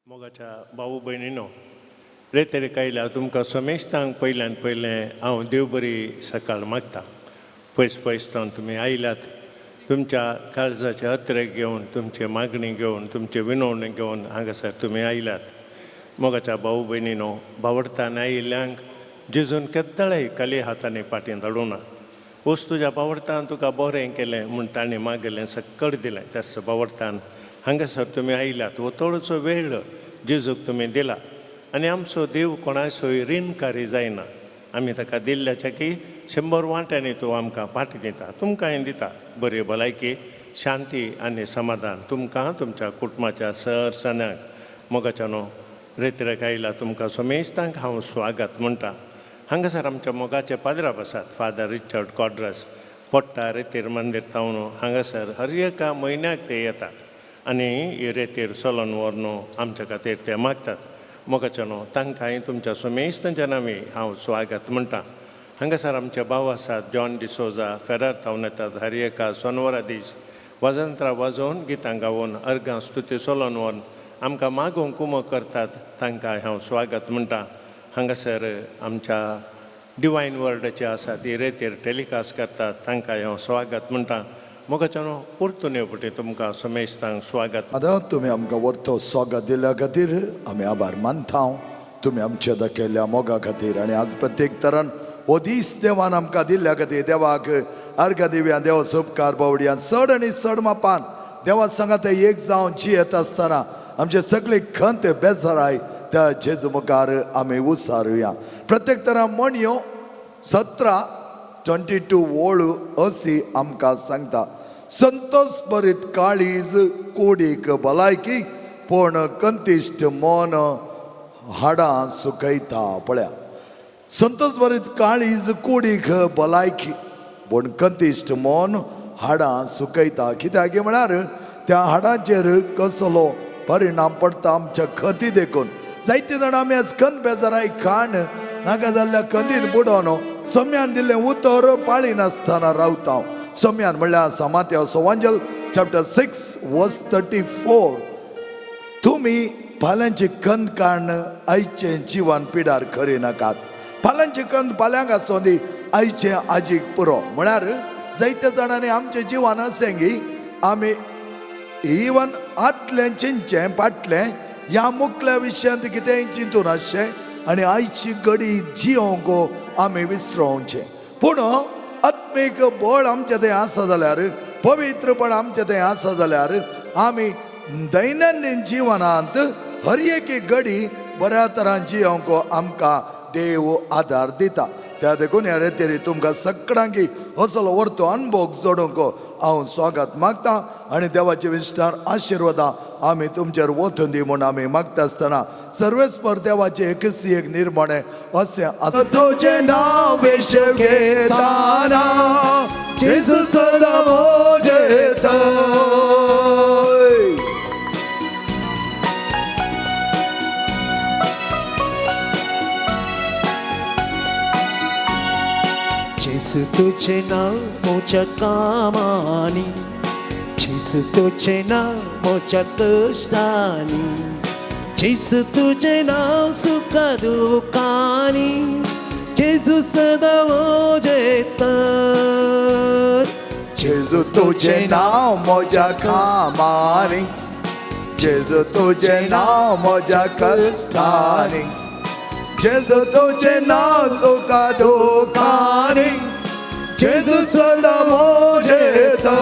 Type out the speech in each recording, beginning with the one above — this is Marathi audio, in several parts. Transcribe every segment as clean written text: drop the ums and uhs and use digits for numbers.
मोगाच्या भाऊ भयणीनो रे तरी कायल्या तुमकां समेस्तांक पयल्यान पयलें हांव देव बरी सकाळ मागता. पयस पयसतावन तुमी आयल्यात, तुमच्या काळजाचे हत्रे घेवन, तुमचे मागणी घेवन, तुमचे विनवणी घेवन हांगासर तुमी आयल्यात. मोगाच्या भाऊ भयणीनो, भावडतान आयिल्ल्यांक जेजून केद्दाळय खाली हातांनी फाटीं धाडूना. वस तुज्या भावडतान तुका बरें केलें म्हूण ताणें मागयलें सकट दिलें. त्याच भावडतान हांगासर तुमी आयल्यात. हो थोडोसो वेळ जेजूक तुमी दिला आनी आमचो देव कोणाचोय रीणकारी जायना. आमी ताका दिल्ल्याच्या की 100 वांट्यांनी तूं आमकां फाटीं दिता, तुमकांय दिता बरी भलायकी, शांती आनी समाधान तुमकां तुमच्या कुटुंबाच्या सरसन्याक. मोगाच्यानो रेतीरेक आयला तुमकां समेस्तांक हांव स्वागत म्हणटा. हांगासर आमच्या मोगाचे पाद्राप आसात, फादर रिचर्ड कॉड्रस. पोट्टा रेतीर मंदीर तावन हांगासर हर एका म्हयन्याक ते येतात आनी रेतीर चलोन व्हरून आमच्या खातीर ते मागतात. मोगाच्यानो तांकांय तुमच्या समेस्तांच्या नांवी हांव स्वागत म्हणटा. हांगासर आमचे भाव आसात, जॉन डिसोजा, फेरार तावन येतात हर एका सोनवरा दीस वाजंत्रां वाजोवन, गितां गावून, अर्गां स्तुती चलोन व्हरून आमकां मागोवंक कुमो करतात. तांकांय हांव स्वागत म्हणटा. हांगासर आमच्या डिवायन वर्डाचे आसा ती रेतीर टॅलिकास्ट करतात, तांकांय हांव स्वागत म्हणटा. मोगाच्यानो परतून येवपटी तुमकां समेस्तांक स्वागत. आतां तुमी आमकां व्हरतो स्वागत दिल्या खातीर आमी आभार मानता. तुमी आमच्या दाखयल्ल्या मोगा खातीर आनी आज प्रत्येक तरान हो दीस देवान आमकां दिल्ल्या खातीर देवाक अर्घ दिव्या. देवा उपकार बावडयान चड आनी चड मापान देवा सांगात एक जावन जियेत आसतना आमचे सगळे खंत बेजाराय त्या जेजू मुखार आमी उसारुया. प्रत्येक तरा म्हणयो 17:22 वोळू अशी आमकां सांगता. संतोष भरीत काळीज कोडीक भलायकी, पूण कंतिश्ट मन हाडां सुकयता. पळया, संतोष भरीत काळीज कोडीक भलायकी, पूण कंतिश्ट मन हाडां सुकयता. कित्याक म्हळ्यार त्या हाडांचेर कसलो परिणाम पडटा आमच्या खती देखून. जायते जाणां आमी आज खंत बेजाराय खाण नाका जाल्ल्या खंतीन बुडोवन सोम्यान दिल्लें उतर पाळी नासतना रावता. सोम्यान म्हणल्यार आसा माथेवचो वांजल चॅप्टर 6:34. तुमी फाल्यांची खंत काण आयचे जिवन पिडार खरी नाकात. फाल्यांची खंत फाल्यांक आसोनी आयचे आजीक पुरो. म्हळ्यार जायत्या जाणांनी आमचें जिवन अशें की आमी इवन आतलें चिंतचें फाटलें ह्या मुखल्या विशयांत कितेंय चिंतून आसचें आनी आयची घडी जियोंक आमी विसरोवचें. पूण आत्मीक बळ आमचें थंय आसा जाल्यार, पवित्रपण आमचें थंय आसा जाल्यार आमी दैनंदीन जिवनांत हर एक घडी बऱ्या तरान जियोंक आमकां देव आदार दिता. त्या देखून ह्या रेतीर तुमकां सगळ्यांकी असलो व्हरतो अनुभव जोडूंक हांव स्वागत मागता. आनी देवाचे विस्तार आशिर्वादा आमी तुमचेर वचून दी म्हूण आमी मागता आसतना सर्वेस्पर देवाचे एकसी एक निर्मणे अशें आसा. तुजें नांव वेश घेताना जेजू सदां मोजेता. जेजू तुझे नाव मोच्या कामानी, जेजू तुझे नाव मोच्या कष्टानी, जेजू तुझे नाव सुखा दुःखानी, जेजू सदा मोजेता. जेजू तुझे नाव म्हज्या कामानी, जेजू तुझे नाव म्हज्या कश्टानी, जेजू तुझे नाव सुखा दुःखानी, जेजू सदा मोजेता.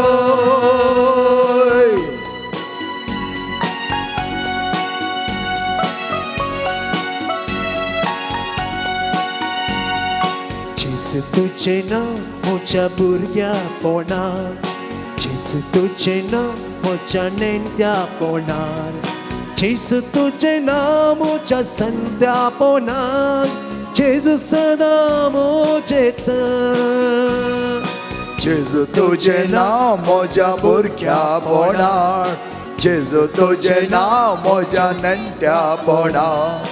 जेजू तुझे नाव म्हज्या भुरग्यापणान, जेजू तुझे नाव म्हज्या नेण्ट्यापणान, जेजू तुझे नाव म्हज्या संध्यापणान, जेजू सदां मोजेता. जेजू तुझे नाव म्हज्या भुरग्यापणान, जेजू तुझे नाव म्हज्या नेण्ट्यापणान,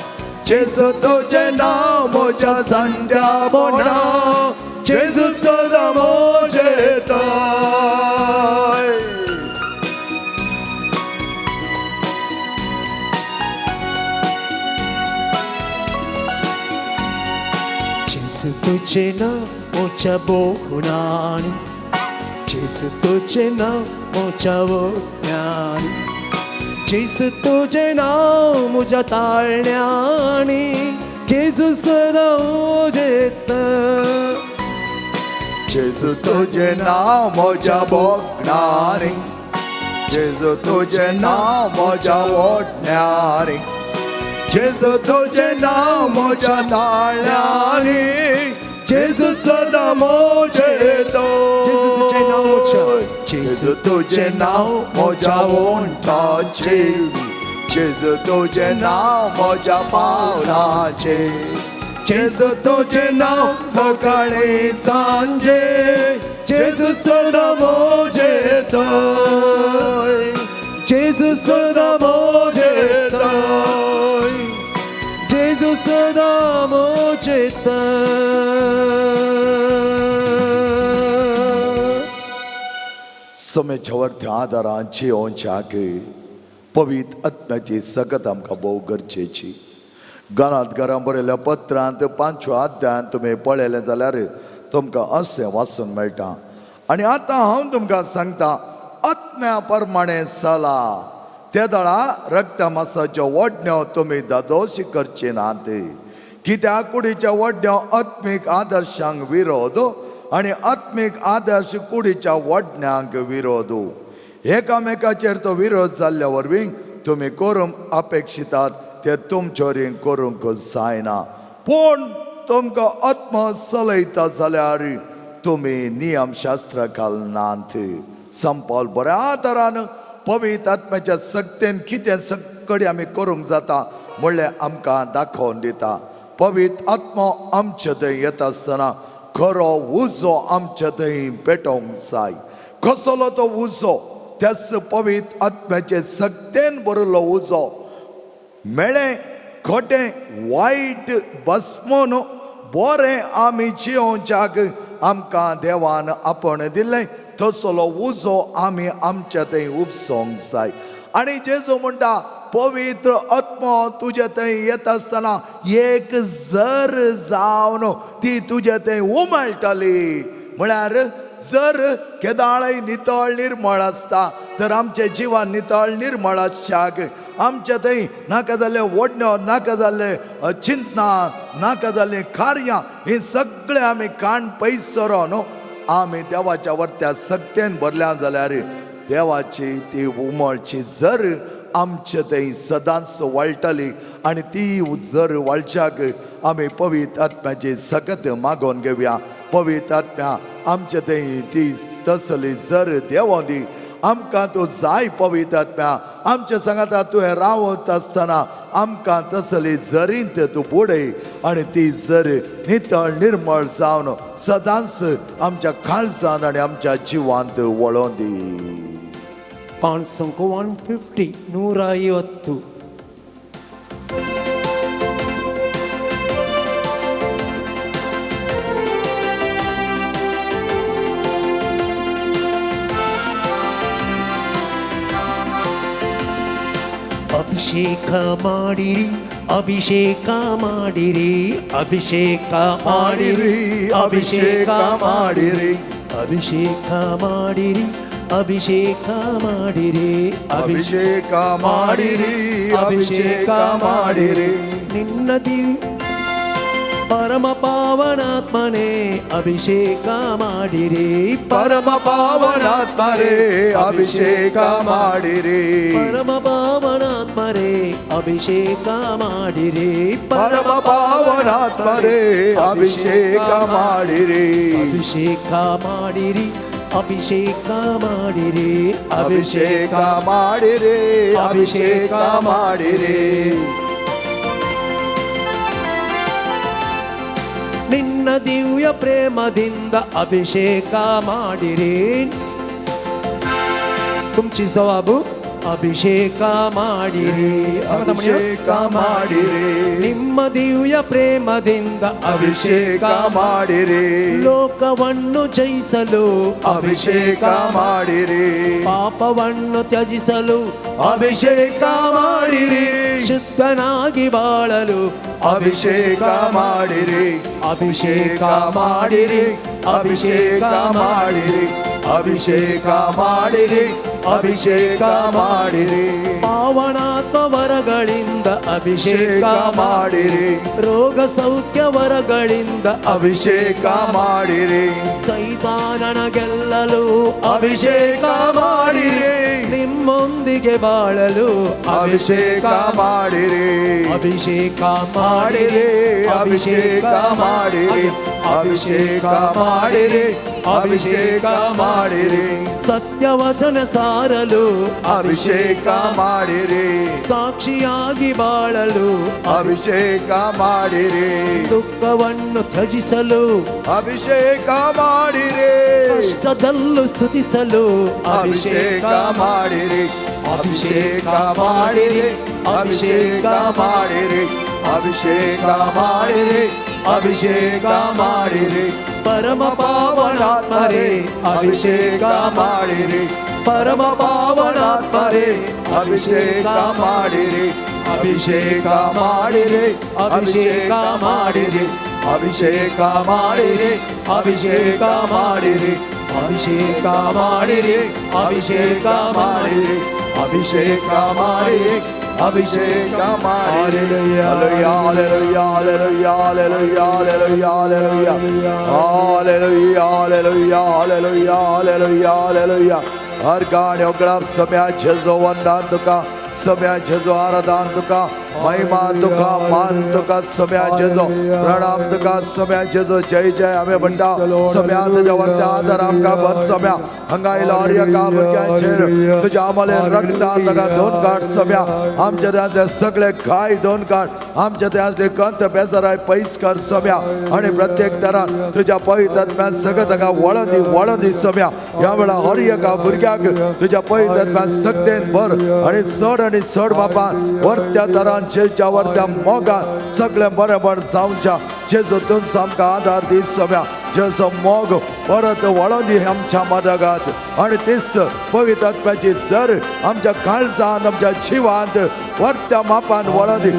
जेजू तुझे नाव म्हज्या संध्यापणान, जेजू सदां मोजेता. जेसु तुझे नावाच्या बोलण्याने जेसु तुझे नावाच्या बोलण्याने जेसु तुझे नाव मुझ्या ताळण्याने जेसू सदा ओजेत जेजू तुझे नाव म्हज्या बोगणारी जेजू तुझे नाव म्हज्या ओढण्यारी जेजू तुझे नाव म्हज्या ताळ्यांनी जेजू सदा मोजेतो जेजू तुझे नाव म्हज्या ओंठाचे जेजू तुझे नाव म्हज्या पावलाचे जेजू तुझे नाव सकाळी सांजे जेजू सदा मोजेतो जेसू सदा मोजेत जेसू सदा मोजेत समेच्या वरती आदारान जेवच्याक पवित्र आत्म्याची सगत आमकां भोव गरजेची. गानात घरां बरयल्या पत्रांत 5व्या अध्यायान तुमी पळयलें जाल्यार तुमकां अशें वाचूंक मेळटा. आनी आतां हांव तुमकां सांगता आत्म्या प्रमाणे चला. त्या दळा रक्त मांसाच्यो वडण्यो तुमी दादोशी करचे नात कित्याक कुडीच्या वडण्यो आत्मीक आदर्शांक विरोध आनी आत्मीक आदर्श कुडीच्या वडण्यांक विरोध. एकामेकाचेर तो विरोध जाल्ल्या वरवीं तुमी करूंक अपेक्षितात ते तुमचेर करूंक जायना. पूण तुमकां आत्मा चलयता जाल्यार तुमी नियमशास्त्र घालनात. संपाल बऱ्या आदारान पवित्र आत्म्याच्या सक्तेन कितें सकडी आमी करूंक जाता म्हणलें आमकां दाखोवन दिता. पवित्र आत्मा आमचे थंय येता आसतना खरो उजो आमचे थंय पेटोवंक जाय. कसलो तो उजो? त्याच पवित्र आत्म्याचे सक्तेन भरिल्लो उजो. मेळ्ळें खोटें वायट भस्मोन बरें आमी जियोवच्याक आमकां देवान आपण दिल्लें तसलो उजो आमी आमच्या थंय उपसोवंक जाय. आनी जेजू म्हणटा पवित्र आत्मा तुजे थंय येता आसतना एक जर जावन ती तुजे थंय उमळटली. म्हळ्यार जर केदाळय नितळ निर्मळ आसता तर आमचे जिवन नितळ निर्मळ आसच्याक आमच्या थंय नाका जाल्ले वडण्यो नाका जाल्ले चिंतनां नाका जाल्लीं कार्यां ही सगळें आमी काण पयसरून आमी देवाच्या वरत्या सक्तेन भरल्या जाल्यार देवाची ती उमळची जर आमचे थंय सदांच वळटली. आनी ती जर वळच्याक आमी पवित्र आत्म्याची सकत मागोवन घेवया. पवित्र आत्म्या आमचे थंय ती तसली जर देवों दी. आमकां तूं जाय पवित्र आत्म्या. आमच्या सांगाता तुवें रावत आसतना आमकां तसली जरींत तूं बुडय आनी ती जर नितळ निर्मळ जावन सदांच आमच्या काळजांत आनी आमच्या जिवांत वळोवन दी. पान संख्या 150 150. ಅಭಿಷೇಕ ಮಾಡಿರಿ ಅಭಿಷೇಕ ಮಾಡಿರಿ ಅಭಿಷೇಕ ಮಾಡಿರಿ ಅಭಿಷೇಕ ಮಾಡಿರಿ ಅಭಿಷೇಕ ಮಾಡಿರಿ ಅಭಿಷೇಕ ಮಾಡಿರಿ ಅಭಿಷೇಕ ಮಾಡಿರಿ ಅಭಿಷೇಕ ಮಾಡಿರಿ ನಿನ್ನದಿ ಪರಮ ಪಾವನಾತ್ಮನೇ ಅಭಿಷೇಕ ಮಾಡಿರಿ ಪರಮ ಪಾವನಾತ್ಮರೇ ಅಭಿಷೇಕ ಮಾಡಿರಿ ಪರಮ ಪಾವನಾತ್ಮರೇ ಅಭಿಷೇಕ ಮಾಡಿರಿ ಪರಮ ಪಾವನಾತ್ಮರೇ ಅಭಿಷೇಕ ಮಾಡಿರಿ ಅಭಿಷೇಕ ಮಾಡಿರಿ ಅಭಿಷೇಕ ಮಾಡಿರಿ ಅಭಿಷೇಕ ಮಾಡಿರಿ ಅಭಿಷೇಕ ಮಾಡಿರಿ ನಿನ್ನ ದಿವ್ಯ ಪ್ರೇಮದಿಂದ ಅಭಿಷೇಕ ಮಾಡಿರಿ. तुमची जवाब ಅಭಿಷೇಕ ಮಾಡಿರಿ ಅಭಿಷೇಕ ಮಾಡಿರಿ ನಿಮ್ಮ ದಿವ್ಯ ಪ್ರೇಮದಿಂದ ಅಭಿಷೇಕ ಮಾಡಿರಿ ಲೋಕವನ್ನು ಜಯಿಸಲು ಅಭಿಷೇಕ ಮಾಡಿರಿ ಪಾಪವನ್ನು ತ್ಯಜಿಸಲು ಅಭಿಷೇಕ ಮಾಡಿರಿ ಶುದ್ಧನಾಗಿ ಬಾಳಲು ಅಭಿಷೇಕ ಮಾಡಿರಿ ಅಭಿಷೇಕ ಮಾಡಿರಿ ಅಭಿಷೇಕ ಮಾಡಿರಿ ಅಭಿಷೇಕ ಮಾಡಿರಿ ಅಭಿಷೇಕ ಮಾಡಿರಿ ಪಾವನಾತ್ಮ ವರಗಳಿಂದ ಅಭಿಷೇಕ ಮಾಡಿರಿ ರೋಗ ಸೌಖ್ಯ ವರಗಳಿಂದ ಅಭಿಷೇಕ ಮಾಡಿರಿ ಸೈತಾನನ ಗೆಲ್ಲಲು ಅಭಿಷೇಕ ಮಾಡಿರಿ ನಿಮ್ಮೊಂದಿಗೆ ಬಾಳಲು ಅಭಿಷೇಕ ಮಾಡಿರಿ ಅಭಿಷೇಕ ಮಾಡಿರಿ ಅಭಿಷೇಕ ಮಾಡಿರಿ ಅಭಿಷೇಕ ಮಾಡಿರಿ ಅಭಿಷೇಕ ಮಾಡಿರಿ ಸತ್ಯವಚನ ಸಾರಲು ಅಭಿಷೇಕ ಮಾಡಿರಿ ಸಾಕ್ಷಿಯಾಗಿ ಬಾಳಲು ಅಭಿಷೇಕ ಮಾಡಿರಿ ದುಃಖವನ್ನು ತ್ಯಜಿಸಲು ಅಭಿಷೇಕ ಮಾಡಿರಿ ಕಷ್ಟದಲ್ಲೂ ಸ್ತುತಿಸಲು ಅಭಿಷೇಕ ಮಾಡಿರಿ ಅಭಿಷೇಕ ಮಾಡಿರಿ ಅಭಿಷೇಕ ಮಾಡಿರಿ ಅಭಿಷೇಕ ಮಾಡಿರಿ ಅಭಿಷೇಕ ಮಾಡಿರಿ ಪರಮ ಪಾವನಾತ್ಮರೇ ಅಭಿಷೇಕ ಮಾಡಿರಿ ಪರಮ ಪಾವನಾತ್ಮರೇ ಅಭಿಷೇಕ ಮಾಡಿರಿ ಅಭಿಷೇಕ ಮಾಡಿರಿ ಅಭಿಷೇಕ ಮಾಡಿರಿ ಅಭಿಷೇಕ ಮಾಡಿರಿ ಅಭಿಷೇಕ ಮಾಡಿರಿ ಅಭಿಷೇಕ ಮಾಡಿರಿ ಅಭಿಷೇಕ ಮಾಡಿರಿ ಅಭಿಷೇಕ ಮಾಡಿರಿ ಅಭಿಷೇಕ ಮಾಡಿರಿ hallelujah hallelujah hallelujah hallelujah hallelujah hallelujah hallelujah hallelujah hallelujah hallelujah हर गाणे ओगळाप सम्याचे जो वंदन तुका सम्याचे जो आराधन तुका महिमा तुका मान तुका सम्याचे जो प्रणाम तुका सम्याचे जो जय जय आम्ही म्हणटा सम्या तुझ्या वरती आदर आमकां भर सम्या हांगा इलारिया का भुरग्यांचेर तुझ्या आमले रक्तान तुका दोन काड सम्या आमच्या त्यातले सगळे घाय दोन काड आमच्या त्यातले कंत बेजाराय पयस कर सम्या आणि प्रत्येक तरान तुझ्या पवित्र आत्म्यान सगळं ताका वळण दी सम्या ह्या वेळा हर एका भुरग्याक तुझ्या पवित्र आत्म्यान सक्तेन भर आणि चड मापान वरत्या तरान जेच्या वरत्या मोगान सगळे बरेपण जावच्या जेजूतून आमकां आदार दी सम्या जेजो मोग परत वळोन दी आमच्या मदगात आणि तीच पवित्र आत्म्याची सर आमच्या काळजान आमच्या जिवांत वरत्या मापान वळोन दी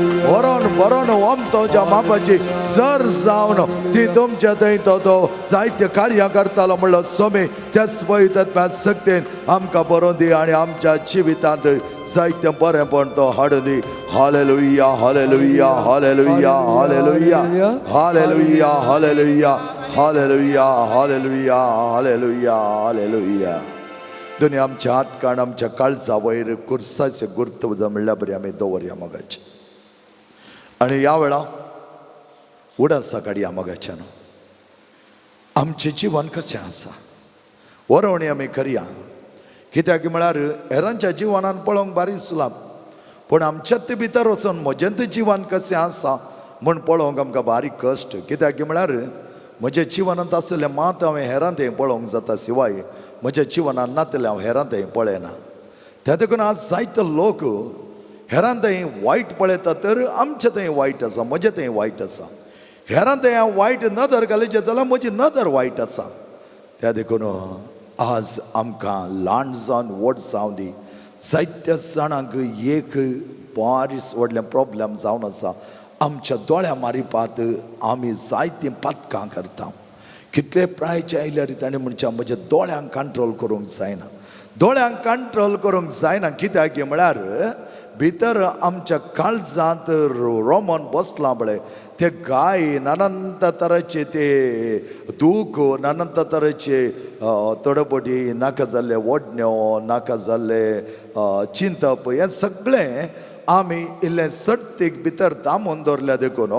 बरोन ओमतोच्या मापाची जर जावन ती तुमच्या थंय तो जायते कार्य करतालो म्हणलो सोमी त्याच पवित्र आत्म्या सक्तीन आमकां बरोवन दी आणि आमच्या जिवितांत जायते बरेपण तो हाडून दी hallelujah hallelujah hallelujah hallelujah hallelujah hallelujah hallelujah hallelujah hallelujah hallelujah दुनिया आमच्या हात काण आमच्या काळजा वयर कुर्साचे गुर्त म्हणल्या बरी आमी दवरया मोगाचे आणि ह्या वेळा उडासा काडया मोगाच्यान आमचें जीवन कशें आसा वरवणी आमी करया कित्याक म्हळ्यार हेरांच्या जिवनान पळोवंक बारी सुलाब पूण आमच्यात भितर वचून म्हजेंत जिवन कशें आसा म्हूण पळोवंक आमकां बारी कश्ट कित्याक म्हळ्यार म्हज्या जिवनांत आसलें मात हांवें हेरांत हें पळोवंक जाता शिवाय म्हज्या जिवनांत नातलें हांव हेरांत हें पळयना त्या देखून आज जायते लोक हेरांत हें वायट पळयता तर आमचें तें वायट आसा म्हजें तें वायट आसा हेरांत हें हांव वायट नदर घालीचें जाल्यार म्हजी नदर वायट आसा त्या देखून आज आमकां ल्हान जावन व्हड जावं दी जायत्या जाणांक एक बारीस व्हडलें प्रॉब्लेम जावन आसा आमच्या दोळ्या मारिपात आमी जायतीं पातकां करता कितले प्रायचे आयल्यार ताणें म्हणचे म्हज्या दोळ्यांक कंट्रोल करूंक जायना दोळ्यांक कंट्रोल करूंक जायना कित्याक म्हळ्यार भितर आमच्या काळजांत रोमन बसलां पळय ते गाय नानंत तरेचे ते दूख नानंत तरेचे तडपडी नाका जाल्ले ओडण्यो नाका जाल्ले चिंतप हें सगळें आमी इल्लें सट्टीक भितर दामून दवरल्या देखून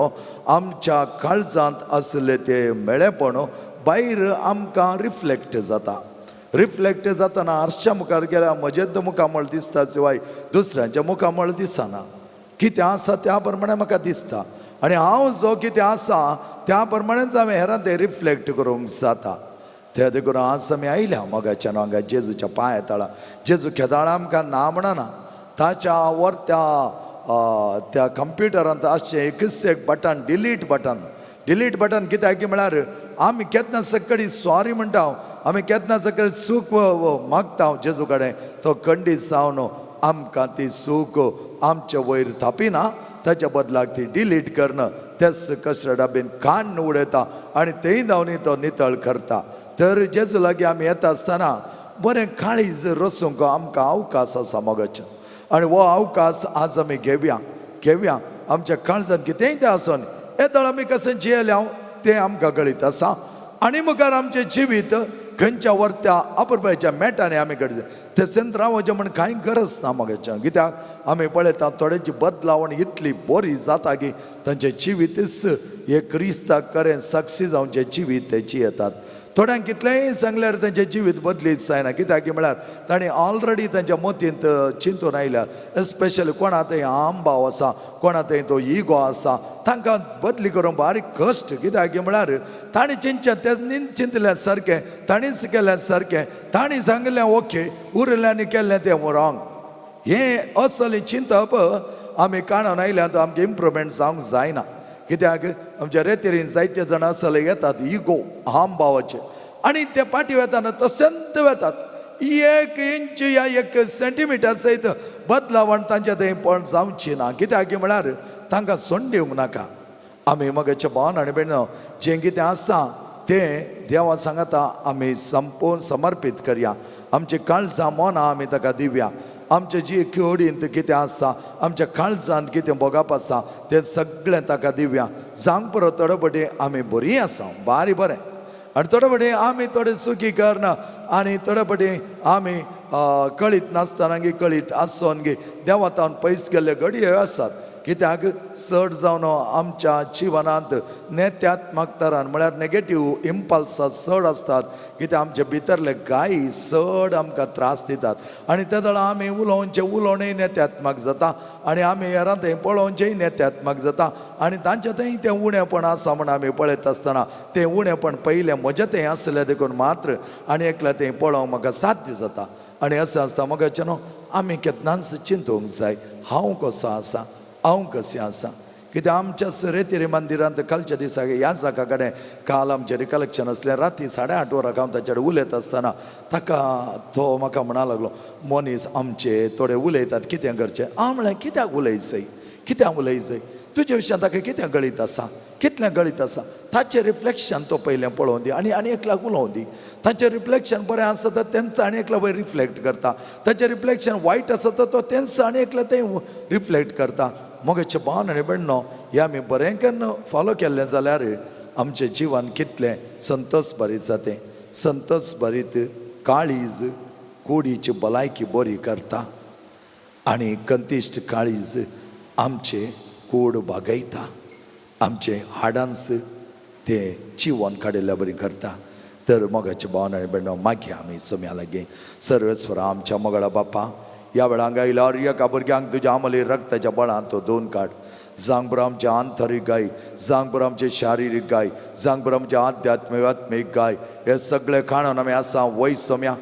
आमच्या काळजांत आसले ते मेळेपण भायर आमकां रिफ्लेक्ट जातना आरश्या मुखार गेल्यार म्हजेच मुखामळ दिसता शिवाय दुसऱ्यांच्या मुखामळ दिसना कितें आसा त्या प्रमाणे म्हाका दिसता आणि हांव जो कितें आसा त्या प्रमाणेच हांवें हेरां तें रिफ्लेक्ट करूंक जाता ते देखून आज आमी आयल्या मोगाच्या हांगा जेजूच्या पांया तळा जेजू केदाळा आमकां ना म्हणना ताच्या वर त्या कंप्युटरांत आसचें एकच एक बटन डिलीट बटन कित्याक की म्हळ्यार आमी केन्ना सकडी सॉरी म्हणटा आमी केन्ना सकडी सूख मागता जेजू कडेन तो खंडीत जावन आमकां ती सूख आमचे वयर थापिना ताच्या बदलाक ती डिलीट करणं तेच कचऱ्या डब्यान काण उडयता आनी तेय जावन तो नितळ करता तर जेजू लागीं आमी येता आसतना बरें काळीज रसूंक आमकां अवकाश आसा मोगाचें आनी हो अवकाश आज आमी घेवया आमच्या काळजान कितेंय तें आसून येदळ आमी कशें जियेल्या तें आमकां कळीत आसा आनी मुखार आमचें जिवीत खंयच्या वर्त्या अपुरबायच्या मेटांनी आमी घडचे थंयसर रावचें म्हण कांय गरज ना मोगाचें कित्याक आमी पळयता थोड्यांची बदलावण इतली बरी जाता की तांचें जिवीतच हे क्रिस्ताक करें सक्सी जावन जें जिवीत ते जियेतात थोड्यांक कितलेंय सांगल्यार तांचें जिवीत बदलीत जायना कित्याक म्हळ्यार तांणी ऑलरेडी तांच्या मतींत चिंतून आयल्यार एस्पेशली कोणा थंय आंबाव आसा कोणा थंय तो इगो आसा तांकां बदली करूंक बारीक कश्ट कित्याक म्हळ्यार ताणी तें चिंतल्या सारकें ताणीच केल्या सारकें ताणी सांगलें ओके उरल्यांनी केल्लें तें रॉंग हें असली चिंतप आमी काणून आयल्यात आमचें इम्प्रुवमेंट जावंक जायना कित्याक आमच्या रेतीरीन जायते जाण असले येतात इगो हामभावाचे आनी ते पाटी वेताना तसंत वेतात 1 इंच या 1 सेंटीमीटर सयत बदलावण तांचे थंय पण जावची ना कित्याक म्हळ्यार तांकां सोंड दिवंक नाका आमी मगाचे भावन आनी भयणो जें कितें आसा तें देवा सांगता आमी संपूर्ण समर्पीत करया आमची काळजां मनां आमी ताका दिवया आमचे जी कुडींत कितें आसा आमच्या काळजांत कितें बोगाप आसा तें सगळें ताका दिवया जावंक पुरो थोडे फावटी आमी बरीं आसा बारी बरें आनी थोडे फावटी आमी थोडे सुखी करना आनी थोडे फावटी आमी कळीत नासतना गी कळीत आसोन गी देवातावन पयस गेल्ले घडये आसात कित्याक चड जावन आमच्या जिवनांत नेत्यात्मकतारान म्हळ्यार नेगेटीव इम्पल्सां चड आसतात कित्याक आमचे भितरले गायी चड आमकां त्रास दितात आनी त्या वेळा आमी उलोवणेय नेत्यात्मक जाता आनी आमी हेरां थंय पळोवचेंय नेत्यात्मक जाता आनी तांचे थंय तें उणेंपण आसा म्हण आमी पळयत आसतना तें उणेंपण पयलें म्हजें थंय आसलें देखून मात्र आनी एकलें थंय पळोवंक म्हाका साध्य जाता आनी अशें आसता मोगाचें न्हू आमी केन्नाच चिंतूंक जाय हांव कसो आसा हांव कशें आसा कित्याक आमच्याच रेतीरे मंदिरांत कालच्या दिसाक ह्या जागा कडेन काल आमचें रिकलेक्शन आसलें राती 8:30 वरांक हांव ताचे कडेन उलयत आसतना ताका तो म्हाका म्हणा लागलो मनीस आमचे थोडे उलयतात कितें करचें हांव म्हळें कित्याक उलयत जाय तुजे विशयान ताका कितें गळीत आसा कितलें गळीत आसा ताचें रिफ्लेक्शन तो पयलें पळोवन दी आनी एकल्याक उलोवं दी ताचें रिफ्लेक्शन बरें आसा तर तेंच आनी एकल्या वयर रिफ्लेक्ट करता ताचें रिफ्लेक्शन वायट आसा तर तो तेंच आनी एकल्या तें रिफ्लेक्ट करता मोगाचें भावन आनी भयणो हें आमी बरें केन्ना फॉलो केल्लें जाल्यार आमचें जिवन कितलें संतोश भरीत जातें संतोश भरीत काळीज कुडीची भलायकी बरी करता आनी कंतिश्ट काळीज आमचें कूड बागयता आमचे हाडांस तें जिवन काडिल्ल्या बरी करता तर मोगाचें भावन आनी भयणो मागया आमी सोम्या लागीं सर्वेस्वरा आमच्या मोगळा बापा ह्या वेळांक आयल्यार एका भुरग्यांक तुज्या अमली रक्ताच्या बळान तो दोन काड जांक बरो आमचें आंतरीक गाय जांक बरो आमचें शारिरीक गाय जांक बरो आमचें आध्यात्मीक गाय हे सगळे खाणून आमी आसा वयस सोम्या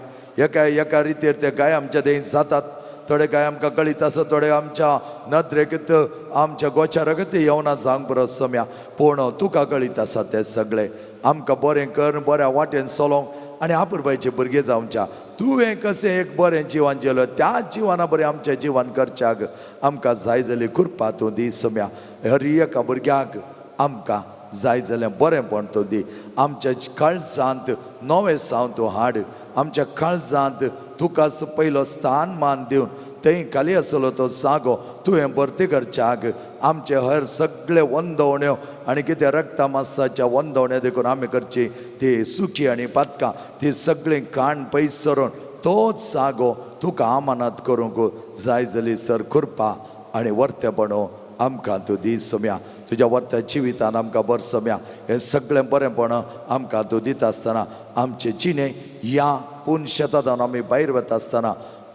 एका रितीर ते गाय आमच्या देन जातात थोडे गाय आमकां कळीत आसा थोडे आमच्या नदरेक आमच्या गोचारक येवना जांक बरो सोम्या पूण तुका कळीत आसा ते सगळे आमकां बरें कर बऱ्या वाटेन चलोवंक आनी आपुरबायचे भुरगे जावच्या तुवें कशें एक बरें जिवन जेलो त्या जिवना बरें आमचें जिवन करच्याक आमकां जाय जाली कृपा तूं दी सोम्या हर एका भुरग्याक आमकां जाय जालें बरेंपण तूं दी आमच्या काळजांत नवें सावन तूं हाड आमच्या काळजांत तुकाच पयलो स्थान मान दिवन थंय खाली आसलो तो जागो तुवें भरती करच्याक आमचे हर सगळे वंदवण्यो आनी कितें रक्ता मासाच्या वंदवण्यो देखून आमी करची ती सुखी आनी पातकां ती सगळीं काण पयस सरून तोच जागो तुका आमानात करूंक जाय जाली सर कृपा आनी वर्तेपणो आमकां तूं दी सोम्या तुज्या वर्त्या जिवितान आमकां बर सोम्या हें सगळें बरेंपण आमकां तूं दिता आसतना आमचें जिणे ह्या पूण शेतांत आमी भायर वता आसतना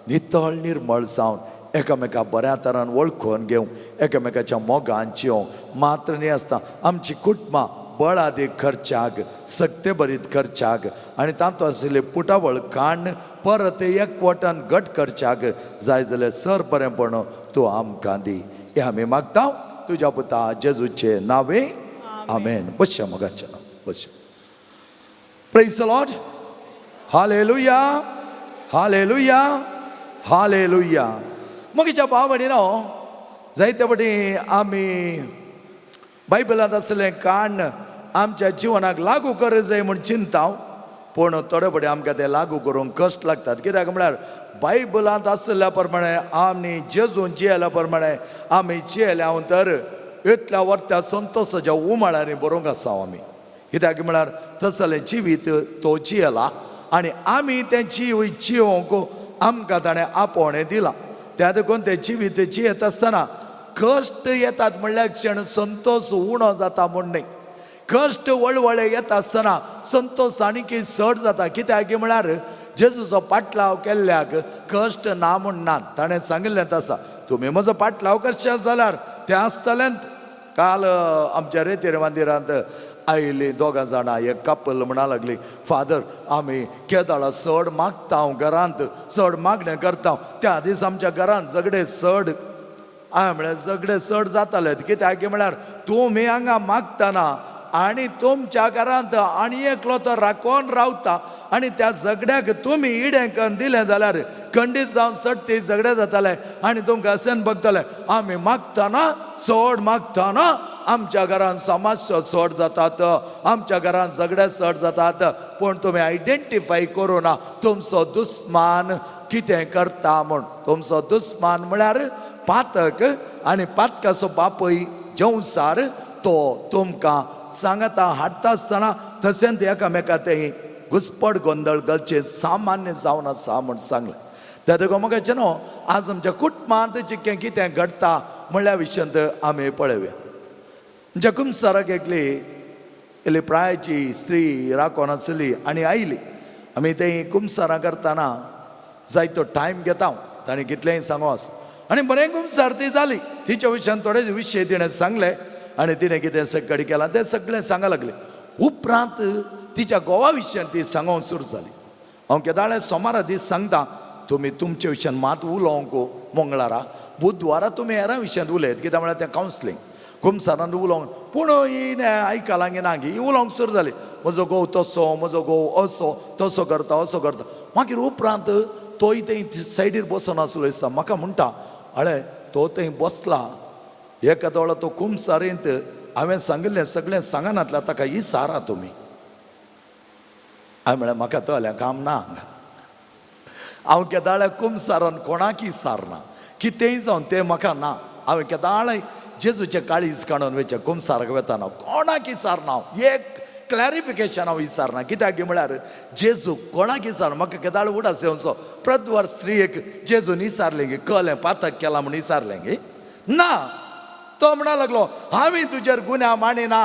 नितळ निर्मळ जावन एकामेका बऱ्या तरान वळखून घेवंक एकामेकाच्या मोगान जिवंक मात्र न्ही आसता आमची कुटुंबां बळ आदी खर्चाक सक्ते बरीत खर्चाक आनी तांतू आशिल्ले पुटावळ काण परत एकवटान घट करच्याक जाय जाल्यार सरबरेपण तूं आमकां दी हे आमी मागता तुज्या पुता जेजूचे नावे आमेन. बस मोगाचे नाव बस. Praise the lord. Hallelujah hallelujah hallelujah. मोगीच्या भावणीनो जायते फावटी आमी बायबलांत असलें काण आमच्या जिवनाक लागू कर जाय म्हूण चिंता पूण थोडे फावटी आमकां तें लागू करूंक कश्ट लागतात. कित्याक म्हळ्यार बायबलांत आसल्या प्रमाणे आमी जेजून जियेल्या प्रमाणे आमी जियेल्या तर इतल्या वर्त्या संतोशाच्या उमाळ्यांनी बरोवंक आसा आमी. कित्याक म्हळ्यार तसलें जिवीत तो जियेला आनी आमी तें जियोवंक आमकां ताणें आपोवणें दिलां. त्या देखून तें जिवीत जियेत आसतना कश्ट येतात म्हणल्यार क्षण संतोश उणो जाता म्हूण न्ही. कश्ट वळवळे येता आसतना संतोश आनीक चड जाता. कित्याक म्हळ्यार जेजूचो पाटलाव केल्ल्याक कश्ट ना म्हूण ना. ताणें सांगिल्लें आसा तुमी म्हजो पाटलाव करचे जाल्यार तें आसतलेंच. काल आमच्या रेतेर मंदिरांत आयलीं दोगां जाणां एक कपल म्हणा लागली फादर आमी केदाळा चड मागता हांव घरांत चड मागणें करता. त्या दीस आमच्या घरांत झगडे चड हांवें म्हळ्यार झगडे चड जाताले. कित्याक म्हळ्यार तुमी हांगा मागतना आनी तुमच्या घरांत आनी एकलो तो राखोन रावता आनी त्या झगड्याक तुमी इडें करून दिलें जाल्यार खंडीत जावन सट्टी झगडे जाताले आनी तुमकां अशें बगतले आमी मागतना चड मागतना आमच्या घरांत समस्या चड जातात आमच्या घरांत झगडे चड जातात. पूण तुमी आयडेंटिफाय करूना तुमचो दुस्मान कितें करता म्हूण. तुमचो दुस्मान म्हळ्यार पातक आनी पातकाचो बापूय जेवसार तो तुमकां सांगता हाडटा आसतना तशेंच एकामेका तें घुसपड गोंदळ घालचे सामान्य जावन आसा म्हूण सांगलें. त्या देखून मोगाचे न्हू आज आमच्या कुटुंबांत जितकें कितें घडटा म्हणल्या विशयांत आमी पळयुया. म्हणजे कुमसाराक एकली प्रायाची स्त्री राखोन आसली आनी आयली. आमी तें कुमसारां करतना जायतो टायम घेता ताणें कितलेंय सांगो आसा आनी बरें कुमसार ती जाली. तिच्या विशयान थोडे विशय तिणें सांगले आनी तिणें कितें सगळें केलां तें सगळें सांगूंक लागलें. उपरांत तिच्या घोवा विशयान ती सांगोंक सुरू जाली. हांव केदाळे सोमारा दीस सांगता तुमी तुमच्या विशयान मात उलोवंक मंगळारा बुधवारा तुमी हेरां विशयांत उलयत कित्याक म्हळ्यार तें कावन्सिलींग कुमसारान उलोवंक. पूण ही आयकलां गे ना गे ही उलोवंक सुरू जाली म्हजो घोव तसो म्हजो घोव असो तसो करता असो करता. मागीर उपरांत तोय थंय सायडीर बसून आसलो दिसता म्हाका म्हणटा हळे तो थंय बसला एका दोळा तो कुमसारींत हांवें सांगिल्लें सगळें सांगनातलें ताका इसारा तुमी. हांवें म्हळें म्हाका तो काम ना हांगा. हांव केदाळे कुमसारान कोणाक इसारना कितेंय जावन तें म्हाका ना. हांवें केदाळे जेजूचे काळीज काडून वेचे कुमसाराक वेताना कोणाक इसारना. हांव एक क्लॅरिफिकेशन हांव इसारना. कित्याक म्हळ्यार जेजू कोणाक इसारना. म्हाका केदाळ उडास येवचो प्रतवर स्त्रीक जेजून इसारलें गे कळ्ळें पातक केला म्हूण इसारलें गे ना. तो म्हणा लागलो हांवें तुजेर गुन्या मांडिना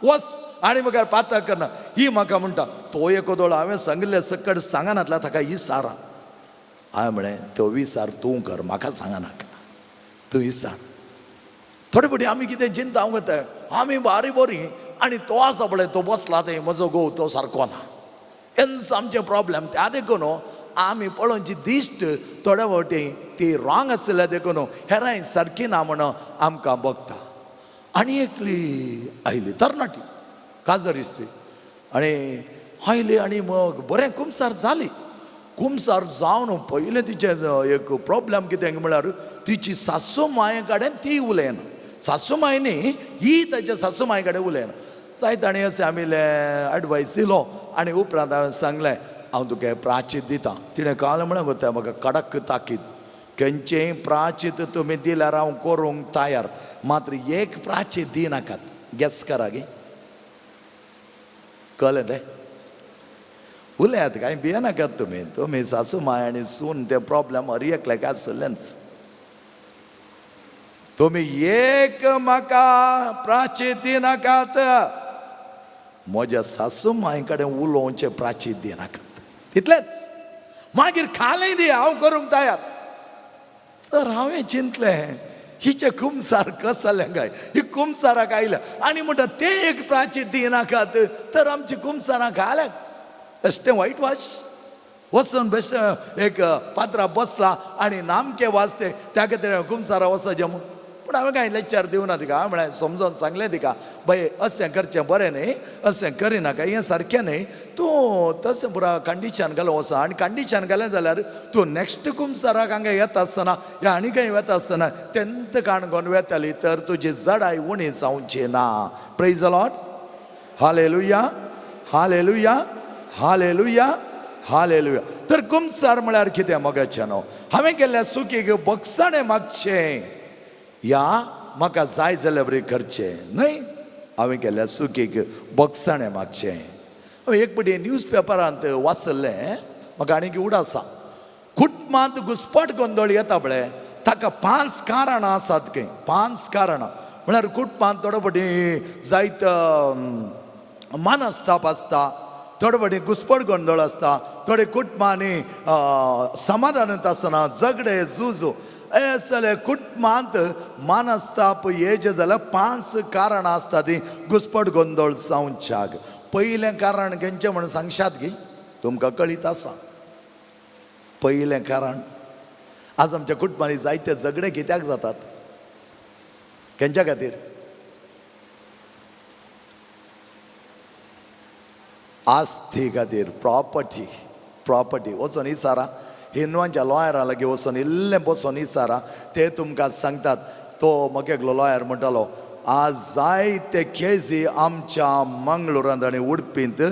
वस आनी म्हगे पातक करना. ही म्हाका म्हणटा तो एक दोळ हांवें सांगिल्लें सकट सांगनातल्या ताका इसारा. हांवें म्हळें तो विसार तूं कर म्हाका सांगनाका तूं इसार. थोडे फावटी आमी कितें चिंता हांव वता आमी बारी बरी आनी तो आसा पळय तो बसला थंय म्हजो घोव तो सारको ना. हेंच आमचें प्रॉब्लेम. त्या देखून आमी पळोवची दिश्ट थोड्या फावटी ती रॉंग आसल्या देखून हेरांय सारकी ना म्हणून आमकां बगता. आनी एकली आयली तरणाटी काजरी स्त्री आनी आयली आनी मग बरें कुमसार जाली. कुमसार जावन पयलें तिचें एक प्रॉब्लेम कितें म्हळ्यार तिची सासू माये कडेन ती उलयना. सासू माय न्ही ही ताच्या सासू माये कडेन उलयना. जायत आनी अशें आमी एडवायस दिलो आनी उपरांत हांवें सांगलें हांव तुका प्राचीत दितां. तिणें काल म्हणून वता म्हाका कडक ताकीद खंयचेय प्राचीत तुमी दिल्यार हांव करूंक तयार मात्र एक प्राचीत दिनाकात. गेस करा गे कळ्ळें तें उलयात काय भियेनाकात तुमी. तुमी सासू माय आनी सून ते प्रॉब्लेम हर एकल्याक आसलेंच. तुमी एक म्हाका प्राचीत दिनाकात म्हज्या सासू माय कडेन उलोवचें प्राचीत दिनाकात तितलेंच. मागीर खालें दी हांव करूंक तयार. तर हांवें चिंतलें हिचे कुमसार कसलें काय ही कुमसाराक आयल्या आनी म्हणटा ते एक प्राचीत दिनाकात तर आमची कुमसारां खाल्यात बेश्टें वायट वाश वचून बेश्टें एक पात्रां बसला आनी नामके वाचते त्या खातीर कुमसारा वचचें म्हूण पूण हांवें कांय लेक्चर दिवना तिका हांवें म्हळ्यार समजोवन सांगलें तिका बाय अशें करचें बरें न्ही अशें करिनाका हें सारकें न्ही तूं तशें पुरो कंडिशन घालूं वचा आनी कंडिशन घालें जाल्यार तूं नॅक्स्ट कुमसाराक हांगा येता आसतना या आनी खंय वता आसतना तेंत काणकोण वेताली तर तुजी जडाय उणी जावची ना praise the lord hallelujah hallelujah hallelujah hallelujah तर कुमसार म्हळ्यार कितें मोगाचें न्हू हांवें केल्ल्या चुकीक बगसाणें मागचें या म्हाका जाय जाल्यार बरें करचें न्हय हांवें केल्ल्या चुकीक बगसाणें मागचें हांवें एक फावटी न्यूज पेपरांत वाचल्लें म्हाका आनीक उडास आसा कुटुंबांत घुसपट गोंदळ येता पळय ताका 5 कारणां आसात खंय 5 कारणां म्हळ्यार कुटुंबांत थोडे फावटी जायत मानस्ताप आसता थोडे फावटी घुसपट गोंदळ आसता थोडे कुटुंबांनी समाधानांत आसना झगडे झुजो असले कुटुंबांत मानस्ताप येचे जाल्यार 5 कारणां आसता ती घुसपट गोंदळ जावच्याक पयलें कारण खंयचें म्हणून सांगशात की तुमकां कळीत आसा पयलें कारण आज आमच्या कुटुंबांनी जायते झगडे कित्याक जातात खंयच्या खातीर आस्ती खातीर प्रॉपर्टी वचून इसारा हिंदवांच्या लॉयरा लागीं वचून इल्लें बसून इसारा ते तुमकां सांगतात तो म्हाका एकलो लॉयर म्हणटालो आज जायते केसी आमच्या मंगळुरांत आनी उडपींत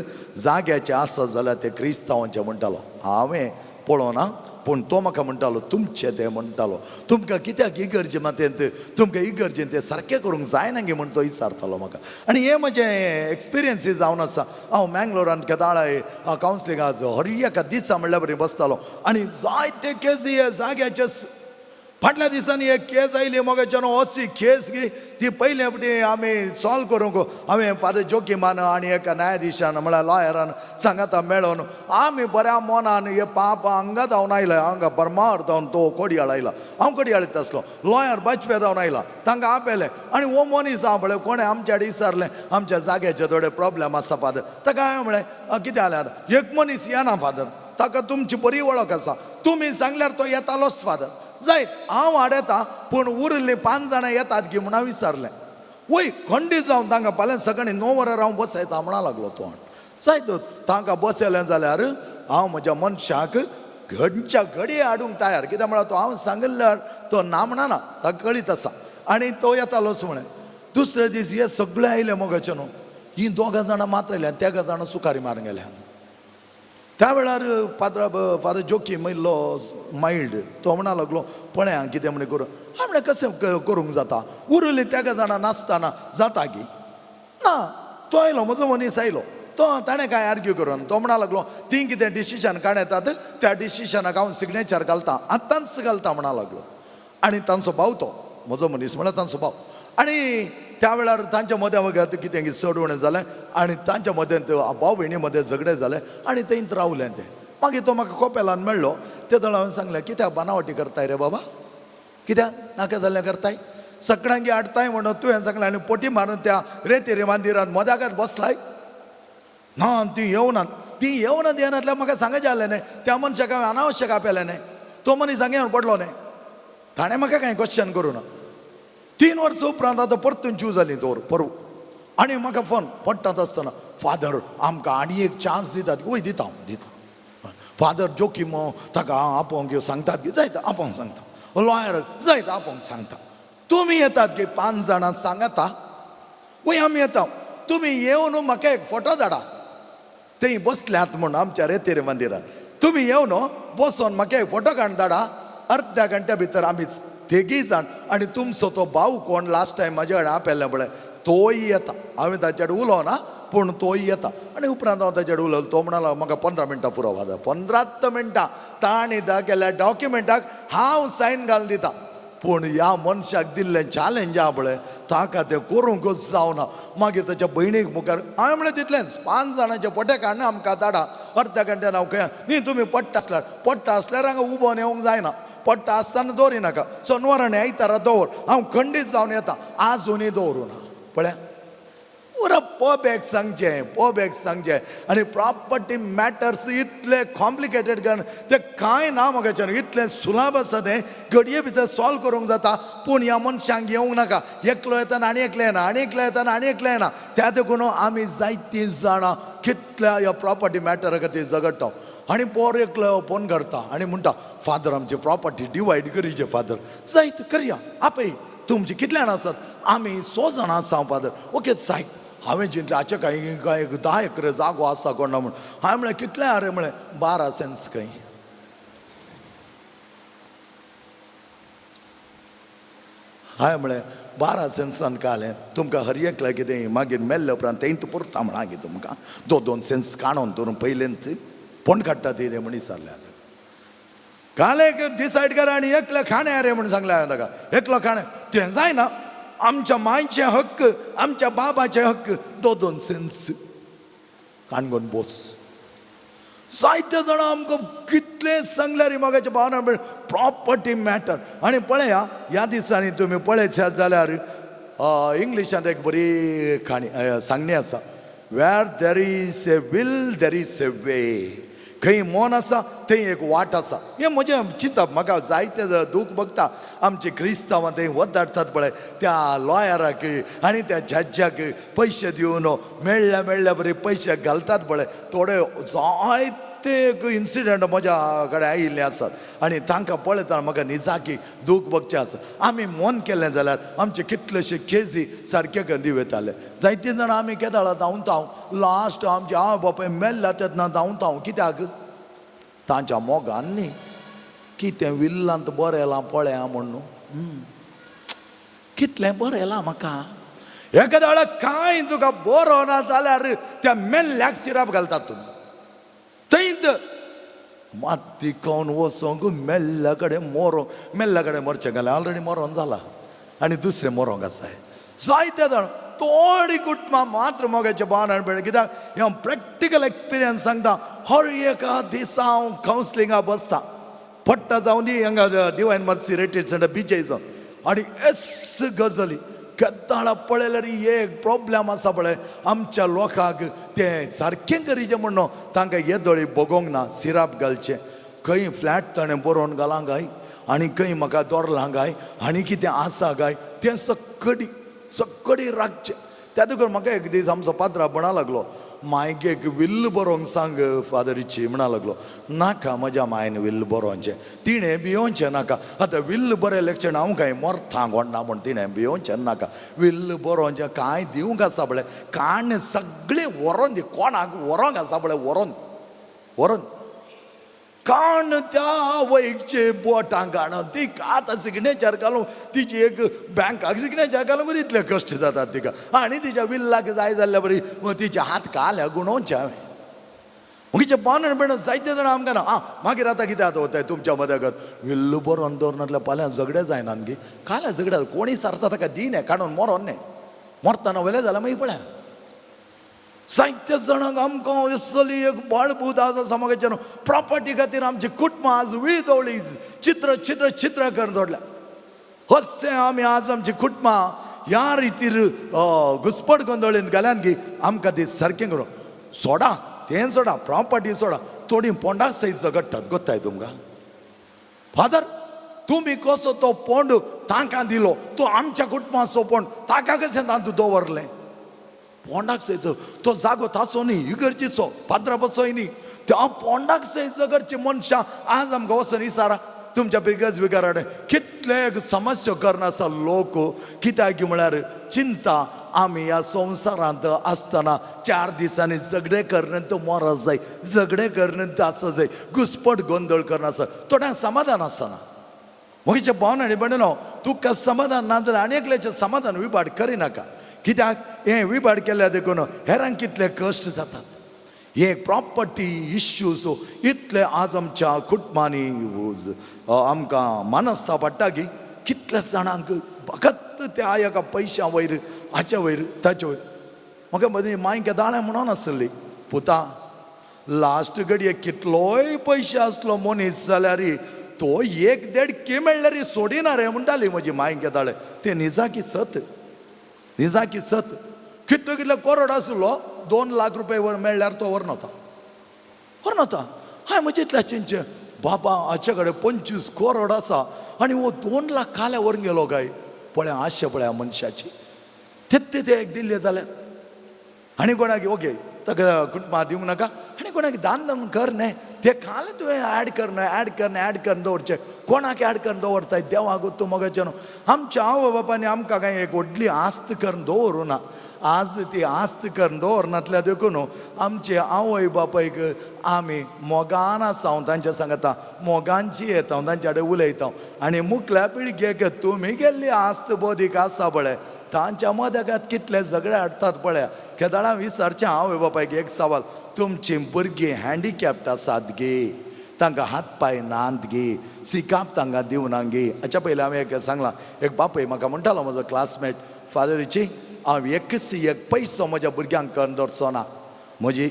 जाग्याचे आसा जाल्यार ते क्रिस्तांवांचे म्हणटालो हांवें पळोवना पूण तो म्हाका म्हणटालो तुमचे ते म्हणटालो तुमकां कित्याक इगर्जे मातेंत तुमकां इगर्जेन ते सारकें करूंक जायना गे म्हूण तो विचारतालो म्हाका आनी हे म्हजें एक्सपिरियन्सीस जावन आसा हांव मँगलोरांत केदाळे कावन्सिलिंगाक हर एका दिसा म्हणल्यार बरें बसतालो आनी जायते केसी हे जाग्याचे फाटल्या दिसांनी एक केस आयली मोगाच्यान अशी केस गी ती पयले फावटी आमी सॉल्व करूंक हांवें फादर जोकीमान आनी एका न्यायाधीशान म्हळ्यार लॉयरान सांगाता मेळोन आमी बऱ्या मोनान हे पाप हांगा जावन आयला हांगा बरमार जावन तो कोडयाळ आयला हांव कोडयाळीत आसलो लॉयर बाजपे जावन आयला तांकां आपयलें आनी हो मनीस हांव म्हळें कोणें आमच्या कडेन विचारलें आमच्या जाग्याचे थोडे प्रॉब्लेम आसा फादर ताका हांवें म्हळें कितें जालें आतां एक मनीस येना फादर ताका तुमची बरी वळख आसा तुमी सांगल्यार तो येतालोच फादर जायत हांव हाडयता पूण उरलीं 5 जाणां येतात की म्हूण हांवें विचारलें वय खंडी जावन तांकां फाल्यां सकाळीं 9 वरां हांव बसयता म्हणा लागलो तो जायत तांकां बसयलें जाल्यार हांव म्हज्या मनशाक घडच्या घडी हाडूंक तयार कित्याक म्हळ्यार तो हांव सांगिल्ल्यार तो ना म्हणना ताका कळीत आसा आनी तो येतालोच म्हणे दुसरे दीस हे सगळे आयले मोगाचे न्हू ही 2 जाणां मात्र आयल्या 3 जाणां सुखारी मारून गेल्या त्या वेळार फादर जोकी मैल्लो मायल्ड तो म्हणा लागलो पळय कितें म्हणे करूं हांवें म्हळें कशें करूंक जाता उरली 3 जाणां नासतना जाता की ना तो आयलो म्हजो मनीस आयलो तो ताणें कांय आर्ग्यू करून तो म्हणा लागलो ती कितें डिसिशन काडयतात त्या डिसिशनाक हांव सिग्नेचर घालता आतांच घालता म्हणा लागलो आनी तांचो भाव तो म्हजो मनीस म्हळ्यार तांचो भाव आनी त्या वेळार तांच्या मदें वगत कितें चडवणें जालें आनी तांच्या मदें भाव भयणी मदें झगडें जालें आनी थंयच रावलें तें मागीर तो म्हाका कोपेलान मेळ्ळो ते वेळार हांवें सांगलें कित्याक बानावटी करताय रे बाबा कित्याक नाका जाल्लें करताय सगळ्यांकी हाडटाय म्हणून तुवें सांगलें आनी पोटी मारून त्या रेतेरी मंदिरांत मजाकात बसलाय ना ती येवनात येनातल्यार म्हाका सांगचें जालें न्ही त्या मनशाक हांवें अनावश्यक आपयलें न्ही तो मनीस सांगेन पडलो न्ही ताणें म्हाका कांय क्वेश्चन करूं ना 3 वर्सां उपरांत आतां परतून चूज जाली दवर परव आनी म्हाका फोन पडटात आसतना फादर आमकां आनी एक चान्स दितात वय दिता फादर जोकीम ताका आपोवंक घेवन सांगतात की जायत आपोवंक सांगता लॉयर जायत आपोवंक सांगता तुमी येतात की 5 जाणां सांगाता वय आमी येता तुमी येवन म्हाका एक फोटो धाडा थंय बसल्यात म्हूण आमच्या रेतेरी मंदिरांत तुमी येवन बसोन म्हाका एक फोटो काडून धाडा अर्ध्या घंट्या भितर आमी 3 जाण आनी तुमचो तो भाव कोण लास्ट टायम म्हाजे कडेन आपयल्ले पळय तोय येता हांवें ताचे कडेन उलोवना पूण तोय येता आनी उपरांत हांव ताचे कडेन उलयलो तो म्हणलो म्हाका 15 मिनटां पुरो फादर 15 मिनटां ताणी दाखयल्या डॉक्युमेंटाक हांव सायन घालून दिता पूण ह्या मनशाक दिल्लें चॅलेंज आहा पळय ताका तें करूंकच जावना मागीर ताच्या भयणीक मुखार हांवें म्हळें तितलेंच 5 जाणांचे पोटे काडून आमकां धाडा अर्ध्या घंट्यान हांव खंय न्ही तुमी पडटा आसल्यार हांगा उबोन येवंक जायना पडटा आसतना दवरिनाका सोनवारांनी आयतारा दवर हांव खंडीत जावन येता आजुनी दवरूं ना पळया पुरो पबॅक सांगचें आनी प्रॉपर्टी मॅटर्स इतले कॉम्प्लिकेटेड कारण ते कांय ना मोगाचें इतलें सुलभ आसा तें घडये भितर सॉल्व करूंक जाता पूण ह्या मनशांक येवंक नाका एकलो येताना आनी एकलो येना आनी एकलो येताना आनी एकलो येना त्या देखून आमी जायतीं जाणां कितल्या ह्या प्रॉपर्टी मॅटरा खातीर झगडटा आनी पोर एकलो फोन करता आनी म्हणटा फादर आमची प्रॉपर्टी डिवायड करीचे फादर जायत करया आपय तुमचे कितले जाणां आसात आमी 100 जाणां आसा फादर ओके जायत हांवें चिंतलें हाचे काय 10 एकर जागो आसा कोण ना म्हूण हांवें म्हळें कितले अरे म्हळें 12 सेंट्स खंय हांवें म्हळें 12 सेंट्सान कालें तुमकां हर एकल्या कितें मागीर मेल्ले उपरांत तेंत पुरता म्हणागे तुमकां 2 सेंट्स काडून दवरून पयलेंच फोण काडटा ते म्हण विचारले काले डिसायड करा आनी एकले खाणें अरे म्हण सांगलें हांवें ताका एकलो खाणें तें जायना आमच्या मायचे हक्क आमच्या बाबाचे हक्क 2 सेंट्स काणगोन बोस जायते जाणां आमकां कितले सांगल्यार मोगाच्या भावना प्रॉपर्टी मॅटर आनी पळया ह्या दिसांनी तुमी पळयत जाल्यार इंग्लिशांत एक बरी खाणी सांगणी आसा where there is a will there is a way खंय मन आसा थंय एक वाट आसा हें म्हजें चिंतप म्हाका जायते दूख बघता आमचे क्रिस्तांवां थंय वताडटात पळय त्या लॉयराक आनी त्या जज्जाक पयशे दिवन मेळ्ळ्या बरे पयशे घालतात पळय थोडे जायते इन्सिडंट म्हज्या कडेन आयिल्ले आसात आनी तांकां पळयतना म्हाका निजाकी दूख बघचें आसा आमी मन केलें जाल्यार आमचे कितलेशे केजी सारके गंदी वयताले जायतीं जाणां आमी केदाळा धांवता लास्ट आमचे आवय बापाय मेल्ल्या तेन्ना धांवता कित्याक तांच्या मोगान न्ही कितें विल्लांत बरें येलां पळया म्हणून कितलें बरें येलां म्हाका एखाद्या वेळा कांय तुका बरो ना जाल्यार त्या मेल्ल्याक सिराप घालतात तुमी थंयत माती खावन वसोंक मेल्ल्या कडेन मरचें घालें ऑलरेडी मरोन जाला आनी दुसरें मरोंक आसाय जायते जाण थोडी कुटुंबां मात्र मोगाच्या भावनान पळय कित्याक हांव प्रॅक्टिकल एक्सपिरियन्स सांगता हर एका दिसा हांव कावन्सिलिंगाक बसता पट्टा जावन दी हांगा डिवायन मर्सी रिट्रीट सेंटर बीचेचो आनी एस गजाली केदाळा पळयल्यार एक प्रॉब्लेम आसा पळय आमच्या लोकांक तें सारकें करीचें म्हणून तांकां येदोळी बगोंक ना सिराप घालचें खंय फ्लॅट ताणें बरोवन घालां गाय आनी खंय म्हाका दोरलां गाय आनी कितें आसा गाय तें सक्कडी राखचें त्या देखून म्हाका एक दीस आमचो पाद्रा म्हणा लागलो मायगेक विल्ल बरोवंक सांग फादरीची म्हणा लागलो नाका म्हज्या मायन विल्ल बरोवचें तिणें भियोवचें नाका आतां विल्ल बरें लक्षण हांव काय मोरथां घोडना म्हण तिणें भियोवचें नाका विल्ल बरोवचें कांय दिवंक आसा पळय काण सगळें व्हरोन दी कोणाक व्हरोंक आसा पळय व्हरोन काण त्या वयचे बोटां घालून ती आतां सिग्नेचर घालून तिची एक बँकाक सिग्नेचर घालूंक इतले कश्ट जातात तिका आनी तिच्या विल्लाक जाय जाल्ल्या बरी तिचे हात काल्या गुणोवचे हांवें मुगेचे पान जायते जाणां आमकां ना मागीर आतां कितें आतां वताय तुमच्या मदगत विल्ल बरोवन दवरनातल्या फाल्यां झगडे जायना गे काल्या झगड्या कोणी सारता ताका दिने काडून मरोन न्ही मरतना वयले जाल्यार मागीर पळया जायते जाणांक आमकां असली एक बळबूद आसा समाजाच्या प्रॉपर्टी खातीर आमची कुटुंबां आज विळदवळी चित्र करून दवरल्या हस्से आमी आज आमची कुटुंबां ह्या रितीर घुसपट गोंदळीन घाल्यान की आमकां ती सारकें करून सोडा प्रॉपर्टी सोडा थोडी पोंडाक सयत झगडटात गोत्ताय तुमकां फादर तुमी कसो तो पोंड तांकां दिलो तूं आमच्या कुटुंबाचो पोंड ताका कशें तातूं दवरलें पोंडाक सयचो तो जागो तासो न्ही इगर्जीचो पाद्रा बसोय न्ही त्या पोंडाक सयत झगडची मनशां आज आमकां वचून विचारा तुमच्या बिगज बिगाराडे कितले समस्या करना आसा लोक कित्याक म्हळ्यार चिंता आमी ह्या संवसारांत आसतना 4 दिसांनी झगडे करनंत मर जाय झगडे करनंत आसा जाय घुसपट गोंदळ करना आसा थोड्यांक समाधान आसना मुगेच्या भावनांनी म्हणून तुका समाधान ना जाल्यार आनी एकल्याचें समाधान विभाड करिनाका कित्याक हें विभाड केल्या देखून हेरांक कितले कश्ट जातात हे प्रॉपर्टी इश्यूज इतले आज आमच्या कुटुंबांनी आमकां मानसता पडटा की कितले जाणांक फकत त्या एका पयशां वयर हाच्या वयर ताचे वयर म्हाका मदीं मांयके दाळे म्हणून आसली पुता लास्ट घडये कितलोय पयशे आसलो मनीस जाल्यार तो 1-1.5 के मेळ्ळरी सोडिना रे म्हणटाली म्हजी माय घेताळे ते निजा की सत कितलो कितलो करोड आसलो 2 लाख रुपये वर मेळ्ळ्यार तो वर नव्हता हाय म्हणजे इतल्या चिंचे बाबा हाचे कडेन 25 करोड आसा आनी वो 2 लाख काल्या वर गेलो काय पळया आशा पळया मनशाची ते एक दिल्ले जाल्यार आनी कोणाक ओके ताका कुटुंबा दिवंक नाका आनी कोणाक दान कर न्हय ते काल तुवें ऍड कर दवरचे कोणाक ऍड करून दवरताय देवा गोतू मोगाचे आमच्या आवय बापायनी आमकां काय एक व्हडली आस्त करून दवरूं ना आज ती आस्त करून दवरनातल्या देखून आमचे आवय बापायक आमी मोगान आसा हांव तांच्या सांगता मोगांची येता हांव तांचे कडेन उलयता आनी मुखल्या पिळगेक तुमी गेल्ली आस्त बोदीक आसा पळय तांच्या मदगात कितले झगडे हाडटात पळया केदाळा विचारचें आवय बापायक एक सवाल तुमची भुरगीं हँडिकॅप्ड आसात गे तांकां हात पांय नांत गे सिकाप तांकां दिवना गे हाच्या पयलीं हांवें एक सांगलां एक बापूय म्हाका म्हणटालो म्हजो क्लासमेट फादरीची हांव एक पयसो म्हज्या भुरग्यांक करून दवरचो ना म्हजी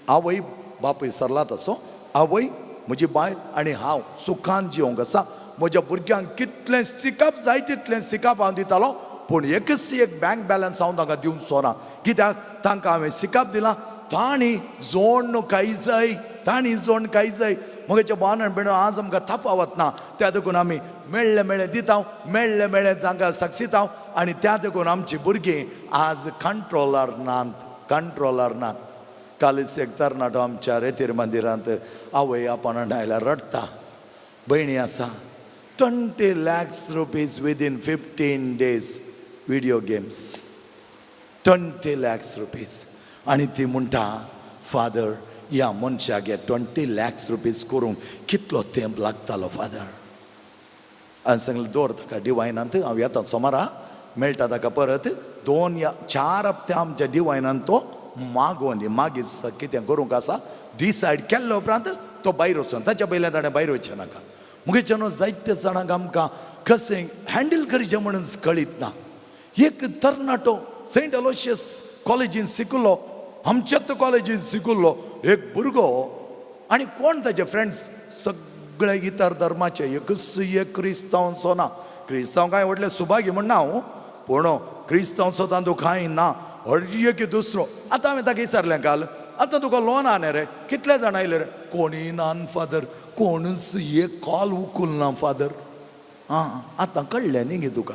आवय बापूय सरला तसो आवय म्हजी बाय आनी हांव सुखान जिवंक आसा म्हज्या भुरग्यांक कितलें सिकाप जाय तितलें सिकाप हांव दितालो पूण एक बँक बॅलन्स हांव तांकां दिवचो ना कित्याक तांकां हांवें सिकाप दिलां तांणी जोड काही जाय म्हज्या भावनान बेण आज आमकां थापा वतना त्या देखून आमी मेळ्ळे दिता मेळ्ळे तांकां सक्सिता आनी त्या देखून आमची भुरगीं आज कंट्रोलार नात कालीच एक तरणाटो आमच्या रेतीर मंदिरांत आवय आपोणान आयल्यार रडटा भयणी आसा 20 lakhs rupees within 15 days video games 20 lakhs rupees आनी ती म्हणटा फादर ह्या मनशाक 20 lakhs rupees करूंक कितलो तेंप लागतालो फादर हांवें सांगलें दवर ताका डिवायनांत हांव येता सोमारा मेळटा ताका परत 2 या 4 हप्ते आमच्या डिवायनान तो मागीर कितें करूंक आसा डिसायड केल्लो उपरांत तो भायर वचून ताच्या पयलें ताणें भायर वचचें नाका मुगेचे न्हू जायते जाणांक आमकां कशें हँडल करचें म्हणून कळीत ना एक तरणाटो सेंट अलोशियस कॉलेजीन शिकलो आमच्याच कॉलेजीन शिकलो एक भुरगो आनी कोण ताचे फ्रेंड्स सगळे इतर धर्माचे एक क्रिस्तांव सोना क्रिस्तांव कांय व्हडले सुभागी म्हणना हांव पूण क्रिस्तांव सो तांदूळ कांय ना हरशी एक दुसरो आतां हांवें ताका विचारलें काल आतां तुका लोन आहा रे कितले जाण आयले रे कोणीय ना फादर कोणूच एक कॉल उखूल ना फादर आतां कळ्ळें न्ही गे तुका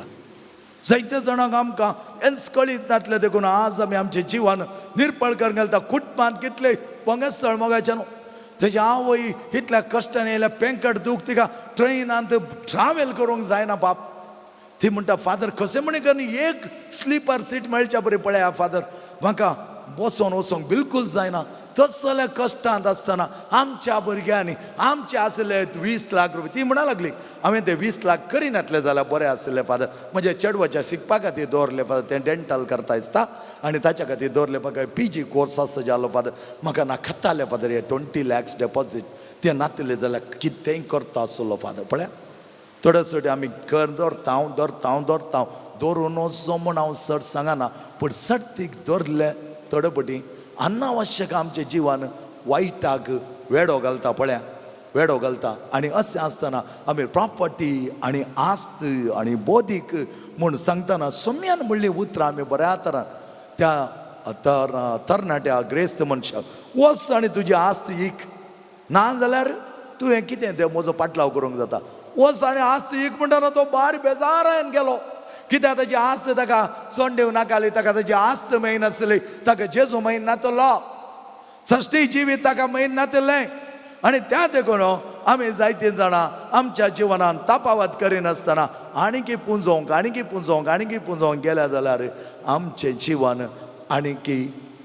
जायते जाणांक आमकां हेंच कळीत नातलें देखून आज आमी आमचें जिवन निर्पळ करून घालता कुटुंबांत कितले पंगस्थळ मोगाचें न्हू तेजे आवय इतल्या कश्टान येयल्या पेंकट दूख तिका ट्रेनांत ट्रॅव्हल करूंक जायना बाप ती म्हणटा फादर कशें म्हणी करून एक स्लिपर सीट मेळच्या बरी पळया फादर म्हाका बसोन वचोंक बिलकूल जायना तसले कश्टांत आसतना आमच्या भुरग्यांनी आमचे आसले 20 लाख रुपया ती म्हणा लागली हांवें ते 20 लाख करिनातले जाल्यार बरें आसलें फादर म्हज्या चेडवाच्या शिकपा खातीर दवरले फादर तें डेंटल करता दिसता आनी ताच्या खातीर दवरले म्हाका PG कोर्स आसा जालो फादर म्हाका नाखताले फादर हे 20 lakhs डेपॉझीट ते नातले जाल्यार कितेंय करता आसलो फादर पळया थोडे आमी कर दवरता दवरून वचो म्हूण हांव सट सांगना पूण सर्तीक दवरले थोडे पटी अनावश्यक आमचें जिवन वायटाक वेडो घालता पळया वेडो घालता आनी अशें आसतना आमी प्रॉपर्टी आनी आस्त आनी बौद्धीक म्हूण सांगतना सोम्यान म्हणली उतरां आमी बऱ्या तरान त्या तरणाट्या ग्रेस्त मनशाक वच आनी तुजी आस्त इक ना जाल्यार तुवें कितें तें म्हजो पाटलाव करूंक जाता वच आनी आस्त इक म्हणटना तो भार बेजारान गेलो कित्याक ताची आस्त ताका सोंडेव नाकाली ताका ताची आस्त मेळनासली ताका जेजू मेळना नातलो सश्टी जिवीत ताका मेळना नातलें आनी त्या देखून आमी जायतीं जाणां आमच्या जिवनान तापावत करिनासतना आनीक पुंजोवंक गेल्या जाल्यार आमचें जिवन आनीक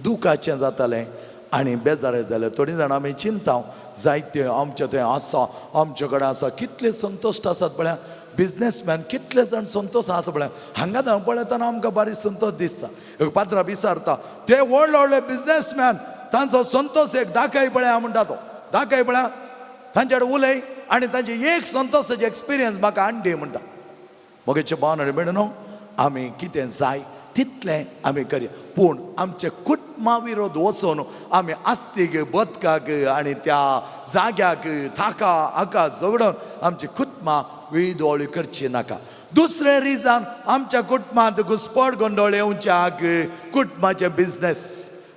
दुखाचें जातालें आनी बेजार जालें थोडीं जाणां आमी चिंताव जायते आमचें थंय आसा आमचे कडेन आसा कितले संतोश्ट आसात पळया बिजनेसमॅन कितले जाण संतोश आसा पळय हांगा धांव पळयतना आमकां बारीक संतोश दिसता एक पात्रां विचारता ते व्हडले बिजनेसमॅन तांचो संतोश एक दाखय पळया म्हणटा तो दाखय पळया तांचे कडेन उलय आनी तांचे एक संतोशाचे एक्सपिरियन्स म्हाका हाड म्हणटा मोगेचे भावना म्हणून आमी कितें जाय तितलें आमी करया पूण आमचे कुटुंबा विरोध वचून आमी आस्तीक बदकाक आनी त्या जाग्याक थाका हाका झगडोन आमची कुटुंबां विदोळी करची नाका. दुसरें रिजन आमच्या कुटुंबांत घुसपट गोंदळ येवच्याक कुटुंबाचे बिझनेस.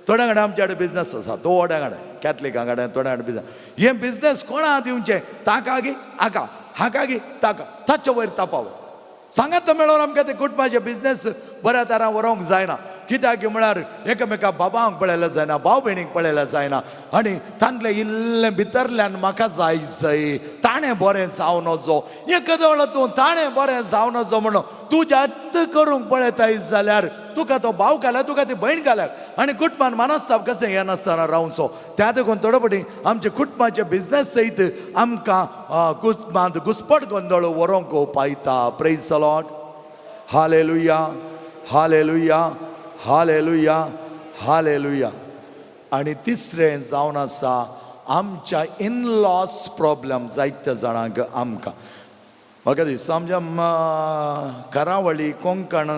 थोड्या कडेन आमचे कडेन बिझनेस आसा, थोड्या कडेन कॅथलिकां कडेन थोड्या कडेन बिझनेस. हे बिझनेस कोणा दिवचे? ताका गी हाका, हाका गी ताका, ताचे वयर तापावप. सांगात मेळोन आमकां ते कुटुंबाचे बिझनेस बऱ्या तरान व्हरूंक जायना. कित्याक म्हळ्यार एकामेका बाबांक पळयलें जायना, भाव भयणीक पळयलें जायना. आनी तांतलें इल्लें भितरल्यान म्हाका जाय ताणें बरें जावन वचो. एकादो वेळा तूं ताणें बरें जावन वचो म्हणून तूं जास्त करूंक पळयताय जाल्यार तुका तो भाव घाल्यार, तुका ती भयण घाल्यार, आनी कुटुंबान मनस्ताप कशें हें नासतना रावचो. त्या देखून थोडे फावटी आमचे कुटुंबाचे बिझनेस सयत आमकां कुटुंबांत घुसपट गोंदळ व्हरूंक पायता. Praise the lord. Hallelujah, hallelujah, hallelujah, hallelujah. आनी तिसरें जावन आसा आमच्या इन लॉस प्रॉब्लेम. जायत्या जाणांक आमकां म्हाका दिसता आमच्या करावळी कोंकण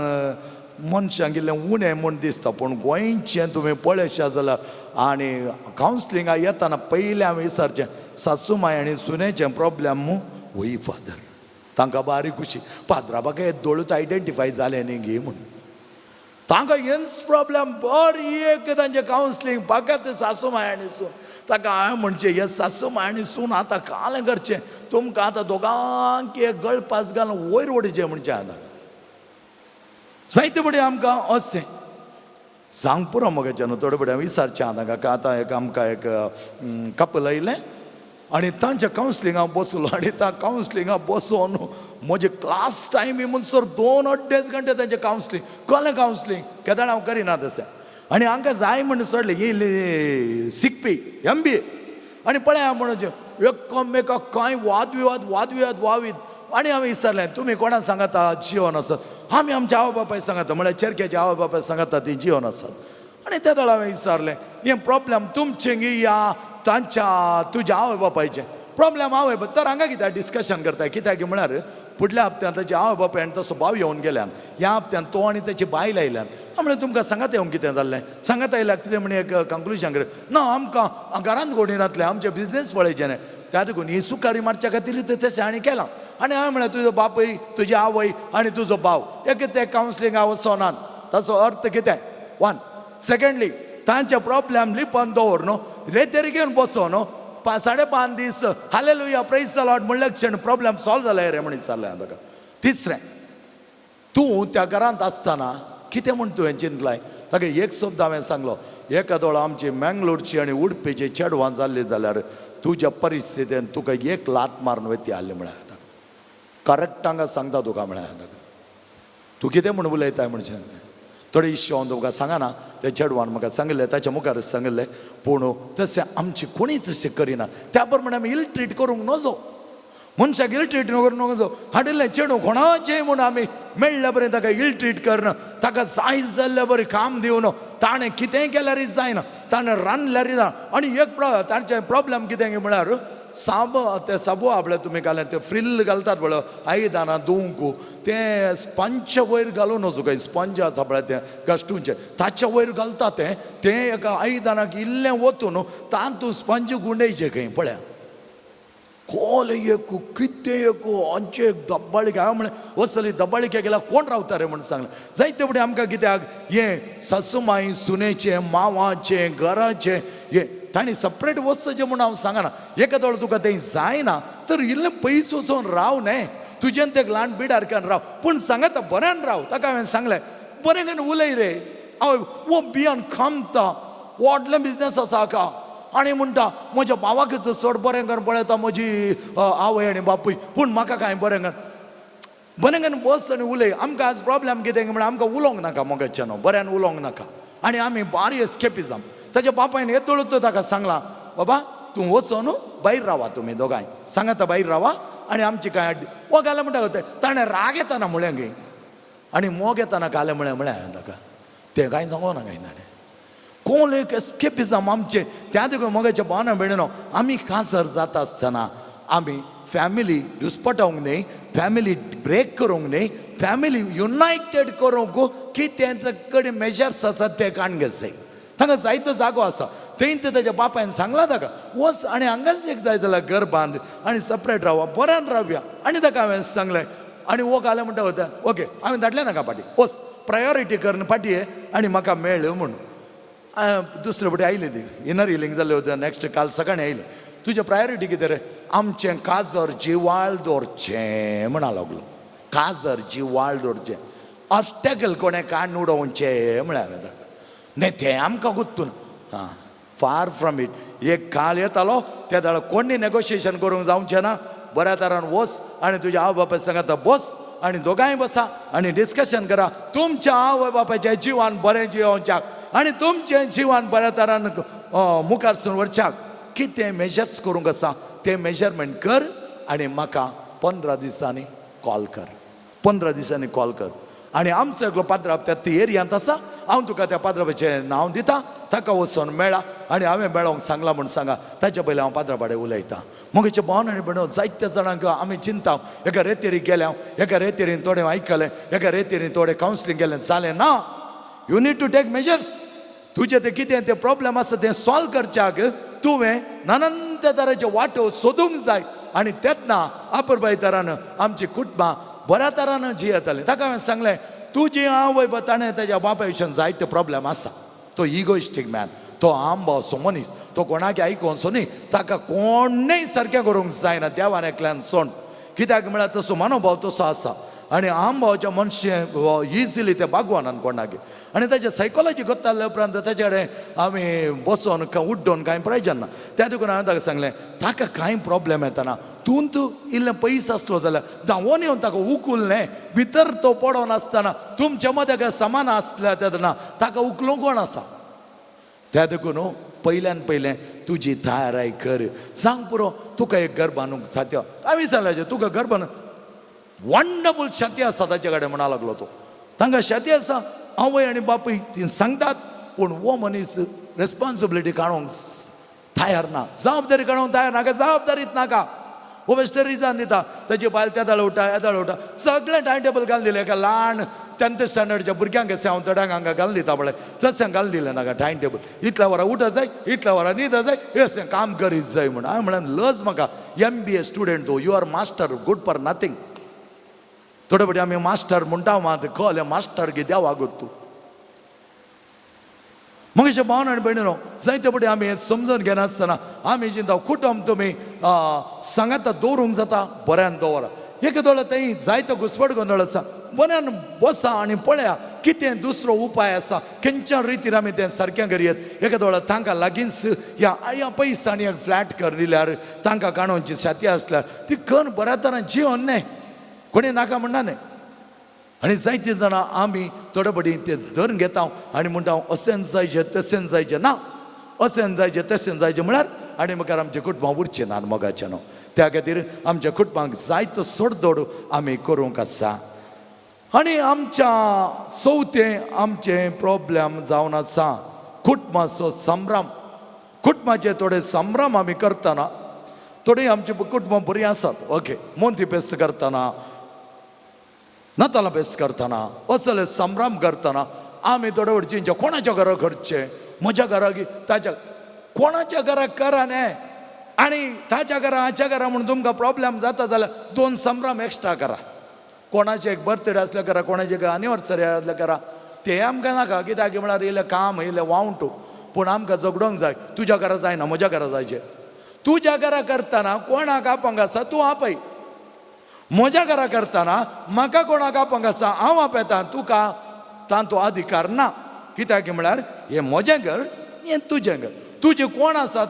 मनशांक इल्लें उणें म्हूण दिसता. पूण गोंयचें तुमी पळयशा जाल्यार आनी कावन्सिलिंगाक येताना पयलें हांवें विचारचें सासूमाय आनी सुनेचें प्रॉब्लेम वय फादर. तांकां बारीक खुशी पाद्राबाक हे दोळूच आयडेंटिफाय जालें न्ही गे म्हणून. तांकां हेच प्रॉब्लेम बरी एक तांचें कावन्सिलींग फकत सासूमाय आनी सून. ताका हांवें म्हणचें हे सासूमाय आनी सून आतां कालें करचें, तुमकां आतां दोगांक एक गळपास घालून वयर ओडचें म्हणचें. हांवें जायते फुडें आमकां अशें सांग पुरो मोगाचें न्हू. थोडे फुडें विचारचें ताका. आतां एक आमकां एक कपल आयलें आनी तांच्या कावन्सिलिंगाक बसलो. आनी त्या कावन्सिलिंगाक बसोन म्हजे क्लास टायम म्हणसर 2-2.5 घंटे तांचें कावन्सिलींग. कसलें कावन्सिलींग केदां हांव करिना तशें. आनी हांकां जाय म्हणून सोडलें येयलें शिकपी MBA. आनी पळया म्हणून एकामेकाक कांय वादविवाद वावीत. आनी हांवें विचारलें तुमी कोणाक सांगता जिवन आसत? आमी आमच्या आवय बापाय सांगता, म्हळ्यार चेरकेचे आवय बापाय सांगता ती जिवन आसत. आनी त्या वेळा हांवें विचारलें हें प्रॉब्लेम तुमचें गी या तांच्या तुज्या आवय बापायचें? प्रॉब्लेम आवय बापाय तर हांगा कित्याक डिस्कशन करताय? कित्याक म्हळ्यार फुडल्या हप्त्यान ताचे आवय बापाय आनी तसो भाव येवन गेल्यान, ह्या हप्त्यान तो आनी ताची बायल आयल्यान. म्हणल्यार तुमकां सांगात येवंक कितें जाल्लें? सांगात आयल्यार कितें म्हण एक कंक्लुजन कर ना आमकां घरांत घोडी नातलें, आमचे बिझनेस पळयचे न्हय. त्या देखून ही सुखारी मारच्या खातीर ते तशें आनी केलां. आनी हांवें म्हळ्यार तुजो बापूय, तुजी आवय आनी तुजो भाव एक ते कावन्सिलिंगाक वचोनात. ताचो अर्थ कितें? 1. सेकंडली तांचे प्रॉब्लेम लिपोवन दवर न्हू, रेतेर घेवन बसो न्हू. 5.5 दीस हालेलुया प्रेज द लॉर्ड म्हणले क्षण प्रॉब्लेम सॉल्व जाला रे म्हणून विचारलें हांवें ताका. तिसरें तूं त्या घरांत आसतना कितें म्हूण तुवें चिंतलाय? ताका एक शब्द हांवें सांगलो एकादो आमची मँगलोरची आनी उडपीची चेडवां जाल्ली जाल्यार तुज्या परिस्थितीन तुका एक लात मारून वयती आहली म्हळ्यार ताका. करेक्ट हांगा सांगता तुका म्हळ्यार ताका. तूं कितें म्हूण उलयताय म्हणचें थोडे इश्यू हांव तुका सांगना. त्या चेडवान म्हाका सांगलें, ताच्या मुखारच सांगलें. पूण तशें आमची कोणी तशें करिना. त्या प्रमाणे आमी इल ट्रीट करूंक नजो. मनशाक इल ट्रीट करूंक नजो. हाडिल्लें चेडूं कोणाचें म्हूण आमी मेळ्ळ्या बरें ताका इल ट्रीट करना. ताका जाय जाल्ल्या बरें काम दिवन ताणें कितेंय केल्यारय जायना, ताणें रांदल्यारय जायना. आनी एक तांचें प्रॉब्लेम कितें म्हळ्यार ते साबू आपल्या तुमी घालें ते फ्रिल्ल घालतात पळय आयदानां धुवंक, तें स्पंज वयर घालून वचूं काय स्पंज आसा पळय तें गश्टूचें ताच्या वयर घालता तें एका आयदानाक इल्लें वतून तातूंत स्पंज गुंडयचें खंय पळया. कोल एक कितें एक आमचे एक दब्बाळीक हांवें म्हळें वचली दब्बाळीके गेल्यार कोण रावता रे म्हणून सांगलें. जायते फुडें आमकां कित्याक हें सासूमाई सुनेचें मांवाचें घराचें हें ताणी सपरेट वचचें म्हूण हांव सांगना. एकाद वेळ तुका तें जायना तर इल्लें पयस वचून राव न्हय, तुजें तें ल्हान बिडारकान राव. पूण सांगात बऱ्यान राव. ताका हांवें सांगलें बरें करून उलय रे. हांव वो बियान खामता व्हडलें बिझनेस आसा हाका आनी म्हणटा म्हज्या भावाकच चड बरें करून पळयता म्हजी आवय आनी बापूय, पूण म्हाका कांय बरें करून बस आनी उलय. आमकां आज प्रॉब्लेम कितें म्हळ्यार आमकां उलोवंक नाका मोगाचें न्हू, बऱ्यान उलोवंक नाका. आनी आमी बारी एस्केपिजम. ताच्या बापायन येतळूच ताका सांगलां बाबा तूं वचो न्हू, भायर रावा तुमी दोगांय, सांगाता भायर रावा आनी आमची कांय वो घालें म्हणटा ताणें राग येताना म्हळें गे आनी मोग येताना घालें म्हळें हांवें ताका. तें कांय सांगो ना कांय ताणें. कोण एक एस्केपिजम आमचें. त्या देखून मोगाच्या भावना मेळना. आमी काजर जाता आसतना आमी फॅमिली दुस्पटावंक न्हय, फॅमिली ब्रेक करूंक न्हय, फॅमिली युनायटेड करूंक कितें कडेन मेजर्स आसात ते काणगे जाय. तांकां जायतो जागो आसा. थंय ते त्याच्या बापायन सांगला ताका वच आनी हांगाच एक जाय जाल्यार घर बांद आनी सपरेट रावया बऱ्यान रावया आनी ताका हांवें सांगलें आनी वो घालें म्हणटा होता ओके हांवें धाडलें नाका पाटी वच प्रायोरिटी कर पाटी आनी म्हाका मेळ म्हूण दुसरे फावटी आयले ती इनर हिलींग जाल्लें होतें नेक्स्ट काल सकाळीं आयलें तुजें प्रायोरिटी कितें रे आमचें काजर जिवाळ दवरचें म्हणा लागलो काजर जिवाळ दवरचें ऑब्स्टॅकल कोणें काण उडोवचें म्हळ्यार हांवें ताका न्ही तें आमकां गुंतून हां फार फ्रॉम इट एक काळ येतालो त्या दाडा कोणी नेगोशिएशन करूंक जावचें ना बऱ्या तरान वच आनी तुज्या आवय बापाय सांगात बस आनी दोगांय बसा आनी डिस्कशन करा तुमच्या आवय बापायच्या जिवान बरें जियोवच्याक आनी तुमचें जिवान बऱ्या तरान मुखार सुन व्हरच्याक कितें मेजर्स करूंक आसा तें मेजरमेंट कर आनी म्हाका 15 दिसांनी कॉल कर 15 दिसांनी कॉल कर आनी आमचो एकलो पाद्राप त्या एरियांत आसा हांव तुका त्या पाद्रापाचें नांव दिता ताका वचून मेळा आनी हांवें मेळोंक सांगला म्हूण सांगा ताचे पयलीं हांव पाद्रापाडे उलयतां मोगेचे भावन आनी भयणो जायत्या जाणांक आमी चिंता एका रेतेरी गेल्या एका रेतेरीन थोडें आयकलें एका रेतेरीन थोडें कावन्सिलींग केलें जालें ना you need to take measures तुजें तें कितें तें प्रॉब्लेम आसा तें सॉल्व करच्याक तुवें नानंत तरांचे वाटो सोदूंक जाय आनी तेतना आपुरबाय तरान आमची कुटुंबां बऱ्या तरान जियेतालीं ताका हांवें सांगलें तुजी आवय ताणें ताज्या बापाय विशयान जायते प्रॉब्लेम आसा तो इगोइस्टीक मॅन तो आंबो असो मनीस तो कोणाक आयकोवचो न्ही ताका कोणेंय सारकें करूंक जायना देवान एकल्यान सोड कित्याक म्हळ्यार तसो मनोभाव तसो आसा आनी आंबाच्या मनशें इजिली ते बागवानान कोणाक आनी ताचे सायकोलॉजी कोत्ताले उपरांत ताचे कडेन आमी बसोन उड्डोन कांय प्रयोजन ना त्या देखून हांवें ताका सांगलें ताका कांय प्रॉब्लेम येताना तूं इल्लें पयस आसलो जाल्यार धांवोन येवन ताका उखललें भितर तो पडोन आसतना तुमच्या मदें काय समान आसल्या तेन्ना ताका उखलूंक कोण आसा त्या देखून पयल्यान पयलें तुजी तयाराय कर सांग पुरो तुका एक घर बांदूंक सात्य हांवें सांगलें तुका घर बांदूंक वंडरफूल शेती आसा ताचे कडेन म्हणा लागलो तो तांकां शेती आसा आवय आनी बापूय ती सांगतात पूण वो मनीस रेस्पॉन्सिबिलिटी काडूंक तयार ना जबाबदारी काडूंक तयार नाका जबाबदारीच नाका वो बेश्टे रिजन दिता ताची बायल त्या दाळ उठा येदाळ उठा सगळें टायम टेबल घालून दिलें एका ल्हान 10th स्टँडर्डच्या भुरग्यांक सेवंतड्यांक हांगा घालून दिता पळय तशें घालून दिलें नाका टायम टेबल इतल्या वरां उठा जाय इतल्या वरां न्हिदा जाय हें काम करीत जाय म्हण हांवें म्हळें लज म्हाका MBA स्टुडंट तूं you are master good for nothing थोडे फावटी आमी मास्टर म्हणटा मात कळ्ळें मास्टर कित्या वागत तूं मग अशें भावन आनी भयणीनो जायते फावटी आमी हें समजून घेनासतना आमी चिंता कुटुंब तुमी सांगाता दवरूंक जाता बऱ्यान दवरा एका दोळा थंय जायतो घुसपट गोंदळ आसा बऱ्यान बसा आनी पळया कितें दुसरो उपाय आसा खंयच्या रितीन आमी तें सारकें करियत एका दोळा तांकां लागींच ह्या पयसांनी एक फ्लॅट कर दिल्यार तांकां काणोवची शेती आसल्यार ती खण बऱ्या तरान जिवन न्हय कोणी नाका म्हणना न्हय आनी जायतीं जाणां आमी थोडे फावटी तें धरून घेता आनी म्हणटा अशें जायचें तशें जायचें ना अशें जायचें तशें जायचें म्हळ्यार आनी मुखार आमचें कुटुंबां उरचें ना मोगाचें न्हू त्या खातीर आमच्या कुटुंबाक जायतो सोडदोड आमी करूंक आसा आनी आमच्या चवथें आमचें प्रॉब्लेम जावन आसा कुटुंबाचो संभ्रम कुटुंबाचे थोडे संभ्रम आमी करतना थोडी आमची कुटुंबां बरीं आसात ओके मोंती पेस्त करतना नातालां पेस्त करतना असले संभ्रम करतना आमी थोडे वडचींचे कोणाच्या घरा करचे म्हज्या घराक ताच्या कोणाच्या घराक करा न्हय आनी ताच्या घरा हाच्या घरा म्हणून तुमकां प्रॉब्लेम जाता जाल्यार 2 संभ्रम एक्स्ट्रा करा कोणाचे एक बर्थडे आसल्या करा कोणाचे एनिवर्सरी आसल्या करा ते आमकां नाका कित्याक म्हळ्यार इल्लें काम इल्लें वावंटू पूण आमकां जगडोंक जाय तुज्या घरा जायना म्हज्या घरा जायचें तुज्या घरा करतना कोणाक आपोवंक आसा तूं आपय म्हज्या घरा करतना म्हाका कोणाक आपोवंक आसा हांव आपयतां तुका तांचो अधिकार ना कित्याक म्हळ्यार हें म्हजें घर हें तुजें घर तुजें कोण आसात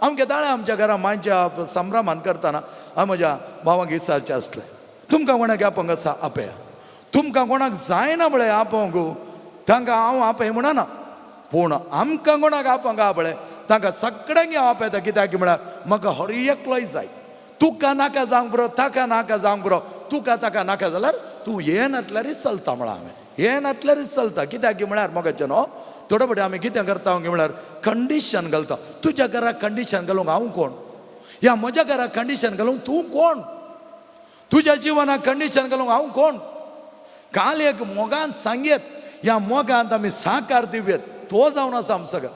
अमके दाळे आमच्या घरा मांच्या संभ्रमान करतना हांव म्हज्या भावाक विचारचें आसलें तुमकां कोणाक आपोवंक आसा आपया तुमकां कोणाक जायना म्हळें आपोवंक तांकां हांव आपय म्हणना पूण आमकां कोणाक आपोवंक आहा पळय तांकां सगळ्यांक हांव आपयता कित्याक म्हळ्यार म्हाका हर एकलोय जाय तुका नाका जावंक बरो ताका नाका जावंक बरो तुका ताका नाका जाल्यार तूं हे नातल्यारच चलता म्हळ्यार हांवें हे नातल्यारच चलता कित्याक म्हळ्यार मोगाचें न्हू थोडे फावटी आमी कितें करता म्हळ्यार कंडिशन घालता तुज्या घराक कंडिशन घालूंक हांव कोण ह्या म्हज्या घराक कंडिशन घालूंक तूं कोण तुज्या जिवनाक कंडिशन घालूंक हांव कोण काल एक मोगान सांगयत ह्या मोगांत आमी साकार दिवयत तो जावन आसा आमचो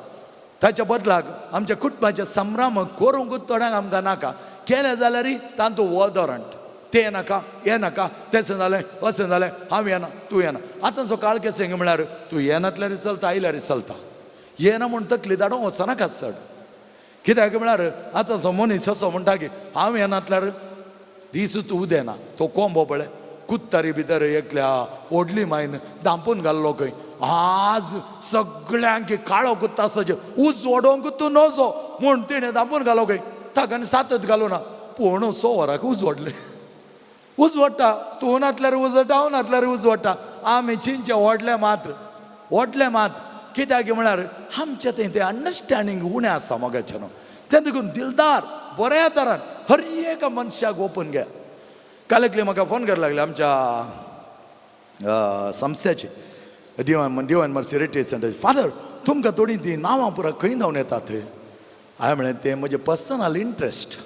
ताच्या बदलाक आमच्या कुटुंबाचे संभ्रम करूंकूच थोड्यांक आमकां नाका केलें जाल्यार तांतू वॉदरंट तें नाका हें नाका तें जालें अशें जालें हांव येना तूं येना आतांचो काळ केसो हिंगा म्हळ्यार तूं येनातल्यार चलता आयल्यार चलता येना म्हूण तकली धाडूंक वचनाका चड कित्याक म्हळ्यार आतांचो मनीस असो म्हणटा की हांव येनातल्यार दीस तूं उदेना तो कोंबो पळय कुत्तारी भितर एकल्या ओडली मायन दांपून घाल्लो खंय आज सगळ्यांक काळो कुत्ता आसाचे उज ओडोंक तूं नजो म्हूण तिणें दांपून घालो खंय ताका आनी सातच घालो ना पूण 6 वरांक उज ओडले उज ओडटा तूं नातल्यार उजटा हांव नातल्यार उज ओडटा आमी चिंचे ओडले मात कित्याक म्हळ्यार आमचें तें अंडरस्टँडींग उणें आसा मोगाचें न्हू तें देखून दिलदार बऱ्या तरान हर एका मनशाक ओपन घे काल एकली म्हाका फोन करपाक लागले आमच्या संस्थेची divine mercy retreat centre father तुमकां थोडीं तीं नांवां पुरा खंय जावन येतात हांवें म्हळें तें म्हजें पर्सनल इंट्रस्ट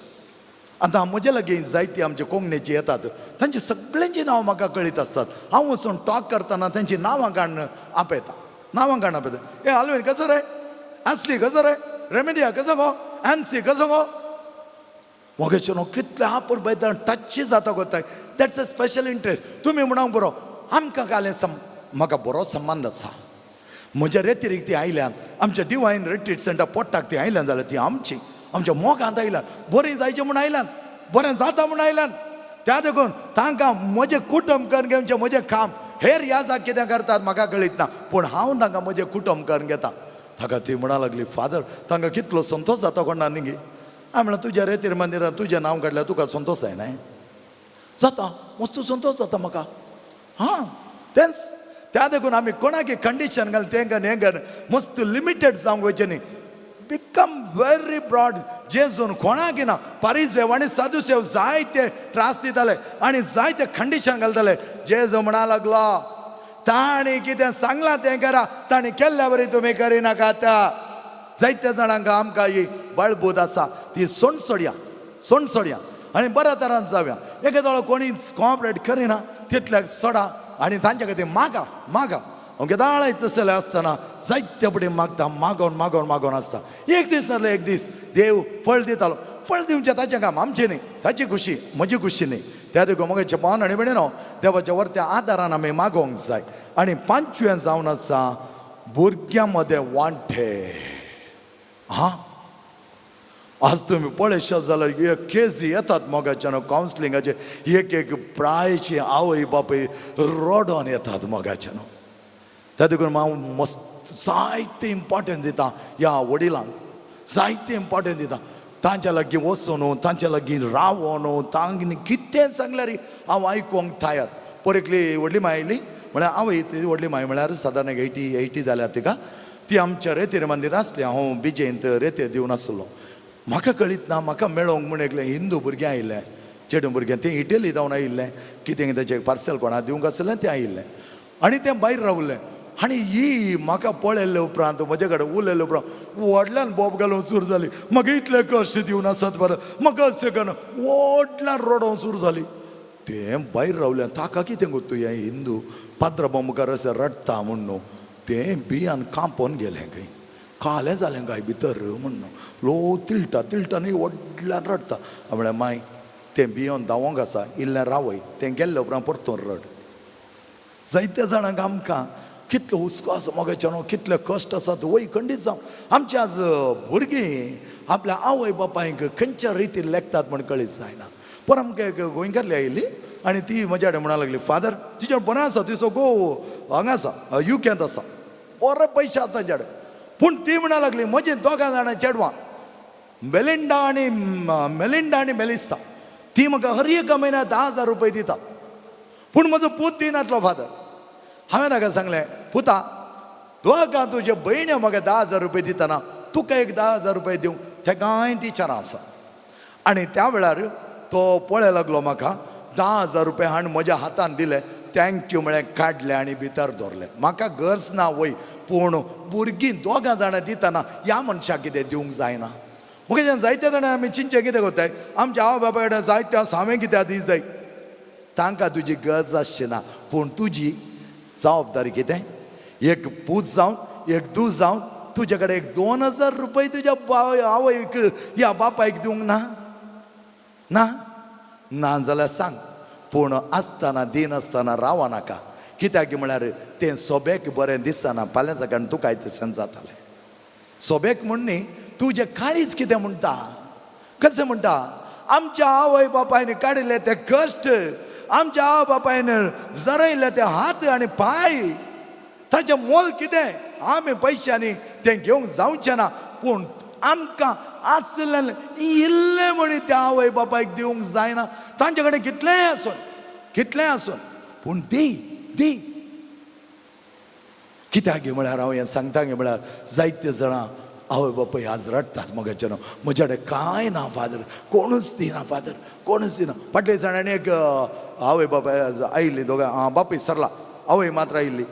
आतां म्हजे लागीं जायतीं आमचे कोंकणीची येतात तांची सगळ्यांची नांवां म्हाका कळीत आसतात हांव वचून टॉक करतना तांची नांवां काडून आपयता ए आल्वीन कसो रे आसली कसो रे रेमेडिया कसो गो एन्सी कसो गो मोगेचे न्हू कितले आपूर पळयता टच्ची जाता कोताय दॅट्स अ स्पेशल इंट्रस्ट तुमी म्हणूंक बरो आमकां कालें म्हाका बरो संबंद आसा म्हज्या रेतीरीक ती आयल्यान आमच्या डिवायन रिट्रीट सेंटर पोट्टाक ती आयल्यान जाल्यार ती आमच्या मोगांत आयल्यान बरीं जायचें म्हूण आयल्यान बरें जाता म्हूण आयल्यान त्या देखून तांकां म्हजें कुटुंब करून घेवचें म्हजें काम हेर ह्या जाग कितें करतात म्हाका कळीत ना पूण हांव तांकां म्हजें कुटुंब करून घेता ताका ती म्हणा लागली फादर तांकां कितलो संतोश जाता कोणा न्ही हांवें म्हळें तुज्या रेतीर मंदिरांत तुजें नांव काडल्यार तुका संतोश जायना जाता मस्त संतोश जाता म्हाका हां तेंच त्या देखून आमी कोणाकी कंडिशन घाल तेंकां हें कर मस्त लिमिटेड जावंक वयचें न्ही बिकम व्हेरी ब्रॉड जेजून कोणाकी ना पारिसेव आनी सादुसेव जायते त्रास दिताले आनी जायते कंडिशन घालताले जेजू म्हणा लागलो ताणी कितें सांगलां तें करा ताणी केल्ल्या बरी तुमी करिनाकात जायत्या जाणांक आमकां ही बळबूद आसा ती सोडया आनी बऱ्या तरान जावया एके दोळो कोणीच कॉपरेट करिना तितल्याक सोडा आनी तांचे खातीर मागा ओके दाळाय तसले आसतना जायते फुडें मागता मागोन आसता एक दीस नासलो एक दीस देव फळ दितालो फळ दिवचें ताचें काम आमचें न्ही ताची खुशी म्हजी खुशी न्ही त्या देखून मोगाचें पान आनी बिणेनो देवाच्या वर्त्या आदारान आमी मागोवंक जाय आनी 5वें जावन आसा भुरग्यां मदें वांठे आज तुम्ही पळयशात जाल्यार एक केसी येतात मोगाच्यान कावन्सिलिंगाचे एक प्रायची आवय बापय रडोन येतात मोगाच्यान त्या देखून हांव मस्त जायते इम्पॉर्टन्स दिता ह्या वडिलांक जायते इम्पॉर्टन्स दिता तांच्या लागीं वचून तांच्या लागीं रावून तांणी कितें सांगल्यार हांव आयकूंक तयार परेकली व्हडली माय आयली म्हळ्यार आवय ती व्हडली माय म्हळ्यार सादारण 80 जाल्यार तिका ती आमच्या रेतीर मंदिर आसली हांव बिजेंत रेते दिवन आसलो म्हाका कळीत ना म्हाका मेळोंक म्हण एकलें हिंदू भुरगें आयिल्लें चेडूं भुरगें तें इटली जावन आयिल्लें कितें ताचें पार्सल कोणाक दिवंक आसलें तें आयिल्लें आनी तें भायर रावलें आनी ही म्हाका पळयल्ले उपरांत म्हजे कडेन उलयले उपरांत व्हडल्यान बोब घालून सुरू जाली म्हाका इतले कश्ट दिवन आसात बरें म्हाका अशें करना व्हडल्यान रडोवंक सुरू जाली तें भायर रावलें ताका कितें गो हें हिंदू पाद्र मुखार अशें रडटा म्हूण न्हू तें बियान कांपोवन गेलें खंय कालें जालें काय भितर म्हण लो तिळटा न्ही व्हडल्यान रडता म्हळ्यार माय तें बियोन धांवोंक आसा इल्लें रावय तें गेल्ले उपरांत परतून रड जायत्या जाणांक आमकां कितलो हुस्को आसा मोगाच्यान कितले कश्ट आसात वय खंडीत जावं आमची आज भुरगीं आपल्या आवय बापायक खंयच्या रितीन लेखतात म्हण कळीत जायना पण आमकां एक गोंयकारली आयिल्ली आनी ती म्हज्या कडेन म्हणूंक लागली फादर तिचे बरें आसा तिचो घोव हांगा आसा युकेंत आसा बरे पयशे आसा ताचे कडेन पूण ती म्हणूंक लागली म्हजी 2 जाणां चेडवां मेलिंडा आनी मेलिसा ती म्हाका हर एक म्हयन्याक 10,000 रुपया दिता पूण म्हजो पूत दिनातलो फादर हांवें ताका सांगलें पुता दोगां तुजे भयण्यो म्हाका 10,000 रुपया दितना तुका एक 10,000 रुपया दिवं ते कांय टिचरां आसा आनी त्या वेळार तो पळय लागलो म्हाका 10,000 रुपया हाडून म्हज्या हातान दिले थँक्यू म्हळें काडलें आनी भितर दवरलें म्हाका गरज ना वय पूण भुरगीं 2 जाणां दितना ह्या मनशाक कितें दिवंक जायना मुखेल जायत्या जाणां आमी चिंचे कितें कोत्ताय आमच्या आवय बापाय कडेन जायते आसा हांवें कित्याक दी जाय तांकां तुजी गरज आसची ना पूण तुजी जबाबदारी कितें एक पूत जावन एक दूस जावन तुझ्याकडे एक 2,000 रुपये तुझ्या आवयक या बापायक दिवंक ना ना ना जाल्यार सांग, पूण आसतना दिन आसतना रावा नाका. कित्याक म्हळ्यार तें सोबेक बरें दिसना, फाल्यां सकाळीं तुका तशें जातालें. सोबेक म्हणनी तुजें काळीज कितें म्हणटा, कशें म्हणटा, आमच्या आवय बापायन काडिल्ले ते कश्ट, आमच्या आवय बापायन जरयले ते हात आनी पाय, ताचें मोल कितें, आमी पयशांनी तें घेवंक जावचें ना. पूण आमकां आसलें इल्लें म्हणी त्या आवय बापायक दिवंक जायना. तांचे कडेन कितलेंय आसून पूण दी. कित्याक म्हळ्यार हांव हें सांगता गे म्हळ्यार जायते जाणां आवय बापाय आज रडटात मोगाचे न्हू, म्हजे कडेन कांय ना फादर, कोणूच दिना फादर, कोणूच दिना. फाटल्या दिसांनी एक आवय बापाय आयिल्ली, दोगां बापूय सरला, आवय मात्र आयिल्ली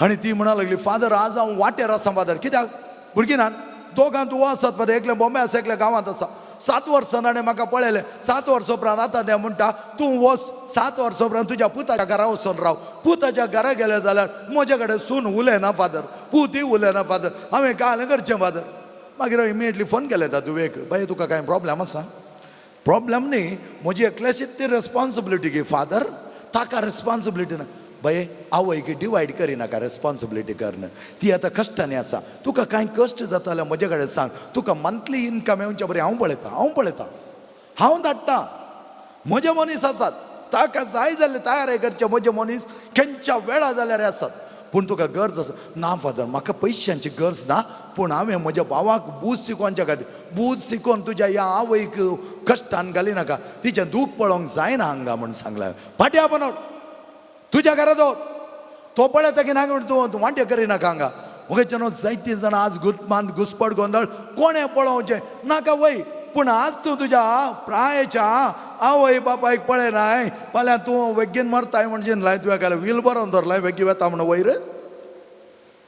आनी ती म्हणूंक लागली, फादर आज हांव वाटेर आसा फादर. कित्याक भुरगीं नात, दोगां तूं आसात फादर, एकले बॉम्बे आसा एकले गांवांत आसा. 7 वर्सां ताणें म्हाका पळयलें, 7 वर्सां उपरांत आतां तें म्हणटा तूं वच 7 वर्सां उपरांत तुज्या पुताच्या घरा वचून राव. पुताच्या घरा गेले जाल्यार म्हजे कडेन सून उलयना फादर, पूतय उलयना फादर, हांवें कांय करचें फादर. मागीर हांवें इमिडियटली फोन केले त्या दुवेक, बाय तुका कांय प्रॉब्लेम आसा? प्रॉब्लेम न्ही, म्हजी एकल्याशीच ती रेस्पॉन्सिबिलिटी गे फादर, ताका रेस्पॉन्सिबिलिटी ना. बाये आवयक डिवायड करिनाका, रेस्पॉन्सिबिलिटी करना, ती आतां कश्टांनी आसा. तुका कांय कश्ट जाता जाल्यार म्हजे कडेन सांग, तुका मंथली इनकम येवचे बरें हांव पळयतां, हांव धाडटां. म्हजे मनीस आसात, ताका जाय जाल्यार तयार करचे म्हजे मनीस खंयच्या वेळा जाल्यार आसात. पूण तुका गरज आसा ना फादर, म्हाका पयशांची गरज ना, पूण हांवें म्हज्या भावाक बूज शिकोवच्या खातीर, बूज शिकोवन तुज्या ह्या आवयक कश्टान घालिनाका, तिचें दूख पळोवंक जायना हांगा म्हूण सांगलें. फाटी बनव तुज्या घरात तो पळयता की ना तूं वांटे करिनाका हांगा. मुगेचे न्हू जायतीं जाणां आज गुटमान घुसपट गोंदळ कोणें पळोवचें नाका वय, पूण आज तूं तुज्या प्रायेच्या आवय बापायक पळयनाय, फाल्यां तूं वेगीन मरताय म्हणजे लाय तुवें गेल्यार व्हील बरोवन धरलाय वेगी वेता म्हण वयर.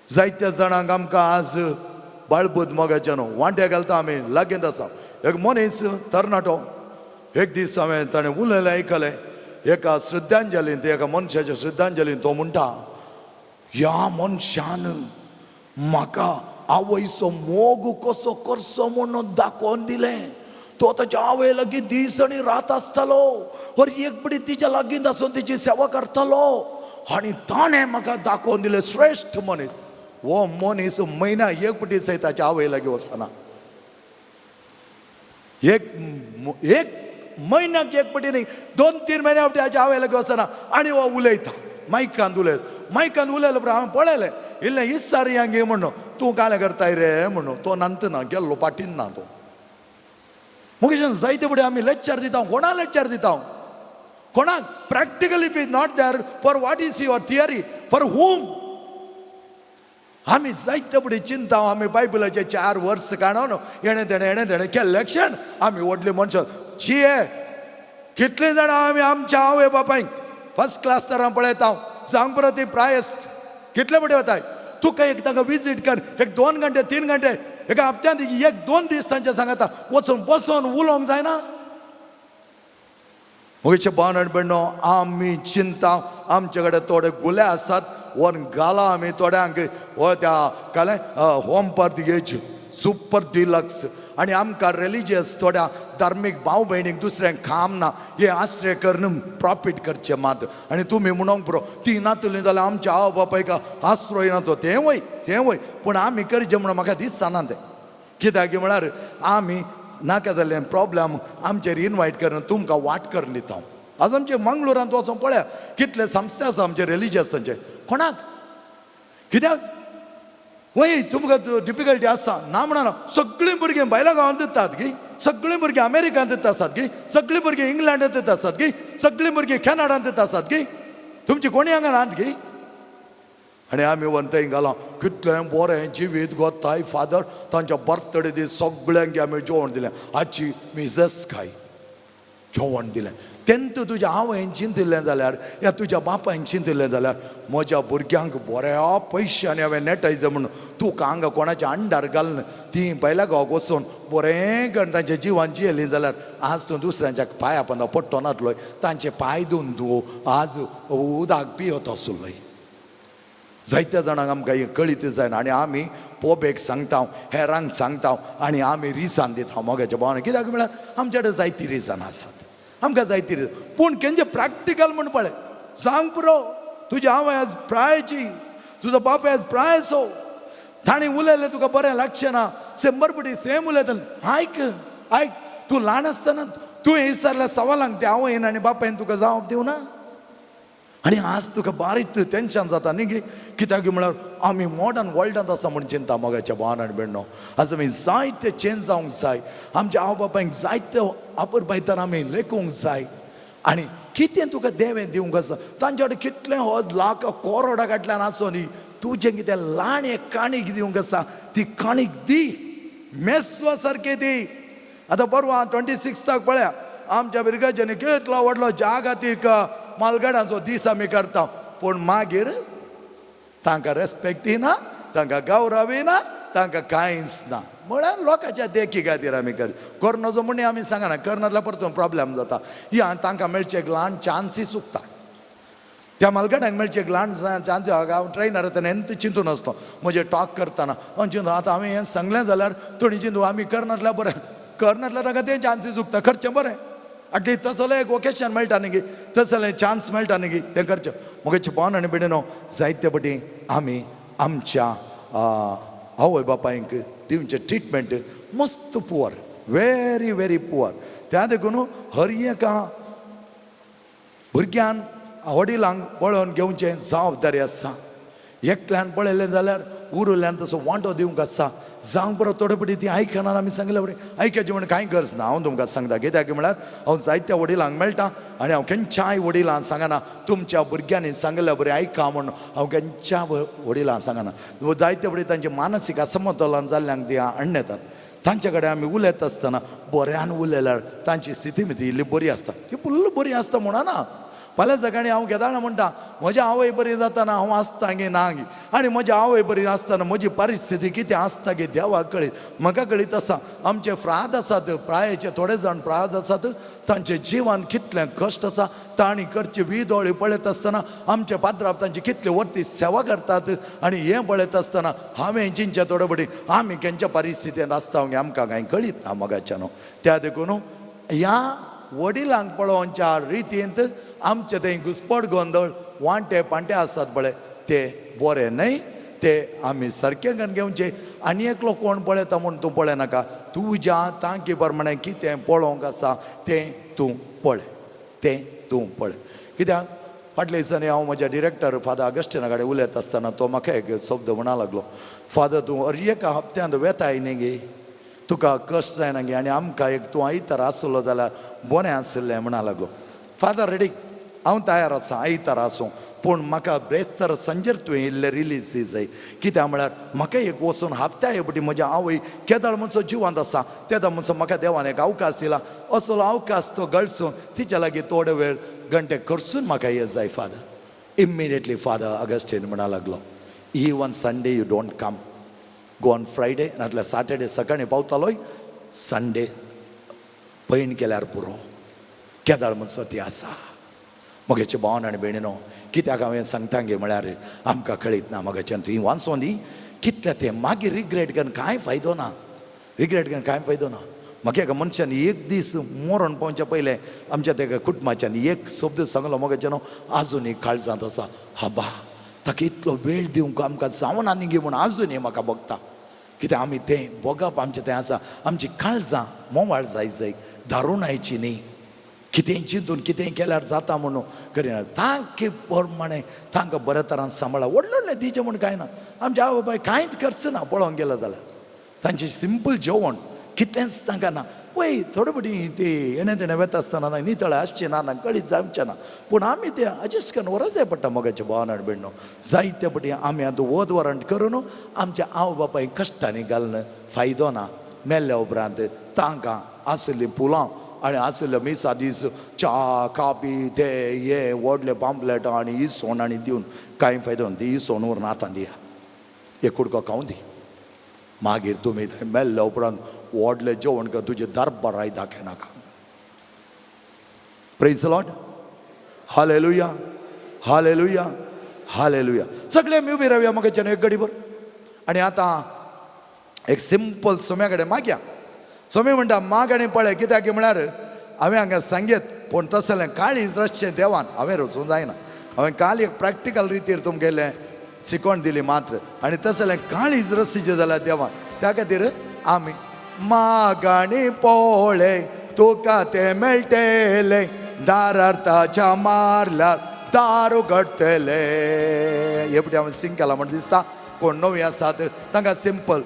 जायत्या जाणांक आमकां आज बाळबूद मोगाचें न्हू वांटे घालता आमी लागींत आसा. एक मनीस तरणाटो, एक दीस हांवें ताणें उलयलें आयकलें एका श्रद्धांजलीन, ते एका मनशाच्या श्रद्धांजलीन तो म्हणटा, ह्या मनशान म्हाका आवयचो मोग कसो करचो म्हणून दाखोवन दिलें. तो ताच्या आवय लागीं दीस आनी रात आसतालो, और एकबडी तिच्या लागीं आसून तिची सेवा करतालो, आनी ताणें म्हाका दाखोवन दिलें श्रेश्ठ मनीस. हो मनीस म्हयन्या एकबटी सयत ताच्या आवय लागीं वचना, एक म्हयन्याक एकपटी न्ही 2-3 म्हयन्या फावटी आवय लागीं वचना, आनी हो उलयता मायकांत उलयलो उपरांत हांवें पळयलें इल्लें इसार या गे म्हणून, तूं कालें करताय रे म्हणून. तो नांतना गेल्लो पाटीन ना तो. मुगेशन जायते फुडें आमी लेक्चर दिता, कोणाक लेक्चर दिता, कोणाक practical if is not there for what is your theory, for whom. आमी जायते फुडें चिंता, आमी बायबलाचे 4 वर्स काडून एणें तेणें केलें लेक्शन, आमी व्हडले मनशां जिये. कितलीं जाणां आमी आमच्या आवय बापायक फर्स्ट क्लास तरां पळयता, सांग बरो ती प्रायस्त कितले फुडें वताय. तुका एक ताका विजीट कर, एक 2 घंटे 3 घंटे एका हप्त्यांत 1-2 दीस तांचे सांगता वचून बसोन उलोवंक जायना. मुगेचे बांदण बेण्णो, आमी चिंता आमचे कडेन थोडे गुले आसात, वन घाला आमी थोड्यांक हो त्या कालें होम पर्तिगेज सुपर डिलक्स, आनी आमकां रिलिजियस थोड्या धार्मीक भाव भयणीक दुसऱ्यांक काम ना, हे आश्रय करून प्रॉफिट करचे मात. आनी तुमी म्हणूंक पुरो ती नातुली जाल्यार आमच्या आवय बापायक आश्रय ना, तो तें वय पूण आमी करचें म्हणून म्हाका दिसना तें. कित्याक म्हळ्यार आमी नाका जाल्लें प्रॉब्लेम आमचेर इनवायट करून तुमकां वाट करून दिता. आज आमचे मंगळुरांत वचून पळया कितले संस्था आसा आमचे रिलिजियसांचे, कोणाक कित्याक वय तुमकां डिफिकल्टी आसा ना म्हणना. सगळीं भुरगीं भायल्या गांवांत दितात गी, सगळीं भुरगीं अमेरिकांत दिता आसात गी, सगळीं भुरगीं इंग्लंडांत दिता आसात गी, सगळीं भुरगीं कॅनडांत दिता आसात गी, तुमची कोणी हांगा नात गी. आनी आमी व्हरून थंय घाला कितलें बरें जिवीत गोताय फादर. तांच्या बर्थडे दीस सगळ्यांक आमी जेवण दिलें, आजची मिजस खाय जेवण दिलें. तेन्ना तुज्या आवयन चिंतिल्लें जाल्यार या तुज्या बापायन चिंतिल्लें जाल्यार म्हज्या भुरग्यांक बऱ्या पयशांनी हांवें नेटायचें म्हणून तुका हांगा कोणाच्या अंडार घालना, ती पयल्या गांवाक वचून बरें करून तांच्या जिवान जियेलीं जाल्यार आज तूं दुसऱ्यांच्या पांया पोंदा पडटो नातलोय, तांचे पांय धुवन तूं आज उदक पियत आसुल्लोय. जायत्या जाणांक आमकां हें कळीत जायना, आनी आमी पोबेक सांगता हेरांक सांगता आनी आमी रिसान दिता मोगाच्या भावान कित्याक म्हळ्यार आमचे कडेन जायती रिजन आसात आमकां जायती रिजन पूण केंचे प्रॅक्टिकल म्हण पळय सांग पुरो तुजे आवय आज प्रायची तुजो बापूय आज प्रायसो ताणी उलयलें तुका बरें लागचें ना सेंबरपटी सेम उलयता आयक आयक तूं ल्हान आसतना तूं विचारल्या सवालांक ते आवयन आनी बापायन तुका जावप दिवं ना आनी आज तुका बारीक टेन्शन जाता न्ही गे कित्याक म्हळ्यार आमी मॉडर्न वर्ल्डांत आसा म्हूण चिंता मोगाच्या भावान आनी भयणो आज आमी जायते चेंज जावंक जाय आमच्या आवय बापायक जायते आपुरबायेन आमी लेखूंक जाय आनी कितें तुका देवें दिवंक आसा तांचे कडेन कितले हो लाख करोडा फाटल्यान आसूं न्ही तुजें कितें ल्हान एक काणीक दिवंक आसा ती काणीक दी मेस्वा सारकें दी आतां परवां 26 पळया आमच्या भुरग्याच्यांनी कितलो व्हडलो जागातीक मालगडाचो दीस आमी करता पूण मागीर तांकां रेस्पेक्टय ना तांकां गौरवय ना तांकां कांयच ना म्हळ्यार लोकांच्या देखी खातीर आमी करनाचो म्हणी आमी सांगना करनातल्या परतून प्रॉब्लेम जाता या तांकां मेळचे एक ल्हान चान्सीस चुकता त्या मालगड्यांक मेळचे एक ल्हान चान्स हांव ट्रेनर येतना हें चिंतून आसतो म्हजें टॉक करतना चिंतून आतां हांवें हें सांगलें जाल्यार थोडी चिंतू आमी करनातल्या बरें करनातल्या तांकां तें चान्सीस चुकता करचें बरें एटलीस्ट तसलें एक वोकेशन मेळटा न्ही गे तसलें चान्स मेळटा न्ही गे तें करचें मोगाचें भावान आनी भयणीनो जायते फावटी आमी आमच्या आवय बापायक दिवचें ट्रिटमेंट मस्त पुअर व्हेरी व्हेरी पुअर त्या देखून हर एका भुरग्यान वडिलांक पळोवन घेवचें जबाबदारी आसा एकट्यान पळयलें जाल्यार उरल्यान तसो वांटो दिवंक आसा जावंक बरो थोडे फावटी ती आयकना आमी सांगलें बरें आयकचें म्हण कांय गरज ना हांव तुमकां सांगता कित्याक म्हळ्यार हांव जायत्या वडिलांक मेळटा आनी हांव खंयच्याय वडिलांक सांगना तुमच्या भुरग्यांनी सांगलें बरें आयका म्हूण हांव खंयच्या वडिलांक सांगना जायते फावटी तांचें मानसीक असमतोलन जाल्ल्यांक ती हाडून येतात तांचे कडेन आमी उलयत आसतना बऱ्यान उलयल्यार तांची स्थिती इल्ली बरी आसता ती फुल्ल बरी आसता म्हणना फाल्यां सकाळीं हांव केदारना म्हणटा म्हज्या आवय बरी जाताना हांव आसता गे ना गे आनी म्हज्या आवय बरी आसतना म्हजी परिस्थिती कितें आसता गे देवाक कळीत म्हाका कळीत आसा आमचे फ्राद आसात प्रायेचे थोडे जाण फ्राद आसात तांचें जिवन कितलें कश्ट आसा तांणी करचे विदोळे पळयत आसतना आमचे पाद्राप तांची कितले वर्ती सेवा करतात आनी हें पळयत आसतना हांवें चिंचे थोडे फावटी आमी खंयच्या परिस्थितींत आसता गे आमकां कांय कळीत ना मोगाच्यान त्या देखून ह्या वडिलांक पळोवच्या रितींत आमचे थंय घुस्पट गोंदळ वांटे पांटे आसात पळय ते बरे न्हय ते आमी सारके करून घेवचे आनी एकलो कोण पळयता म्हूण तूं पळयनाका तुज्या तांकी प्रमाणे कितें पळोवंक आसा तें तूं पळय कित्याक फाटल्या दिसांनी हांव म्हज्या डिरेक्टर फादर अगस्टिना कडेन उलयत आसतना तो म्हाका एक शब्द म्हणा लागलो फादर तूं हर एका हप्त्यांत वेताय न्ही गे तुका कश्ट जायना गे आनी आमकां एक तूं आयतार आसलो जाल्यार बरें आसलें म्हणा लागलो फादर रेडी हांव तयार आसा आयतार आसूं पूण म्हाका ब्रेस्तार संजेर तुवें इल्लें रिलीज दी जाय कित्याक म्हळ्यार म्हाका एक वचून हप्त्या फावटी म्हज्या आवय केदार म्हणचो जिवांत आसा तेदा म्हणचो म्हाका देवान एक अवकाश दिला असलो अवकाश तो गळसून तिच्या लागीं थोडे वेळ घंटे करसून म्हाका ये जाय फादर इमिडिएटली फादर अगस्टीन म्हणा लागलो even Sunday you don't come go on Friday नाटल्यार सॅटर्डे सकाळीं पावतालोय संडे पैन केल्यार पुरो केदार म्हणचो ती आसा मोगाचे भावन आनी भयणीनो कित्याक हांवें सांगता गे म्हळ्यार आमकां कळीत ना मोगाच्यान तुवें वाचून दी कितलें तें मागीर रिग्रेट करून कांय फायदो ना म्हाका एका मनशान एक दीस मरण पावच्या पयलें आमच्या तेका कुटुंबाच्यान एक शब्द सांगलो मोगाच्यान आजुनूय काळजांत आसा हाबा ताका इतलो वेळ दिवंक आमकां जावना न्ही गे म्हूण आजुनूय म्हाका बगता कित्याक आमी तें बगप आमचें तें आसा आमची काळजां मोवाळ जाय धारून आयची न्ही कितेंय चिंतून कितेंय केल्यार जाता म्हणून करिना तांके प्रमाणे तांकां बऱ्या तरान सांबाळा व्हडलें दिचें म्हूण कांय ना आमच्या आवय बापाय कांयच करचो ना पळोवंक गेलो जाल्यार तांचें सिंपल जेवण कितेंच तांकां ना पळय थोडे फावटी ते येणे तेणे वेता आसतना नितळ आसचें ना कळीत जावचें ना पूण आमी तें एडजस्ट करून व्हरच जाय पडटा मोगाच्या भावान आनी भयणो जायते फावटी आमी आतां वद वरण करून आमच्या आवय बापायक कश्टांनी घालून फायदो ना मेल्ल्या उपरांत तांकां आसली पुलाव आनी आसले मिसा दीस च्या कापी ते हे व्हडले पांपलेट आनी इसवण आनी दिवन कांय फायदो ना ती इसवण व्हरून आतां दिया एक कुडको खावं दी मागीर तुमी थंय मेल्ल्या उपरांत व्हडलें जेवण कर तुजें दरबाराय दाखयनाका praise the lord hallelujah hallelujah hallelujah सगळे आमी उबी रावया मोगाच्यान एक घडीभर आनी आतां एक सिंपल सोम्या कडेन मागया. सोमी म्हणटा माग आनी पळय कित्याक की म्हळ्यार हांवें हांगा सांगेत पूण तसलें काळीज रचचें देवान हांवें रचूंक जायना. हांवें काल एक प्रॅक्टिकल रितीर तुमगेलें शिकवण दिली मात्र आनी तसलें काळीज रचचें जाल्यार देवान त्या खातीर आमी माग आनी पळय तुका तें मेळटलें दारार ताच्या मारल्यार दार उगडटले. हे पटी हांवें सिंग केला म्हण दिसता. कोण नवी आसात तांकां सिंपल.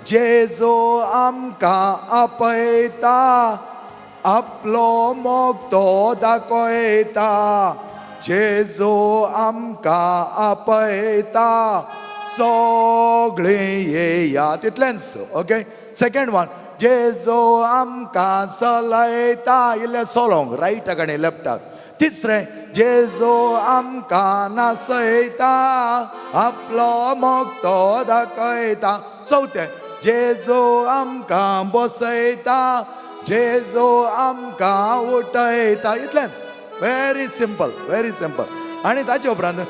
जेजो आमकां आपयता आपलो मोग तो दाखयता. जेजो आमकां आपयता सगळीं येयात. इतलेंच. ओके. Second one. जेजो आमकां चलयता. इल्लें सोलोंग रायटाक आनी लेफ्टाक. तिसरें. जेजो आमकां नाचयता आपलो मोग तो दाखयता. चवथें. जेजो आमकां बसयता जेजो आमकां उठयता. इतलेंच. Very simple. Very simple. आनी ताचे उपरांत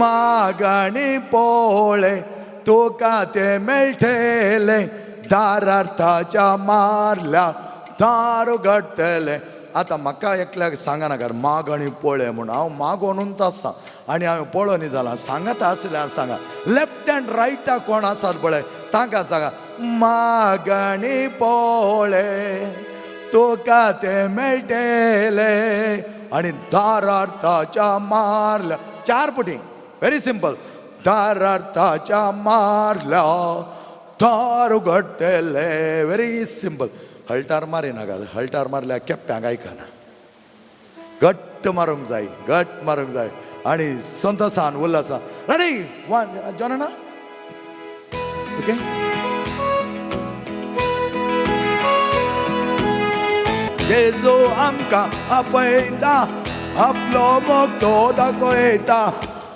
माग आनी पळय तुका तें मेळटलें दारार ताच्या मारल्यार दार उगडटलें. आतां म्हाका एकल्याक सांगनाका माग आनी पळय म्हणून. हांव मागोनूच आसा आनी हांवें पळोवनी न्ही जाल्यार सांगता आसल्यार सांगा. लेफ्ट एंड रायटाक कोण आसात पळय तांकां सांगा माग आनी पळय तुका तें मेळटलें आनी दारार ताच्या मारल्या. 4 पुटी. Very simple. दारार ताच्या मारल्या दार उगडटलें. Very simple. हळटार मारिनाका. हळटार मारल्यार केप्प्यांक आयकना. घट्ट मारूंक जाय. घट्ट मारूंक जाय आनी संतोषान उल्हासान. रेडी. 1 जॉना. ओके. जेजो आमकां आपयता आपलो मोग तो दाखयता.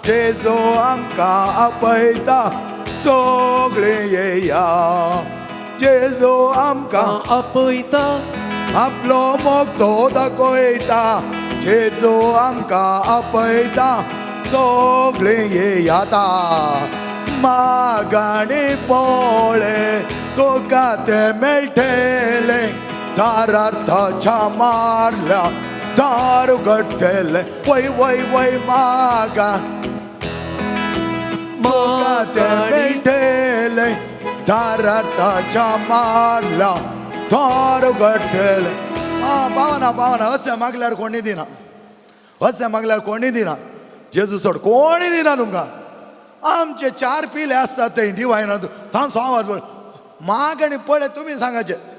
जेजो आमकां आपयता सगळीं येया. जेजो आमकां आपयता आपलो मोग तो दाखयता. जेजो आमकां आपयता सगळीं येयाता. माग आनी पळय तुका तें मेळटलें दारार ताच्या मारल्यार दार उगडटलें. वय वय वय माग तुका तें मेळटलें दारार ताच्या मारल्यार दार उगडटलें. पावना पावना. अशें मागल्यार कोणी दिना. अशें मागल्यार कोणी दिना. जेजू सोड कोणी दिना तुमकां. आमचे 4 पिले आसतात थंय डिवायनांत थांब आवाज पळय. माग आनी पळय तुमी सांगाचें.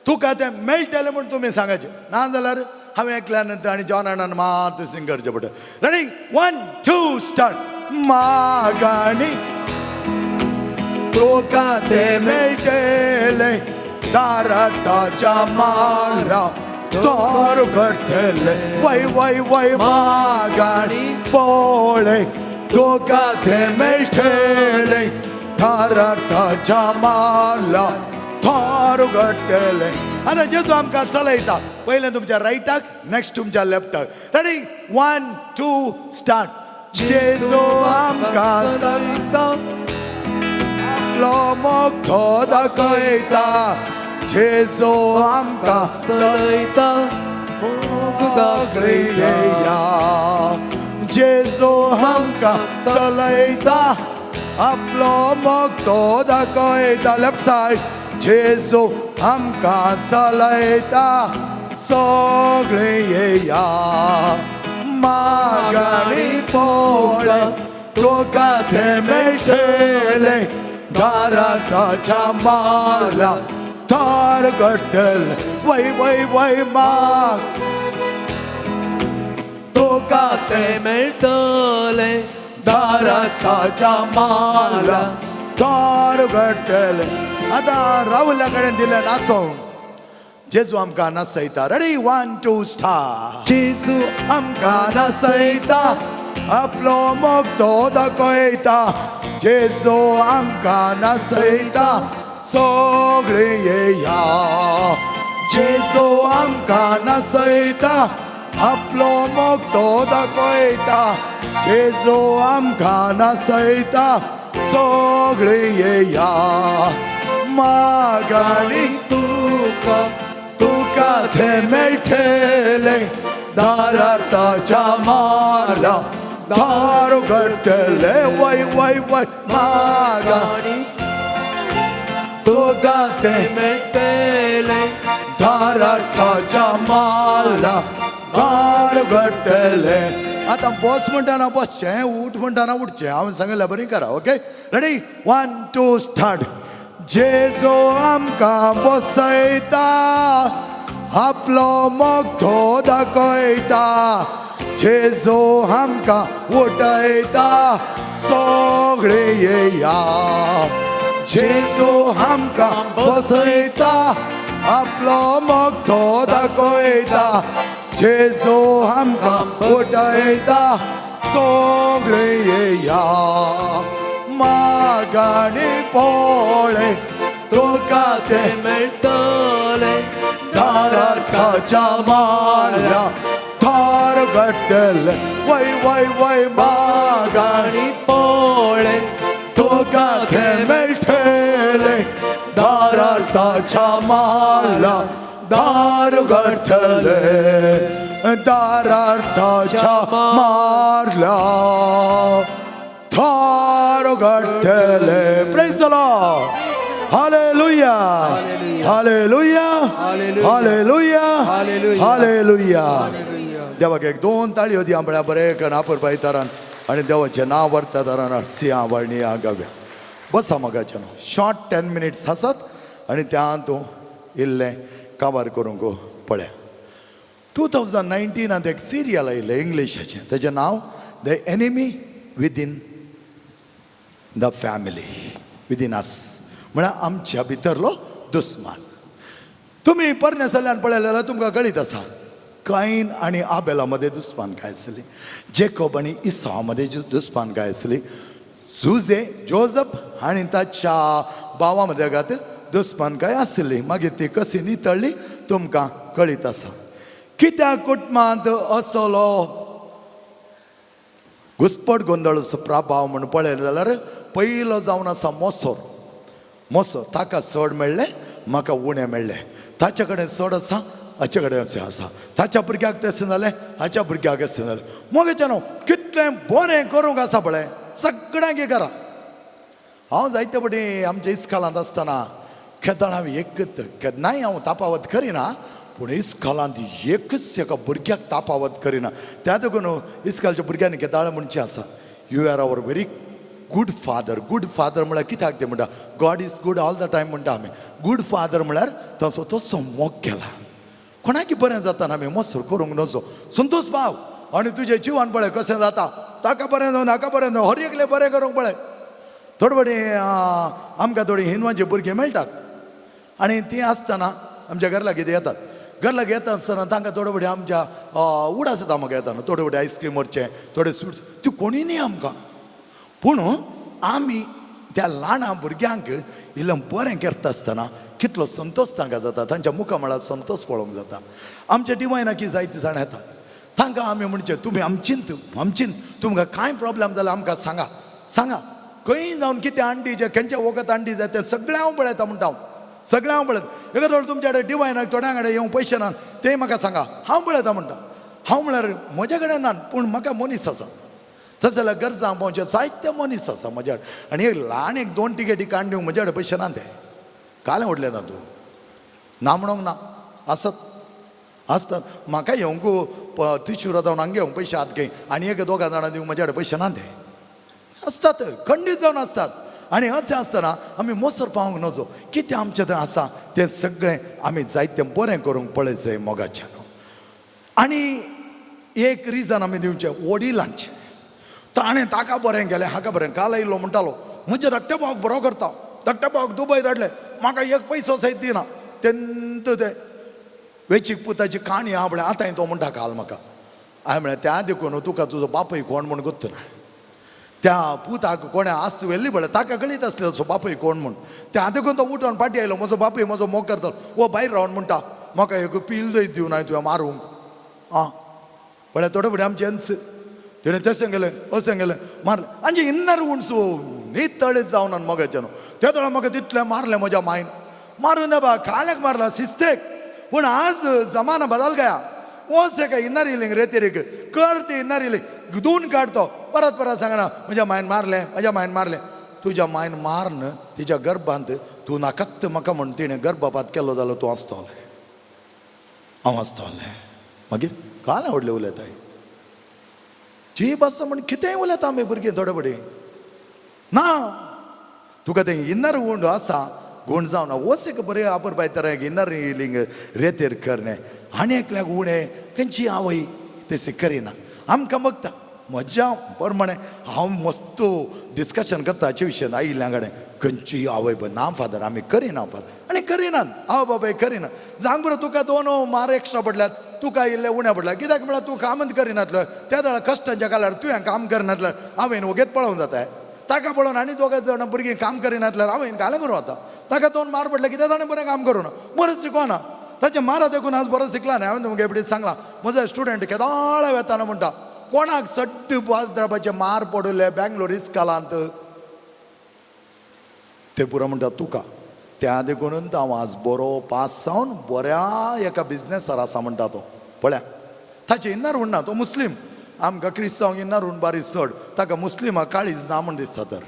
तुका तें मेळटलें म्हूण तुमी सांगाचें. ना जाल्यार हांवें ऐकल्या नंतर आनी जॉनान मात सिंग करचें पडटा. रेडी. 1 2 स्टार्ट. माग आनी तुका तें मेळटलें दारार ताच्या मारल्यार दार उगडटलें. वय वय वय माग आनी पळय तुका तें मेळटलें दारार ताच्या मारल्यार दार उगडटलें. आतां जेजू आमकां चलयता. पयलें तुमच्या रायटाक नेक्स्ट तुमच्या लेफ्टाक. रेडी. 1 2 स्टार्ट. जेजू आमकां चलयता आपलो मोग तो दाखयता. जेजू आमकां चलयता सगळीं येया. जेजू आमकां चलयता आपलो मोग तो दाखयता. Left said. जेजू आमकां चलयता सगळीं येया. माग आनी पळय तुका तें मेळटलें दारार ताच्या मारल्यार दार उगडटलें. वय वय वय माग तुका तें मेळटलें दारार ताच्या मारल्यार दार उगडटलें. आतां राहुल्या कडेन दिलें नाचोवंक. जेजू आमकां नाचयता. रेडी. 1 2 स्टार्ट. जेजू आमकां नाचयता आपलो मोग तो दाखयता. जेजू आमकां नाचयता सगळीं येया. जेजू आमकां नाचयता आपलो मोग तो दाखयता. जेजू आमकां नाचयता सगळीं येया. मागाणी तुका तुका थे मेळटले दाराताच्या मारला दार उगडटले वय वय वय मागा आणि तुका थे मेळटले दाराताच्या मारला दार उगडटले. आता बस म्हणटाना बसचें उठ म्हणटाना उठचें हांवें सांगलें बरी करा ओके रेडी 1 2 स्टार्ट. जेजो आमकां बसयता आपलो मोगतो दाखयता जेजो आमकां उठयता सगळे येया जेजो आमकां बसयता आपलो मोगतो दाखयता जेजो आमकां उठयता सगळे येया मागाणी पोळे तुका ते मेळटले दारार्थाच्या मारल्या थार घडटले वय वय वय मागाणी आणि पोळे तुका ते मेळटले दारार्थाच्या मारल्या दार घडटले दारार्थाच्या मारल्या थार घडटले. Praise the lord. Hallelujah hallelujah hallelujah hallelujah. देवाक एक 2 ताळयो दी आंबळ्या बरे कनापूर पायतारान आणि देवाचें नांव व्हरता तारान सिंहा वाळणी गाव्या. बसा मगाच्या शॉर्ट 10 मिनिट्स आसात आणि त्या तूं इल्लें काबार करूंक पळया. 2019 एक सिरियल आयिल्लें इंग्लिशाचें तेजें नांव the enemy within the family within us म्हळ्यार आमच्या भितरलो दुस्मान. तुम्ही परनेसल्यान पळयलें जाल्यार तुमकां कळीत आसा काईन आणि आबेला मध्ये दुस्मान काय आसली जेकोब आणि इसाव मध्ये दुस्मान काय आसली जुजे जोझफ आणि ताच्या भावा मध्ये गात दुस्मान काय आसली मागीर ती कशी नितळ्ळी तुमकां कळीत आसा. कित्या कुटुंबांत असलो घुसपट गोंधळाचो प्रभाव म्हणून पळयलें जाल्यार पयलो जावन आसा मोसो ताका चड मेळ्ळें म्हाका उणें मेळ्ळें. ताचे कडेन चड आसा हाचे कडेन अशें आसा. ताच्या भुरग्याक तशें जालें हाच्या भुरग्याक अशें जालें. मोगेचें न्हू कितलें बरें करूंक आसा पळय सगळ्यांक हे करा. हांव जायते फावटी आमच्या इस्कालांत आसतना केदाळ हांव एकच नाही हांव तापावत करिना पूण इस्कालांत एकच एका भुरग्याक तापावत करिना. त्या देखून इस्कालच्या भुरग्यांनी केदाळ म्हणचें आसा you are our very good father. Good father म्हळ्यार कित्याक ते म्हणटा God is good all the time म्हणटा आमी. गूड फादर म्हळ्यार ताचो तसो मोग केला. कोणाकी बरें जाता आमी मसूर करूंक नजो संतोष भाव आनी तुजें जिवन पळय कशें जाता ताका बरें जावं नाका बरें जावं हर एकलें बरें करूंक पळय. थोडे फावटी आमकां थोडी हिंदवांची भुरगीं मेळटात आनी तीं आसतना आमच्या घरा लागीं येतात. घरा लागीं येता आसतना तांकां थोडे फावटी आमच्या उडास येता म्हाका येता थोडे फावटी आयस्क्रीम व्हरचें थोडे स्वीट्स ती कोणी न्ही आमकां पूण आमी त्या ल्हान भुरग्यांक इल्लें बरें करता आसतना कितलो संतोष तांकां जाता. तांच्या मुखार म्हळ्यार संतोष पळोवंक जाता. आमच्या डिवायनाकी जायतीं जाण येतात तांकां आमी म्हणचें तुमी आमचींत तुमकां कांय प्रॉब्लेम जाल्यार आमकां सांगा खंय जावन कितें आंटी जें खंयच्या वखद आंटी जाय तें सगळें हांव पळयता म्हणटा हांव सगळें हांव पळयता. एका थोडे तुमच्या कडेन डिवायनाक थोड्या कडेन येवंक पयशे ना तें म्हाका सांगा हांव पळयता म्हणटा. हांव म्हळ्यार म्हजे कडेन ना पूण म्हाका मनीस आसा तशें जाल्यार गरजा पळोवचे जायते मनीस आसा म्हज्या कडेन आनी एक ल्हान 2 टिकेटी काण दिवंक म्हजे कडेन पयशे ना ते कालें व्हडलें ना तूं ना म्हणूंक ना आसतात म्हाका येवंक तिशूर जावन हांगा येवंक पयशे आहात खंय आनी 1-2 जाणां दिवंक म्हजे कडेन पयशे ना ते आसतात खंडीत जावन आसतात. आनी अशें आसतना आमी मोसर पावूंक नजो कितें आमचें थंय आसा तें सगळें आमी जायतें बरें करूंक पळयचें मोगाचें. आनी एक रिजन आमी दिवचें वडिलांचें ताणें ताका बरें केलें हाका बरें काल आयिल्लो म्हणटालो म्हजे धाकटे भावाक बरो करता धाकटे भावाक दुबय धाडले म्हाका 1 पयसो सयत दिना तेन्ना तें वेचीक पुताची काणी आहा म्हळ्यार आतांय तो म्हणटा काल म्हाका हांवें म्हळ्यार त्या देखून तुका तुजो बापूय कोण म्हूण गोत्त ना. त्या पुताक कोणें आस्त व्हेल्ली पळय ताका कळीत आसलें तुजो बापूय कोण म्हूण. त्या देखून तो उठोन फाटीं आयलो म्हजो बापूय म्हजो मोग करता वो भायर रावन म्हणटा म्हाका एक पील दय दिवं नाय तुवें मारूंक आं पळय थोडे फुडें आमचें एन्स तेणें तशें गेलें अशें गेलें मारलें आनी इन्नर उणसू नितळें जावन मोगाचें न्हू त्या वेळा म्हाका तितलें मारलें म्हज्या मायन मारून बा काल्याक मारला शिस्तेक पूण आज जमाना बदल गया ओसे का इन्नर इलिंग रेतीरीक कर ती इन्नर इलिंग धुवन काढतो परत परत सांगना म्हज्या मायन मारलें तुज्या मायन मारन तिच्या गर्भांत तूं नाकात म्हाका म्हण तिणें गर्भपात केलो जाल्यार तूं आसतलें हांव आसतलें मागीर काल आवडलें उलयताय जीब आसा म्हण कितेंय उलयता आमी भुरगीं थोडे बडी ना तुका तें इन्नर वूंड आसा गूण जावना वसेक बरें आपर पायतर इन्नर इलिंग रेतेर करणे आनी एकल्याक उणें खंयची आवय तशी करिना आमकां बघता मज्जा प्रमाणे हांव मस्त डिस्कशन करता हाचे विशयान आयिल्ल्या कडेन खंयची आवय पळय ना फादर आमी करिना फादर आनी करिनात आवय बाबाय करिना जांग बरो तुका 2 मार एक्स्ट्रा पडल्यात तुका इल्ले उण्या पडल्यात कित्याक म्हळ्यार तूं कामच करिनातलो त्या वेळा कश्टांच्या काळार तुवें काम करनातलो हांवें वगेत पळोवंक जाताय ताका पळोवन आनी 2 जाण भुरगीं काम करिनातल्यार हांवें घालें करूं वता ताका 2 मार पडले कित्याक ताणें बरें काम करूं ना बरें शिकोना ताचे मारा देखून आज बरो शिकला न्ही हांवें तुमकां एपडीत सांगलां म्हजो स्टुडंट केदाळ वेताना म्हणटा कोणाक सट्ट पांचद्रापाचे मार पडले बँगलोर इस्कालांत ते पुरो म्हणटा तुका त्या देखून हांव आज बरो पास जावन बऱ्या एका बिझनेसार आसा म्हणटा तो पळया ताचे इन्नर उरना तो मुस्लीम आमकां क्रिस्तांव इन्नर उरून बारी चड ताका मुस्लिमाक काळीज ना म्हण दिसता तर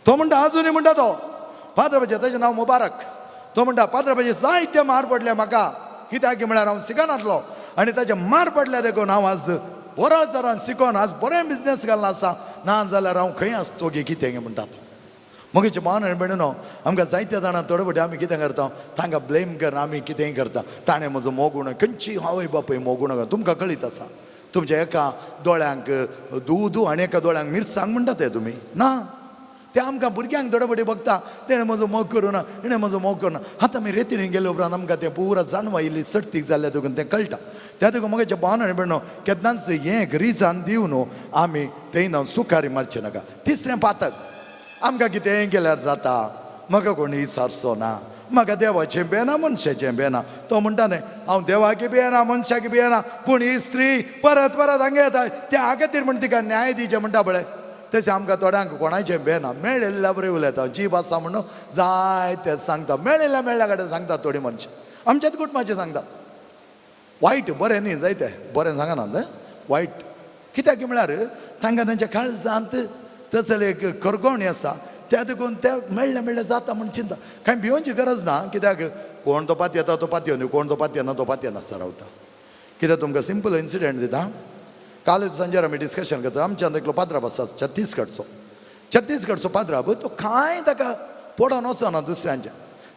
तो म्हणटा आजुनी म्हणटा तो पाद्रपाचे ताचें नांव मुबारक तो म्हणटा पाद्रपाचे जायते मार पडले म्हाका कित्याक म्हळ्यार हांव शिकनातलो आनी ताचे मार पडले देखून हांव आज बरो जरान शिकोन आज बरें बिझनेस घालना आसा ना जाल्यार हांव खंय आसतो गे कितें गे म्हणटात मगीचे भावन भयणीनो आमकां जायत्या जाणां तोडबडी आमी कितें करता तांकां ब्लेम करना आमी कितेंय करता ताणें म्हजो मोगूण खंयची आवय बापूय मोगूण तुमकां कळीत आसा तुमच्या एका दोळ्यांक दूद आनी एका दोळ्यांक मिरसांग म्हणटा ते तुमी ना ते आमकां भुरग्यांक तोडबडी बघता तेणें म्हजो मोग करूं ना इणें म्हजो मोग करूं ना आतां आमी रेतीन गेले उपरांत आमकां तें पुरा जाणवा इल्ली सट्टीक जाल्ल्या देखून तें कळटा त्या देखून मगाचे भावन भयणो केन्नाच हें रिजान दिवन आमी तें हांव सुखारी मारचें नाका तिसरें पातक आमकां कितेंय केल्यार जाता म्हाका कोणी विचारचो ना म्हाका देवाचें बेना मनशाचें बेना तो म्हणटा न्ही हांव देवाकी भियेना मनशाकी भियेना पूण ही स्त्री परत परत हांगा येता त्या खातीर म्हण तिका न्याय दिवचें म्हणटा पळय तशें आमकां थोड्यांक कोणाचें बेना मेळिल्ल्या बरें उलयता जीब आसा म्हणून जाय तें सांगता मेळिल्ल्या कडेन सांगता थोडीं मनशां आमच्याच कुटुंबाचें सांगता वायट बरें न्ही जायतें बरें सांगनात वायट कित्याक म्हळ्यार तांकां तांच्या काळजांत तसले एक करगोवणी आसा त्या देखून ते मेळ्ळें जाता म्हण चिंता कांय भिवची गरज ना कित्याक कोण तो पातयेता येता तो पातयो न्ही कोण तो पातयेना तो पातयेन आसता रावता कित्याक तुमकां सिंपल इन्सिडेंट दिता काल संजेर आमी डिस्कशन करता आमच्यान एकलो पाद्राब आसा छत्तीसगडचो पाद्राब तो कांय ताका पडोन वचना दुसऱ्यांच्या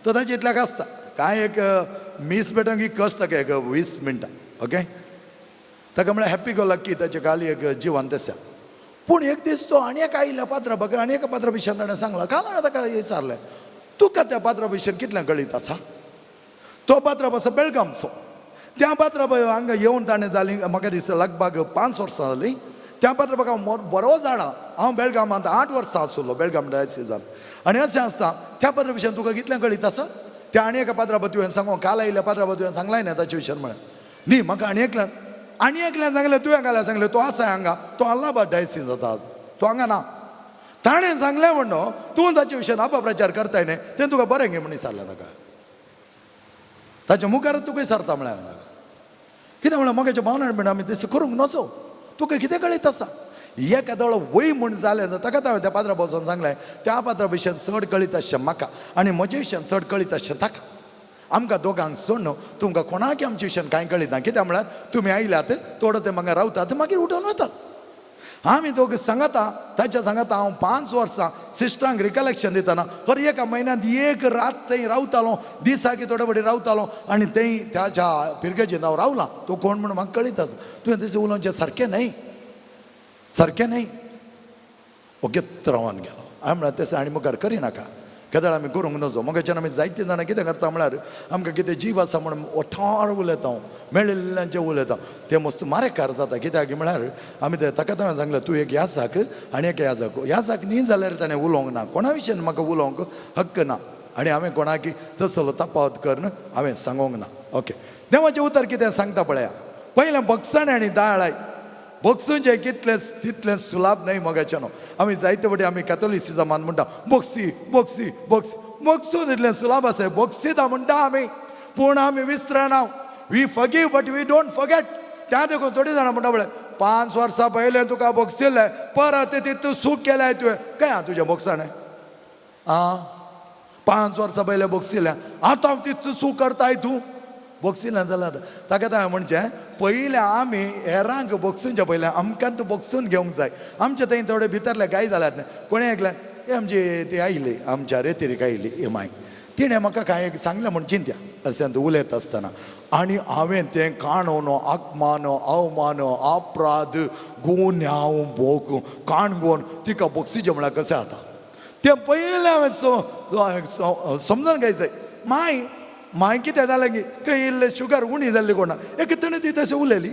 तो ताचे इतल्याक आसता कांय एक मीस पेटोवंक कस ताका एक 20 मिनटां ओके ताका म्हळ्यार हॅप्पी गो लक्की ताचे खाली एक जिवन तशें पूण एक दीस तो आनी एक आयिल्ल्या पाद्राबाक आनी एका पाद्रा विशयान ताणें सांगलां काल हांवें ताका विचारलें तुका त्या पाद्रा विशयान कितलें कळीत आसा तो पाद्राब आसा बेळगामचो त्या पाद्राब हांगा येवन ताणें जाली म्हाका दिसता लगभग 5 वर्सां जालीं त्या पाद्राबाक हांव बरो जाणा हांव बेळगामांत 8 वर्सां आसलो बेळगाम डायसिसांत आनी अशें आसता त्या पाद्रा विशयान तुका कितलें कळीत आसा त्या आनी एका पाद्राबा तुवें सांगो काल आयिल्ल्या पाद्राबा तुवें सांगलाय न्ही ताचे विशयान म्हळ्यार न्ही म्हाका आनी एकल्यान सांगलें तुवें काल्यार सांगलें तो आसा हांगा तो अलाहाबाद डायसिस जाता तो हांगा ना ताणें सांगलें म्हणून तूं ताचे विशयान अपप्रचार करताय न्ही तें तुका बरें घे म्हण विचारलें ताका ताच्या मुखार तुका विचारता म्हळ्यार ताका कित्याक म्हळ्यार मोगाच्या भावनान म्हणून आमी तशें करूंक नचो तुका कितें कळीत आसा एका दोळो वय म्हूण जालें ताका हांवें त्या पाद्रा बसून सांगलें त्या पाद्रा विशयान चड कळीत अशें म्हाका आनी म्हजे विशयान चड कळीत अशें ताका आमकां दोगांक सोड न्हू तुमकां कोणाक आमचे विशयान कांय कळीत ना कित्याक म्हळ्यार तुमी आयल्यात थोडो ते म्हाका रावतात मागीर उठोन वतात आमी दोग सांगता ताच्या सांगता हांव 5 वर्सां सिस्टरांक रिकलेक्शन दितना हर एका म्हयन्यांत एक रात थंय रावतालो दिसाकी थोडे बडी रावतालो आनी थंय त्याच्या पिरगेचेर हांव रावलां तो कोण म्हणून म्हाका कळीत आसा तुवें तशें उलोवचें सारकें न्ही ओगेत रावन गेलो हांवें म्हळ्यार तशें आनी मुखार करिनाका केदाळ आमी करूंक नजो मोगाच्यान आमी जायते जाणां कितें करता म्हळ्यार आमकां कितें जीव आसा म्हणून ओठार उलयता हांव मेळिल्ल्यांचें उलयता तें मस्त मारेकार जाता कित्याक म्हळ्यार आमी ताका हांवें सांगलें तूं एक याजाक आनी एक याजाक न्ही जाल्यार ताणें उलोवंक ना कोणा विशयान म्हाका उलोवंक हक्क ना आनी हांवें कोणाक तसलो तपावत करन हांवें सांगोंक ना ओके देवाचें उतर कितें सांगता पळया पयलें बगसाणें आनी दाळाय बगसूचें तितलें सुलाभ न्हय मोगाच्यान आमी जायते फावटी आमी कॅथोलिसिजमान म्हणटा बॉक्सी बॉक्सी बॉक्सी बॉक्सून इतलें सुलाभ आसा बॉक्सिता म्हणटा आमी पूण आमी विसरना we forgive but we don't forget त्या देखून थोडी जाणां म्हणटा पळय 5 वर्सां पयलें तुका बॉक्सिल्लें परत तूं सूख केलें तुवें काय आहा तुज्या बॉक्साणें आं 5 वर्सां पयलें बॉक्सिल्लें आतां तितूं सूख करताय तूं बॉक्सिल्लें जाल्यार ताका हांवें म्हणचें पयलें आमी हेरांक बॉक्सूंच्या पयलें आमकां तूं बॉक्सून घेवंक जाय आमचे थंय थोडे भितरले गाय जाल्यात न्ही कोणें आयकलें हे आमची ती आयली आमच्या रेतीरीक आयली हे माय तिणें म्हाका कांय सांगलें म्हण चिंत्या अशें उलयत आसतना आनी हांवें तें काणोवन आत्मान अवमान अपराध गुन्यांव भोग काणगोवन तिका बॉक्सीचें म्हळ्यार कशें जाता तें पयलें हांवें समजून घेवंक जाय माय कितें जालें की खंय इल्लें शुगर उणी जाल्ली कोणा एक तिणें ती तशें उलयली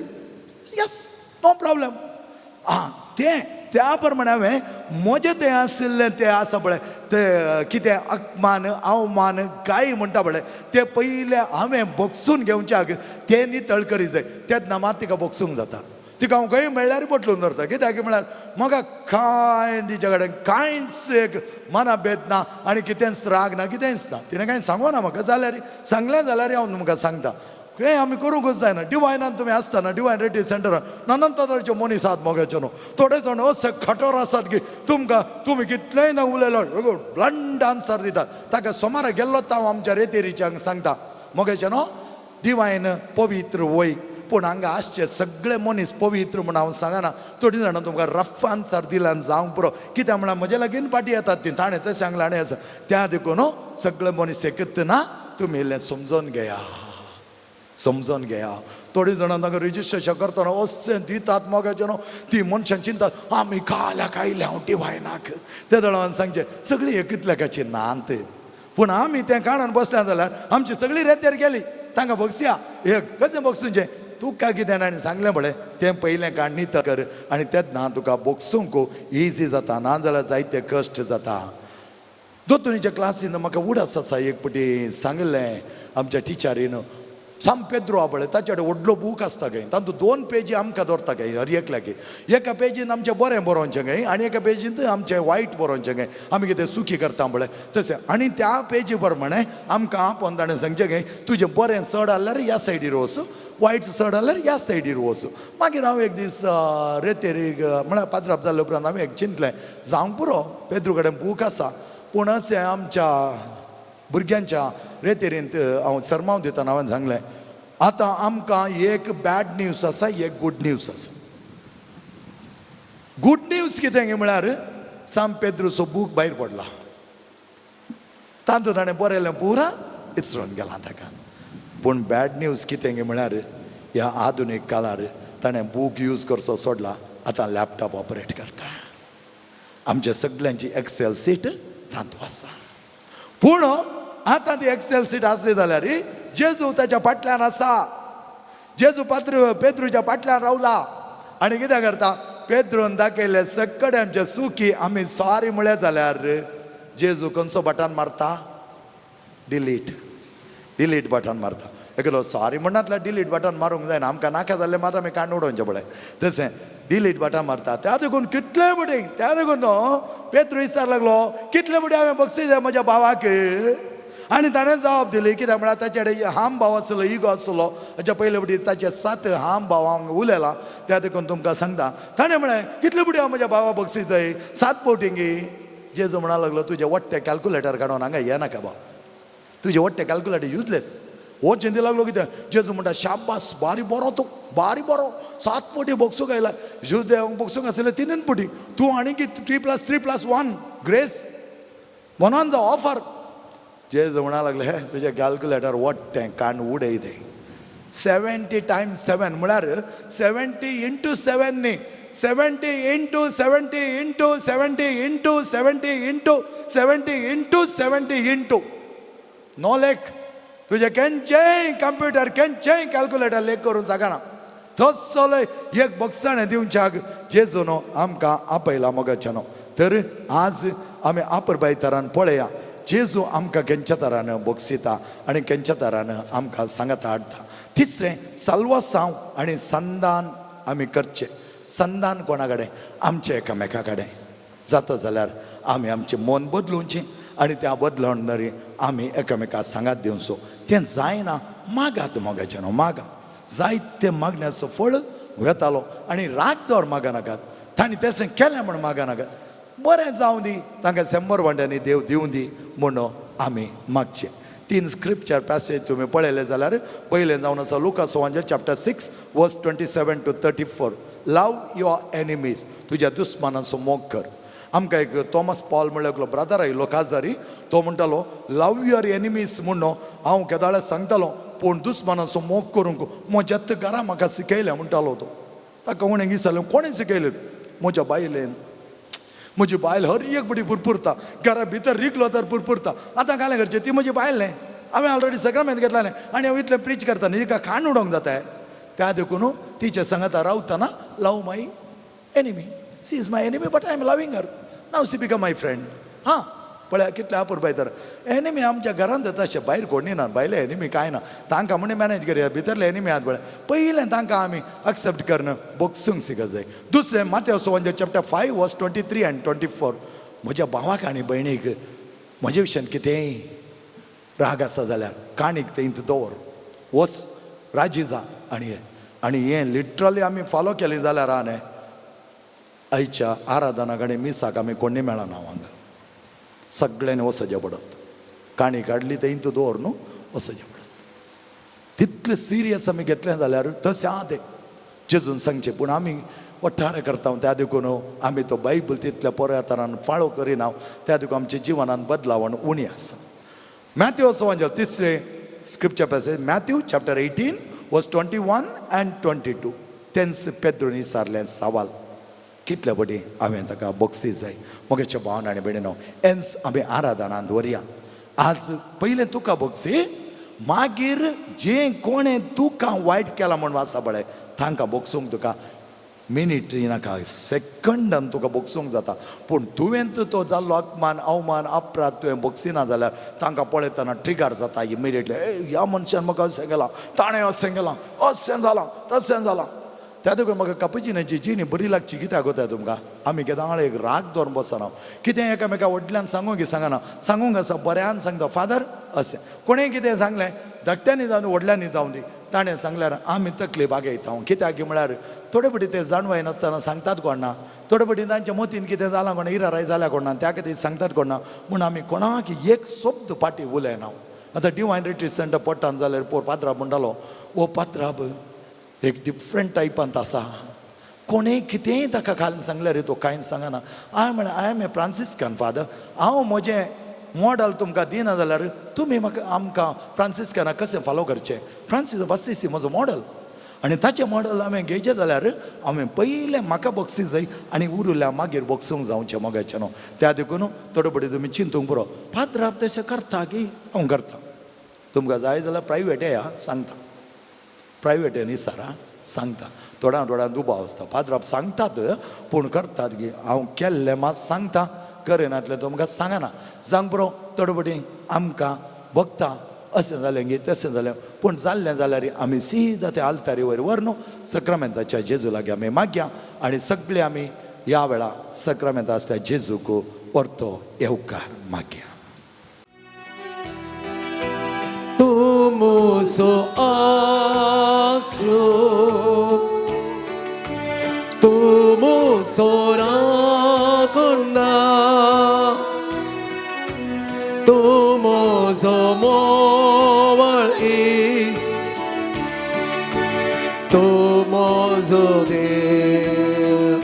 यस नो प्रॉब्लेम तें त्या प्रमाणे हांवें म्हजें तें आशिल्लें तें आसा पळय तें कितें अपमान अवमान गाय म्हणटा पळय तें पयलें हांवें बॉक्सून घेवच्याक तें नितळ करी जाय तेच नामात तिका बॉक्सूंक जाता तिका हांव खंय म्हणल्यार बटलून धरता कित्याक म्हळ्यार म्हाका कांय तिच्या कडेन कांयच एक मना भेद ना आनी कितेंच राग ना कितेंच ना तिणें कांय सांगो ना म्हाका जाल्यार सांगलें जाल्यार हांव तुमकां सांगता हें आमी करूंकच जायना डिवायनान तुमी आसतना डिवायन रेटी सेंटरान नानान तरांचे मनीस आहात मोगाचे न्हू थोडे जाण अशे खटोर आसात की तुमी कितलेंय ना उलयलो ब्लंड आन्सर दितात ताका सोमारा गेल्लो हांव आमच्या रेतेरीच्यांक सांगता मोगाचे न्हू डिवायन पवित्र वय पूण हांगा आसचे सगळे मनीस पवित्र म्हूण हांव सांगना थोडीं जाणां तुमकां रफ आन्सर दिल्यान जावंक पुरो कित्याक म्हळ्यार म्हजे लागीं पाटी येतात ती ताणें तें सांगलें आनी आसा त्या देखून सगळे मनीस एकत ना तुमी इल्लें समजून घेया थोडीं जाणां ताका रिजिस्ट्रेशन करतना अशें दितात मोगाचें न्हू ती मनशां चिंतात आमी काल्याक आयले हांव डिवायनाक ते जाणां सांगचें सगळीं एकतल्याकाची नांत पूण आमी तें काणून बसल्या जाल्यार आमची सगळीं रेतेर गेली तांकां बगसिया एक कशें बगसूचें तुका कितें आनी सांगलें पळय तें पयलें काण नितळ कर आनी तेच ना तुका बगसूंक इजी जाता नाजाल्यार जायते कश्ट जाता दोतोरीच्या क्लासीन म्हाका उडास आसा एक पटी सांगलें आमच्या टिचरीन साम पेद्रो आहा पळय ताचे कडेन व्हडलो बूक आसता खंय तातूंत 2 पेजी आमकां दवरता खंय हर एकल्याक एका पेजीन आमचें बरें बरोवचें खंय आनी एका पेजीन आमचें वायट बरोवचें खंय आमी कितें सुखी करता पळय तशें आनी त्या पेजी प्रमाणे आमकां आपण ताणें सांगचें खंय तुजें बरें चड जाल्यार ह्या सायडीर वच वायट चड जाल्यार ह्या सायडीर वच मागीर हांव एक दीस रेतेरीक म्हळ्यार पात्राप जाल्ले उपरांत हांवें एक चिंतलें जावंक पुरो पेद्रू कडेन बूक आसा पूण अशें आमच्या भुरग्यांच्या रेतेरींत हांव सरमाव दितना हांवें सांगलें आतां आमकां एक बॅड न्यूज आसा एक गूड न्यूज आसा गूड न्यूज कितें म्हळ्यार साम पेद्रूचो बूक भायर पडला तातूंत ताणें बरयलें पुरा विसरून गेलां ताका पूण बॅड न्यूज कितें म्हळ्यार ह्या आधुनीक काळार ताणें बूक यूज करचो सोडला आतां लॅपटॉप ऑपरेट करता आमच्या सगळ्यांची एक्सेल सीट तातूंत आसा पूण आतां ती एक्सेल सीट आसली जाल्यार जेजू ताच्या फाटल्यान आसा जेजू पेद्रूच्या फाटल्यान रावला आनी कितें करता पेद्रून दाखयले सगळे आमचे सुखी आमी सॉरी म्हळें जाल्यार जेजू खंयचो बटन मारता डिलीट बटन मारता एकलो सॉरी म्हणनातल्यार डिलीट बटन मारूंक जायना आमकां नाका जाल्लें मात आमी काण उडोवचें पळय तशें डिलीट बटन मारता त्या देखून कितले बडी त्या देखून पेद्रू विचार लागलो कितले बडी हांवें बक्षीस जाय म्हज्या भावाक आनी ताणें जबाब दिली कित्याक म्हळ्यार ताचे कडेन हाम भाव आसलो इगो आसलो हाच्या पयले बडी ताचे 7 हाम भावांक उलयला त्या देखून तुमकां सांगता ताणें म्हळें कितले बडी हांव म्हज्या भावा बक्षीस जाय 7 पोटींगी जेजू म्हणा लागलो तुजें वट्टें कॅल्कुलेटर काडून हांगा येनाका बाव तुजें वट्टें कॅल्कुलेटर युजलेस हो चिंती लागलो कितें जेजू म्हणटा शाबास बारी बरो तूं बारी बरो 7 पोटी बक्षूंक आयला जेजू बक्षूंक आसले 3 पोटी तूं आनी 3+3+1 ग्रेस म्हणून जो ऑफर जेजू म्हणा लागले हे तुजें कॅल्कुलेटर वट्टें काण उडय तें 70 times 7 म्हळ्यार 70 into 7 न्ही 70 into 70 into 70 into 70 into 70 into 70 into no लेख तुजें केन्चेय कंप्युटर केन्चेय कॅल्कुलेटर लेख करूंक जागना तसलो एक बक्षाणें दिवच्याक जेजू न्हू आमकां आपयला मोगाचें न्हू तर आज आमी आपुरबाय तरान पळया जेजू आमकां खंयच्या तरान बक्षिता आनी खंयच्या तरान आमकां सांगता हाडटा तिसरें साल्वासांव आनी संदान आमी करचें संदान कोणा कडेन आमचे एकामेका कडेन जाता जाल्यार आमी आमचें मन बदलुचें आनी त्या बदलणारी आमी एकामेकाक सांगात दिवचो. तें जायना मागात मोगाचें न्हू, मागा. जायते मागण्याचो फळ घेतालो आनी राग दवर मागनाकात. तांणी तशें केलें म्हण मागनाकात. बरें जावं दी, तांकां 100 वांट्यांनी देव दिवं दी म्हणून आमी मागचें. 3 स्क्रिप्चर पॅसेज तुमी पळयले जाल्यार पयलें जावन आसा लुका चॅप्टर 6 वर्स 27 to 34. लव युअर एनिमीज, तुज्या दुस्मानाचो मोग कर. आमकां एक थॉमस पॉल म्हणल्यार ब्रदर आयिल्लो काजारी, तो म्हणटालो लव युअर एनिमीज म्हणून हांव केदाळे सांगतालो, पूण दुस्मानाचो मोग करूंक म्हज्यात घरा म्हाका शिकयलें म्हणटालो तो. ताका कोणें दिसलें कोणें शिकयलें? म्हज्या बायलेन. म्हजी बायल हर एक बडी पुरपुरता, घरा भितर रिकलो तर पुरपुरता. आतां कालें करचें, ती म्हजी बायल न्ही, हांवें ऑलरेडी सगळ्यां घेतलें आनी हांव इतलें प्रीच करता न्ही, तिका खाण उडोवंक जाता. त्या देखून तिचे सांगाता रावतना love my enemy. She is my enemy but I am loving her. Now she become my friend. हां पळय कितलें अपुरबाय तर. एनिमी आमच्या घरांत जाता अशें, भायर कोणी ना, भायले एनिमी कांय ना. तांकां म्हणून मॅनेज करया, भितरले एनिमी आहात पळय पयलें तांकां आमी एक्सेप्ट करणं बोगसूंक शिकत जाय. दुसरें माथेव चॅप्टर 5 वर्स 23 and 24. म्हज्या भावाक आनी भयणीक म्हजे विशयान कितेंय राग आसा जाल्यार काणीक तें दवर, वच राजी जा. आनी हें लिटरली आमी फॉलो केलें जाल्यार न्ही, आयच्या आराधना कडेन मिसाक आमी कोणी मेळना हांगा. सगळ्यांनी वचचें पडत. काणी काडली तें इंत दवर न्हू, वचचें पडत. तितलें सिरियस आमी घेतलें जाल्यार तशें आहा तें जेजून सांगचें. पूण आमी वट्टारे करता, त्या देखून आमी तो बायबल तितल्या पोऱ्या तरान फाळो करिना. त्या देखून आमच्या जिवनान बदलावण उणी आसा. मॅथ्यू तिसरें स्क्रिप्चर पॅसेज मॅथ्यू चॅप्टर 18 वर्स 21 and 22. तेंच पेद्रोनी सारलें सवाल कितले बडी हांवें ताका बक्षी जाय. मोगेच्या भावन आनी भयणीनो, एन्स आमी आराधनांत व्हरया. आज पयलें तुका बक्षी, मागीर जें कोणें तुका वायट केलां म्हणून आसा पळय तांकां बोगसूंक तुका मिनीट नाका, सेकंडान तुका बोगसूंक जाता. पूण तुवें तो जाल्लो अपमान अवमान अपराध तुवें बोगसिना जाल्यार तांकां पळयतना ट्रिगर जाता इमिडियटली. ह्या मनशान म्हाका अशें केलां, ताणें अशें केलां, अशें जालां, तशें जालां. त्या देखून म्हाका कापुजिनाची जीण बरी लागची. कित्याक कोताय तुमकां? आमी केदां एक राग दवरून बसना. कितें एकामेका वडल्यान सांगूंक सांगना, सांगूंक आसा बऱ्यान सांगता फादर अशें. कोणें कितें सांगलें धाकट्यांनी जावन व्हडल्यांनी जावं दी, ताणें सांगल्यार आमी तकली बागयता. कित्याक म्हळ्यार थोडे बटी ते जाणवाय नासतना सांगतात कोणा, थोडे बटी तांच्या मतीन कितें जालां कोणा, इराराय जाल्या कोणा, त्या खातीर सांगतात कोणा. म्हूण आमी कोणाक एक शब्द पाटी उलयना. आतां डिवायन रिट्रीट सेंटर पडटान जाल्यार पोर पात्राब म्हणटालो, ओ पात्राब एक डिफरंट टायपांत आसा. कोणें कितेंय ताका घालून सांगल्यार तो कांयच सांगना. हांवें म्हळें I am a Franciscan father, हांव म्हजें मॉडल तुमकां दिना जाल्यार तुमी म्हाका आमकां फ्रांसिस्कनाक कशें फॉलो करचें. फ्रांसीस ऑफ असिसी म्हजो मॉडल, आनी ताचें मॉडल हांवें घेवचें जाल्यार हांवें पयलें म्हाका बक्षी जाय आनी उरल्या मागीर बक्षूंक जावचें मोगाचें न्हू. त्या देखून थोडे बडी तुमी चिंतूंक पुरो. पात्राब तशें करता की हांव करता. तुमकां जाय जाल्यार प्रायवेट येया सांगता, प्रायवेट निसारा सांगता. थोड्या दुबाव आसता. पात्राब सांगतात पूण करतात की हांव केल्लें मात सांगता, करिनातलें तुमकां सांगना. सांग पुरो. थोडे बडी आमकां बगता अशें जालें गी तशें जालें, पूण जाल्लें जाल्यार आमी सीदा ते आल्तारी वयर व्हरनो सक्रामेंताच्या जेजू लागीं आमी मागया. आनी सगळे आमी ह्या वेळा सक्रामेंत आसल्या जेजूक परतो येवकार मागया. तुमचो आसरो, तुमचो रागोंडा, तुमचो मोवळ इश्ट, तुमचो देव.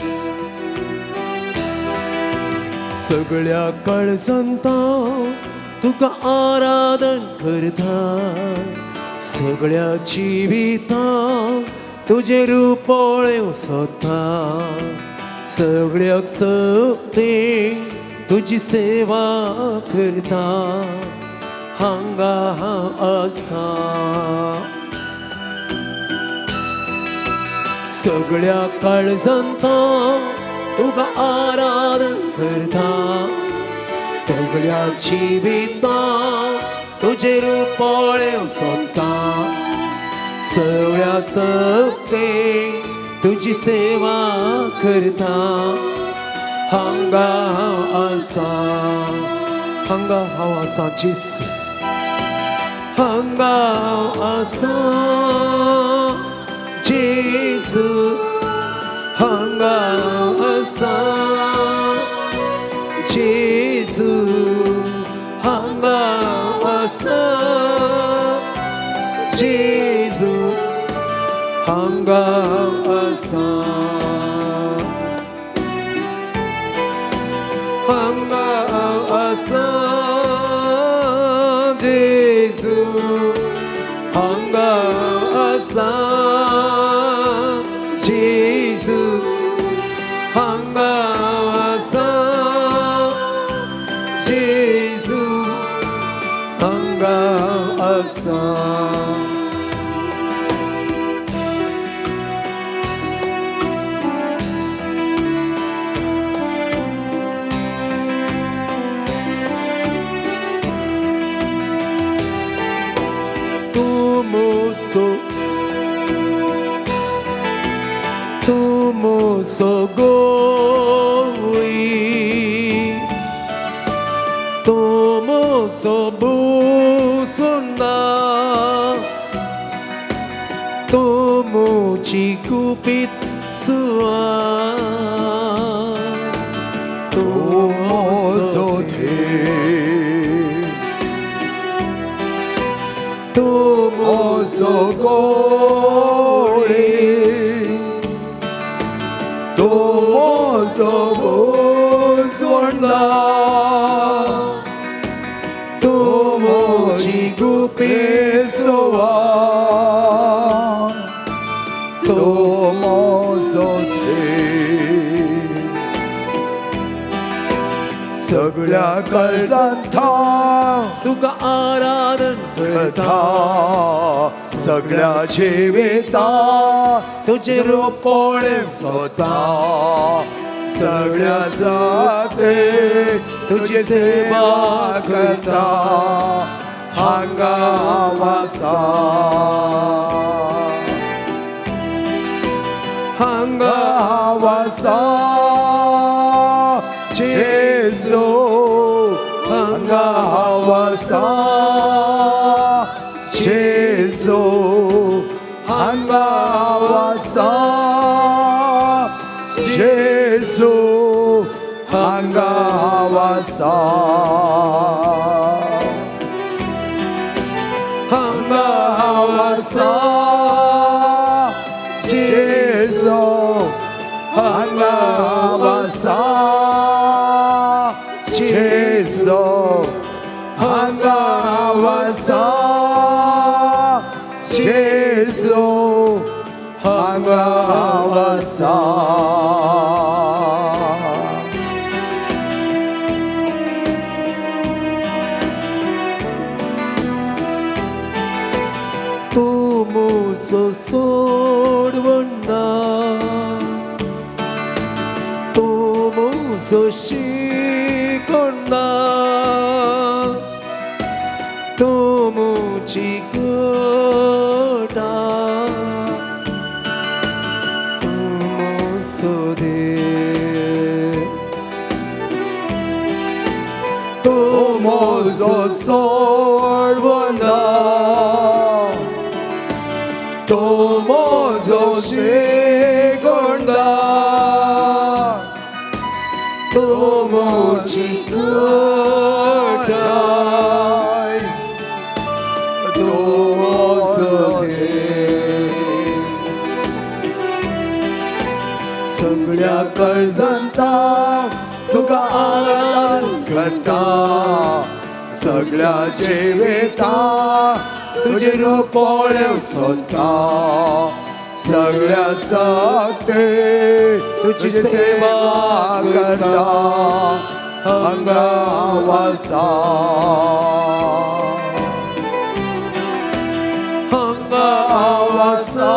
सगळ्या काळजांत तुका आराधन करता, सगळ्या जिवितांत तुजे रुपोळ्यो सोदता, सगळ्याक सक्तीन तुजी सेवा करता. हांगा हांव आसा. सगळ्या काळजांत तुका आराधन करता, सगळ्या जिवितांत तुजे रुपोळ्यो सोदता, सगळ्या सक्तीन तुजी सेवा करता. 한가하사 지수 한가하사 지수 한가하사 지수 한가하사 지수 한가하사 한가하사 지수 한가하사 지수 한가하사 지수 한가하사 Tumoso goi Tumoso busona Tumo cikupit sua Tumoso te Tumoso goi Tumoso busona Tumo cikupit sua Tumoso te सगळ्या काळजांता तुका आराधन कथा सगळ्या जिविता तुझे रूपोळे स्वता सगळ्या जाते तुझी सेवा करता हांगावासा हांगावासा Jesu Hangawasa Jesu Hangawasa Jesu Hangawasa Hangawasa Jesu Hangawasa Jesu Hangawasa Jesu Hangawasa Tumoso sodvonna Tumoso Tomo chikota Tomo sode Tomo sorvanda Tomo shikonda Tomo chikota सगळ्या काळजांता तुका आराधन करता सगळ्या जिविता तुझे रूपोळे सोदता सगळ्या सकते तुझी सेवा करता हांगावासा हांगावासा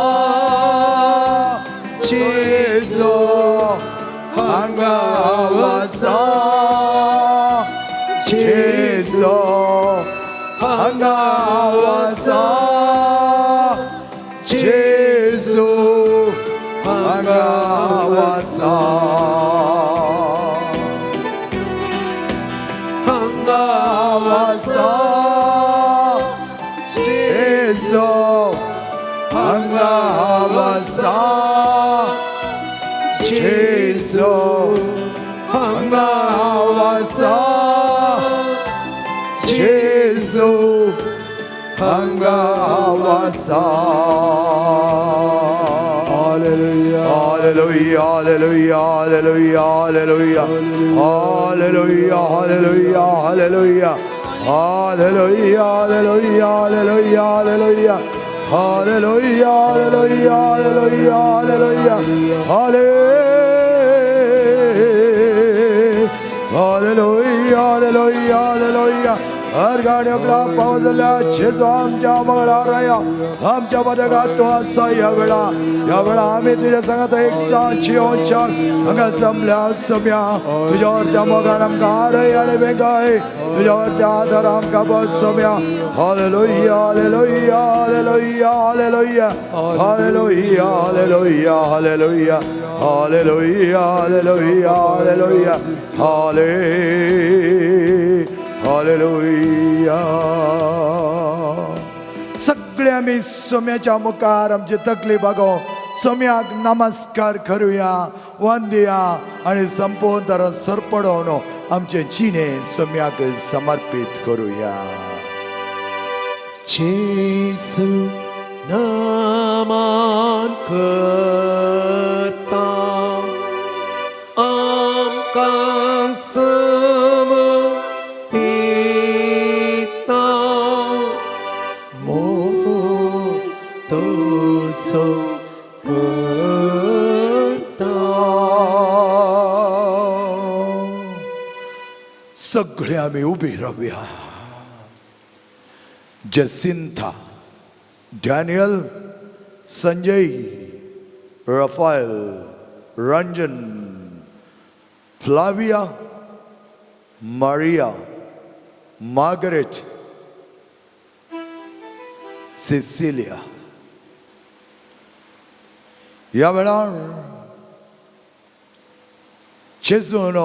Jesu Hangawasa Jesu Hangawasa Jesu Hangawasa 한가하와사 제수 한가하와사 제수 한가하와사 할렐루야 할렐루야 할렐루야 할렐루야 할렐루야 할렐루야 할렐루야 할렐루야 할렐루야 할렐루야 할렐루야 할렐루야 할렐루야 할렐루야 할렐루야 할렐루야 할렐루야 할렐루야 할렐루야 हर गाड्याला पाऊस झाला जेजू आमच्या मंगळा राया आमच्या बदगा तो असा या वेळा आम्ही तुझ्या संगत एक साची ओंच्या अंगा जमल्या सम्या तुझ्यावर त्या मगान आमका आरय आणि बेंगाय तुझ्यावर त्या आधार आमका बस सम्या hallelujah hallelujah hallelujah hallelujah hallelujah hallelujah hallelujah hallelujah hallelujah hallelujah हाले हालेलुया सगळे आम्ही सोम्याच्या मुखार आमची तकली बघो सोम्याक नमस्कार करूया वंदया आणि संपूर्ण तरह सरपडवून आमचे जिणे सोम्याक समर्पित करूया जेसू नामान करता आमका समर्पिता मोठोसो करता सगळे आम्ही उभे राहूया Jacinta Daniel Sanjay Raphael Ranjan Flavia Maria Margaret Sicilia या वेळार जेजून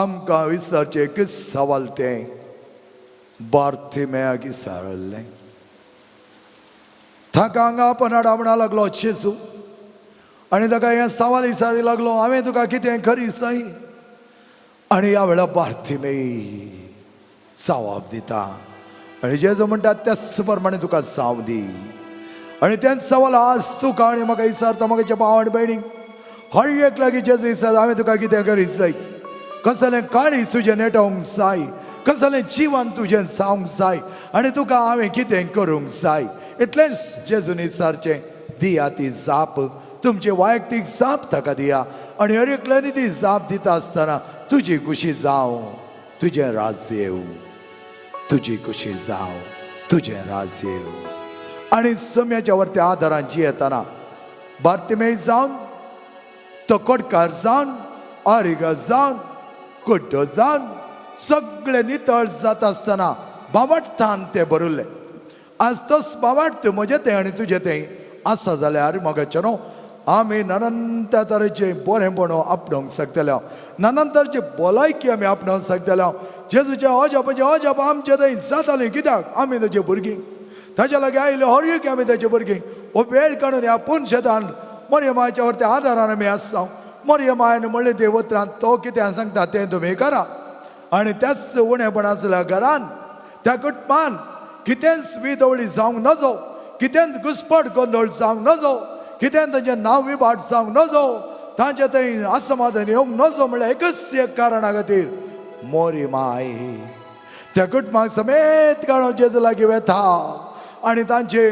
आमकां विचारचे एक सवाल ते बार्थिमेयाक विचारले ताका हांगा पनाडा म्हणा लागलो जेजू आनी ताका हे सवाल विचारूंक लागलो हांवें तुका कितें खरी सई आनी ह्या वेळार बार्थिमेय जाप दिता आनी जेजू म्हणटा त्याच प्रमाणे तुका जाप दी आनी तेच सवाल आज तुका आनी म्हाका विचारता म्हाका भाव भयणीक हर एक लागीं जेजू विचारता हांवें तुका कितें करी जाय कसलें काळीज तुजें नेटोवंक जाय कसलें जिवन तुजें जावंक जाय आनी तुका हांवें कितें करूंक जाय इतलेंच जेजून विचारचें दिया ती जाप तुमचे वैयक्तीक जाप ताका दिया आनी हर एकल्यानी ती जाप दिता आसतना तुजी खुशी जावं तुजें राज्य येवं तुजी खुशी जावं तुजें राज्य येवं आनी सोम्याच्या वरत्या आदारान जियेतना बार्तिमेय जावन तो कोडकार जावन आरिगा जावन कुड्डो जावन सगळे नितळ जाता आसतना बाबट्टान तें बरयलें आज तोच बाबट म्हजें तें आनी तुजें तें आसा जाल्यार मोगाचें न्हू आमी नानंता तरेचे बरेंपण आपणावंक शकतले नानंता तरेची भलायकी आमी आपणावंक शकतले जेजूचे अजापाचें अजाप आमचें थंय जातालें कित्याक आमी तेजे भुरगीं ताच्या लागीं आयले हर एक आमी तेजे भुरगीं हो वेळ काडून ह्या पुनशेतान मरियमाच्या वरत्या आदारान आमी आसा मरियमायन म्हणलें ते उतरांत तो कितें सांगता तें तुमी करा आनी त्याच उणेपणांतल्या घरान त्या कुटुंबान कितेंच विधवळी जावंक नजो कितेंच घुसपट गोंदळ जावंक नजो कितें ताचें नांव विभाट जावंक नजो तांचे थंय असमाधान येवंक नजो म्हणल्यार एकच एक कारणा खातीर मोरी माय त्या कुटुंबाक समेत काडून जेजू लागीं वेता आनी तांचे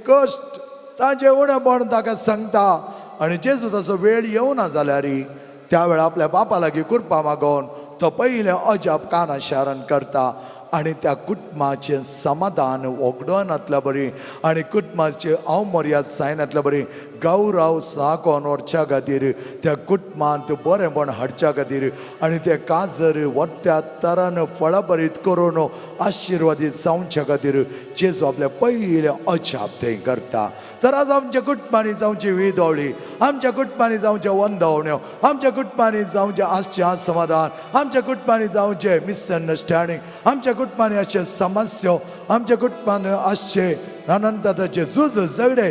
कश्ट तांचे उणेपण ताका सांगता आनी जेजू तसो वेळ येवना जाल्यार त्या वेळा आपल्या बापा लागीं कृपा मागोवन तो पयलें अजाप काना शारण करता आनी त्या कुटुंबाचें समाधान वगडोन येतल्या बरी आनी कुटुंबाचें अवमर्याद जायन येतल्या बरी गौरव साकोन व्हरच्या खातीर त्या कुटुंबांत बरेंपण हाडच्या खातीर आनी तें काजर वत्या तरान फळाभरीत करून आशिर्वादीत जावच्या खातीर जेजू आपल्या पयले अजाप थंय करता तर आज आमच्या कुटुंबांनी जावची विधवळी आमच्या कुटुंबांनी जावचे वंदवण्यो आमच्या कुटुंबांनी जावचें आसचें असमाधान आमच्या कुटुंबांनी जावचें मिसअंडरस्टँडींग आमच्या कुटुंबांनी अशे समस्या आमच्या कुटुंबांत आसचे अनंत ताचे झूज झगडे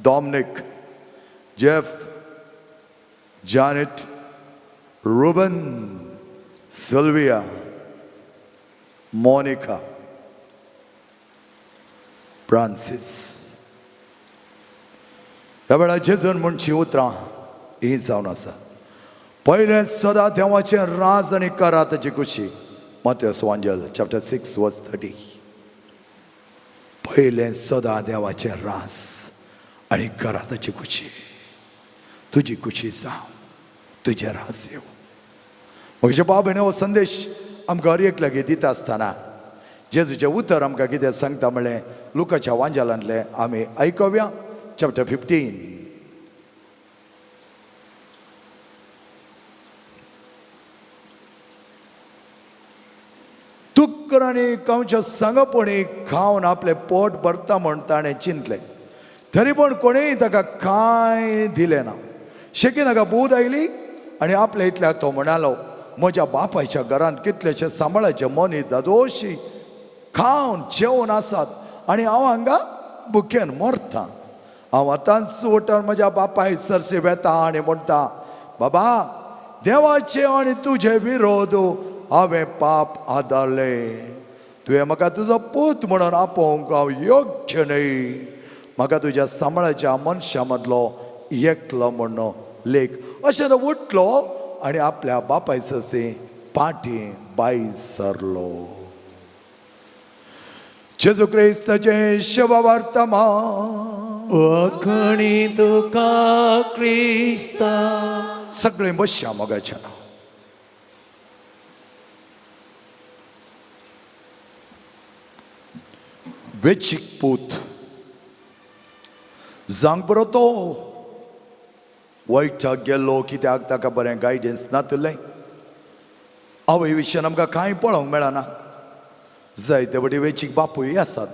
Dominic, Jeff, Janet, Ruben, Sylvia, Monica, Francis. ह्या वेळा जेजून म्हणची उतरां ही जावन आसा. पहिले सदां देवाचे राज आनी कराताची खुशी. Matthew's Evangel chapter 6 verse 30. पहिले सदां देवाचे राज आनी कराताची खुशी. तुजी खुशी जावं, तुजें राज येवं. म्हजे भाव भयण, हो संदेश आमकां हर एक लागीं दिता आसतना जेजूचें उतर आमकां कितें सांगता म्हणलें लुकाच्या वांजलांतलें आमी आयकुया. चॅप्टर 15. तुक्कर आनी कंवच्या संगपणी खावन आपलें पोट भरता म्हूण ताणें चिंतलें. तरी पूण कोणेय ताका कांय दिलें ना. शेकीनाका बूद आयली आनी आपल्या इतल्याक तो म्हणालो, म्हज्या बापायच्या घरांत कितलेशे सांबाळाचे मनीस दादोशी खावन जेवून आसात आनी हांव हांगा भुकेन मरता. हांव आतांच उठून म्हज्या बापाय सरसे वेता आनी म्हणटा, बाबा, देवाचे आनी तुजे विरोध हांवें पाप आदारलें. तुवें म्हाका तुजो पूत म्हणून आपोवंक हांव योग्य न्हय. म्हाका तुज्या सांबाळाच्या मनशा मदलो एकलो म्हणून लेख. अशें तो उठलो आनी आपल्या बापाय सरसे पाटी बाई सरलो. जेजू क्रिस्ताचे शुभ वर्तमान. वखणी तुका क्रिस्ता. सगळे बसया मोगाच्या नांव. वेचीक पूत जांग बरो तो वैठाक गेल्लो कित्याक ताका बरें गायडन्स नातलें. आवय विशयान आमकां कांय पळोवंक मेळना. जायते बटी वेचीक बापूय आसात,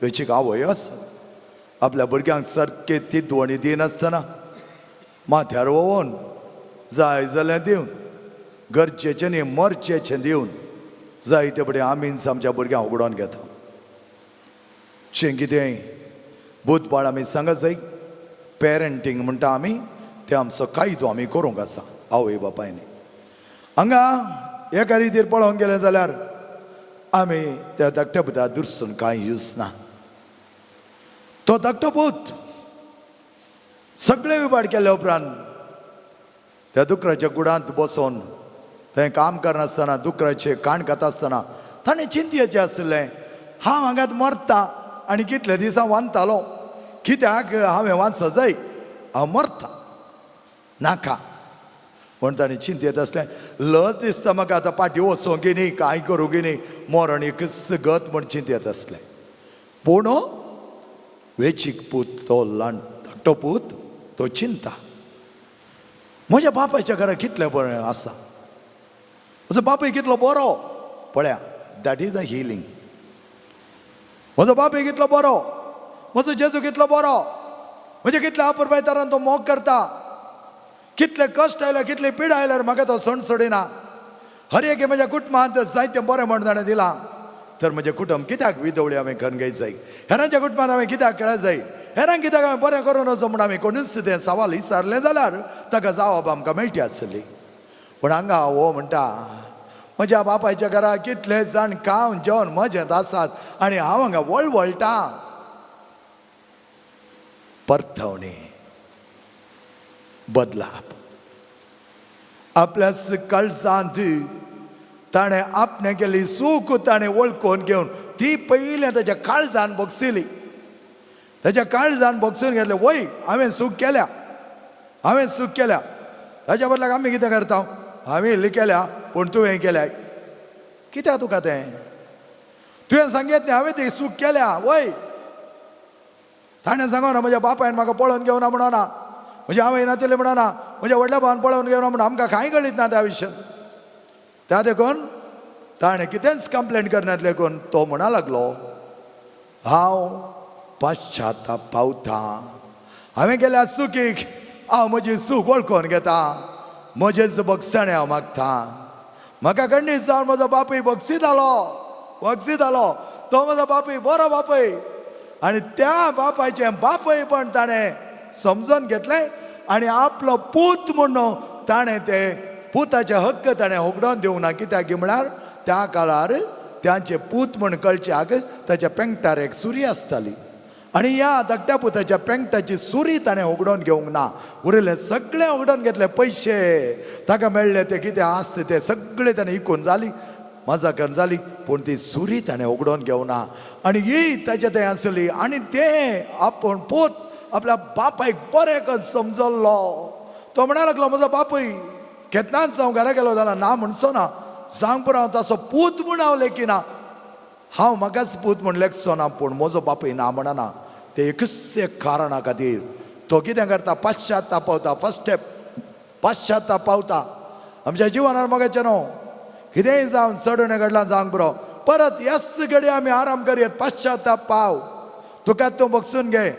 वेचीक आवय आसात. आपल्या भुरग्यांक सारके तिदवणी दिनासतना माथ्यार वोवन जाय जाल्यार दिवन, गरजेचें न्ही मरचेचें दिवन जायते बटी आमीच आमच्या भुरग्यांक उगडोवन घेता. कितें बुधबाळ आमी सांगत जाय. पेरंटींग म्हणटा आमी तें आमचो कायदो आमी करूंक आसा आवय बापायनी. हांगा एका रितीर पळोवंक गेलें जाल्यार आमी त्या धाकट्या पुता दुरसून कांय यूज ना. तो धाकटो पूत सगळे विबाड केले उपरांत त्या दुकराच्या कुडांत बसोन थंय काम करनासतना दुकराचे काण खाता आसतना ताणें चिंतयेचें आसलें, हांव हांगात मरता आनी कितले दिसा वानतालो. कित्याक हांवें वाचसा जाय, हांव मरता नाका म्हूण ताणें चिंतयत आसलें. लज दिसता म्हाका आतां पाटी वचोंक न्ही, कांय करूंक न्ही, मरण एक गत म्हूण चिंतयत आसलें. पूण वेचीक पूत तो ल्हान धाकटो पूत तो चिंता, म्हज्या बापायच्या घरा कितलें बरें आसा, म्हजो बापूय कितलो बरो. पळया, दॅट इज अ हिलींग. म्हजो बापूय कितलो बरो, म्हजो जेजू कितलो बरो, म्हणजे कितल्या अपुरबाय तरान तो मोग करता. कितले कश्ट आयले, कितले पीड आयल्यार म्हाका तो सण सोडिना. हर एक म्हज्या कुटुंबांत जायते बरें म्हण ताणें दिलां. तर म्हजें कुटुंब कित्याक विदवळी हांवें खणगयत जाय, हेरांच्या कुटुंबांत हांवें कित्याक खेळत जाय, हेरांक कित्याक हांवें बरें करून वचो म्हूण हांवें कोणूच तें सवाल विचारलें जाल्यार ताका जावप आमकां मेळटी आसली. पूण हांगा हो म्हणटा, म्हज्या बापायच्या घरा कितले जाण खावन जेवण मजेत आसात आनी हांव हांगा वळवळटा. परतवणी, बदलाप. आपल्याच काळजांत ताणें आपणें केली सूख ताणें वळखून घेवन ती पयलें ताच्या काळजान भोगसिली. ताच्या काळजान भोगसून घेतलें, वय हांवें सूख केल्या, हांवें सूख केल्या. ताच्या बदलाक आमी कितें करता, हांवें इल्ली केल्या पूण तुवें केल्या. कित्याक तुका तें, तुवें सांगीत न्ही हांवें ती सूख केल्या. वय ताणें सांगना म्हज्या बापायन म्हाका पळोवन घेवना म्हणना, म्हज्या आवय नातिले म्हणना, म्हज्या व्हडल्या भावान पळोवन घेवना म्हणून आमकां कांय कळीत ना त्या विशयान. त्या देखून ताणें कितेंच कंप्लेंट करना देखून तो म्हणा लागलो, हांव पाश्चाताप पावता. हांवें केल्या चुकीक हांव म्हजी सूख वळखून घेता, म्हजेच बक्षाणें हांव मागता. म्हाका खंडीत जावन म्हजो बापूय बक्षीत जालो. तो म्हजो बापूय बरो बापूय. आणि त्या बापायचे बापय पण ताणें समजून घेतलें आणि आपलो पूत म्हणून ताणें ते पुताचे हक्क ताणें होगडोन दिवंक ना. कित्याक म्हळ्यार त्या काळार त्यांचे पूत म्हण कळच्याक ताच्या पेंगटार एक सुरी आसताली आणि ह्या धाकट्या पुताच्या पेंगटाची सुरी ताणें होगडोन घेवंक ना. उरलें सगळें होगडोन घेतले. पयशे ताका मेळ्ळे ते कितें आसता ते सगळें ताणें इकून जाली, मजा करून जाली, पूण ती सुरी ताणें होगडोन घेवना. आणि ही ताचे थंय आसली आणि ते आपूण पूत आपल्या बापायक बरें करून समजल्लो. तो म्हणा लागलो म्हजो बापूय केन्नाच हांव घरा गेलो जाल्यार ना म्हणचो ना. सांग पुरो हांव ताचो पूत म्हूण हांव लेखिना. हांव म्हाकाच पूत म्हूण लेखचो ना, पूण म्हजो बापूय ना म्हणना. ते एकच एक कारणा खातीर तो कितें करता, पाश्चात्ताप पावता. फर्स्ट स्टेप पाश्चात्ताप पावता. आमच्या जिवनार मोगाचें न्हू, कितेंय जावन चडून घडलां जावंक पुरो, परत ह्याच घडी आमी आराम करयत. पाश्चात्ताप पाव, तुका तूं बगसून घे.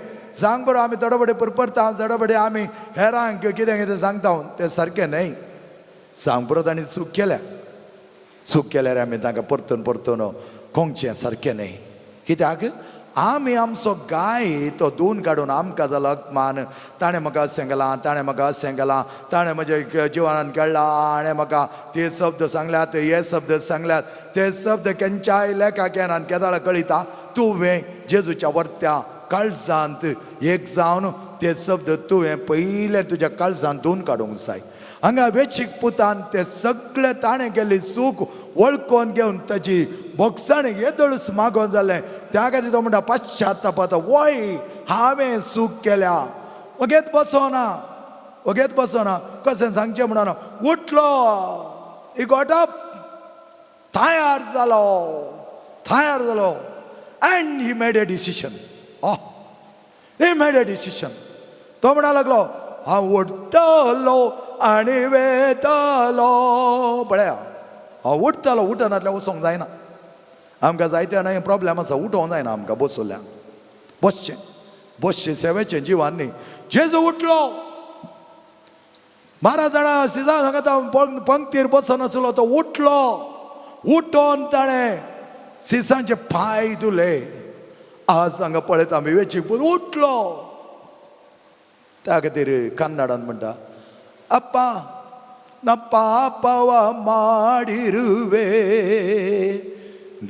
सांग बरो आमी थोडे परपरता, थोडे आमी हेरांक कितें कितें सांगता तें सारकें न्हय. सांग बरो तांणी चूक केल्यार आमी तांकां परतून कोंगचें सारकें न्हय. कित्याक आमी आमचो गाय तो धुवन काडून आमकां जालो अपमान. ताणें म्हाका अशें केलां, ताणें म्हाका अशें केलां, ताणें म्हज्या जिवनान केळ्ळां, हाणें म्हाका ते शब्द सांगल्यात, हे शब्द सांगल्यात. ते शब्द केन्च्याय लेखाक येना. केदाळ कळिता तुवें जेजूच्या वर्त्या काळजांत एक जावन ते शब्द तुवें पयले तुज्या काळजांत धुवन काडूंक जाय. हांगा वेचीक पुतान ते सगळें ताणें केल्ली चूक वळखून घेवन ताची बोगसाणें येदळूच मागोवन जालें. त्या खातीर तो म्हणटा पाश्चात्तापाता, वय हांवें चूक केल्या. वगेत बसोना कशें सांगचें म्हणून उठलो, ही गॉट अप, तयार जालो and he made a decision. He made a decision. तो म्हणा लागलो हांव उठतलो आनी वेतलो. पळया हांव उठतलो, उठनातल्या वचोंक जायना. आमकां जायते जाणां प्रॉब्लेम आसा, उठोवंक जायना आमकां बसोल्या. बसचें सेवेचें जिवान न्ही. जेजू उठलो. 12 जाणां सिजा सांगता पंक्तीर बसनासलो तो उठलो. उठोन ताणें सिसांचे पांय धुले. आज हांगा पळयता आमी वेचीक उठलो. त्या खातीर कन्नडान म्हणटा अप्पा ना ಪಾಪವ ಮಾಡಿರುವೆ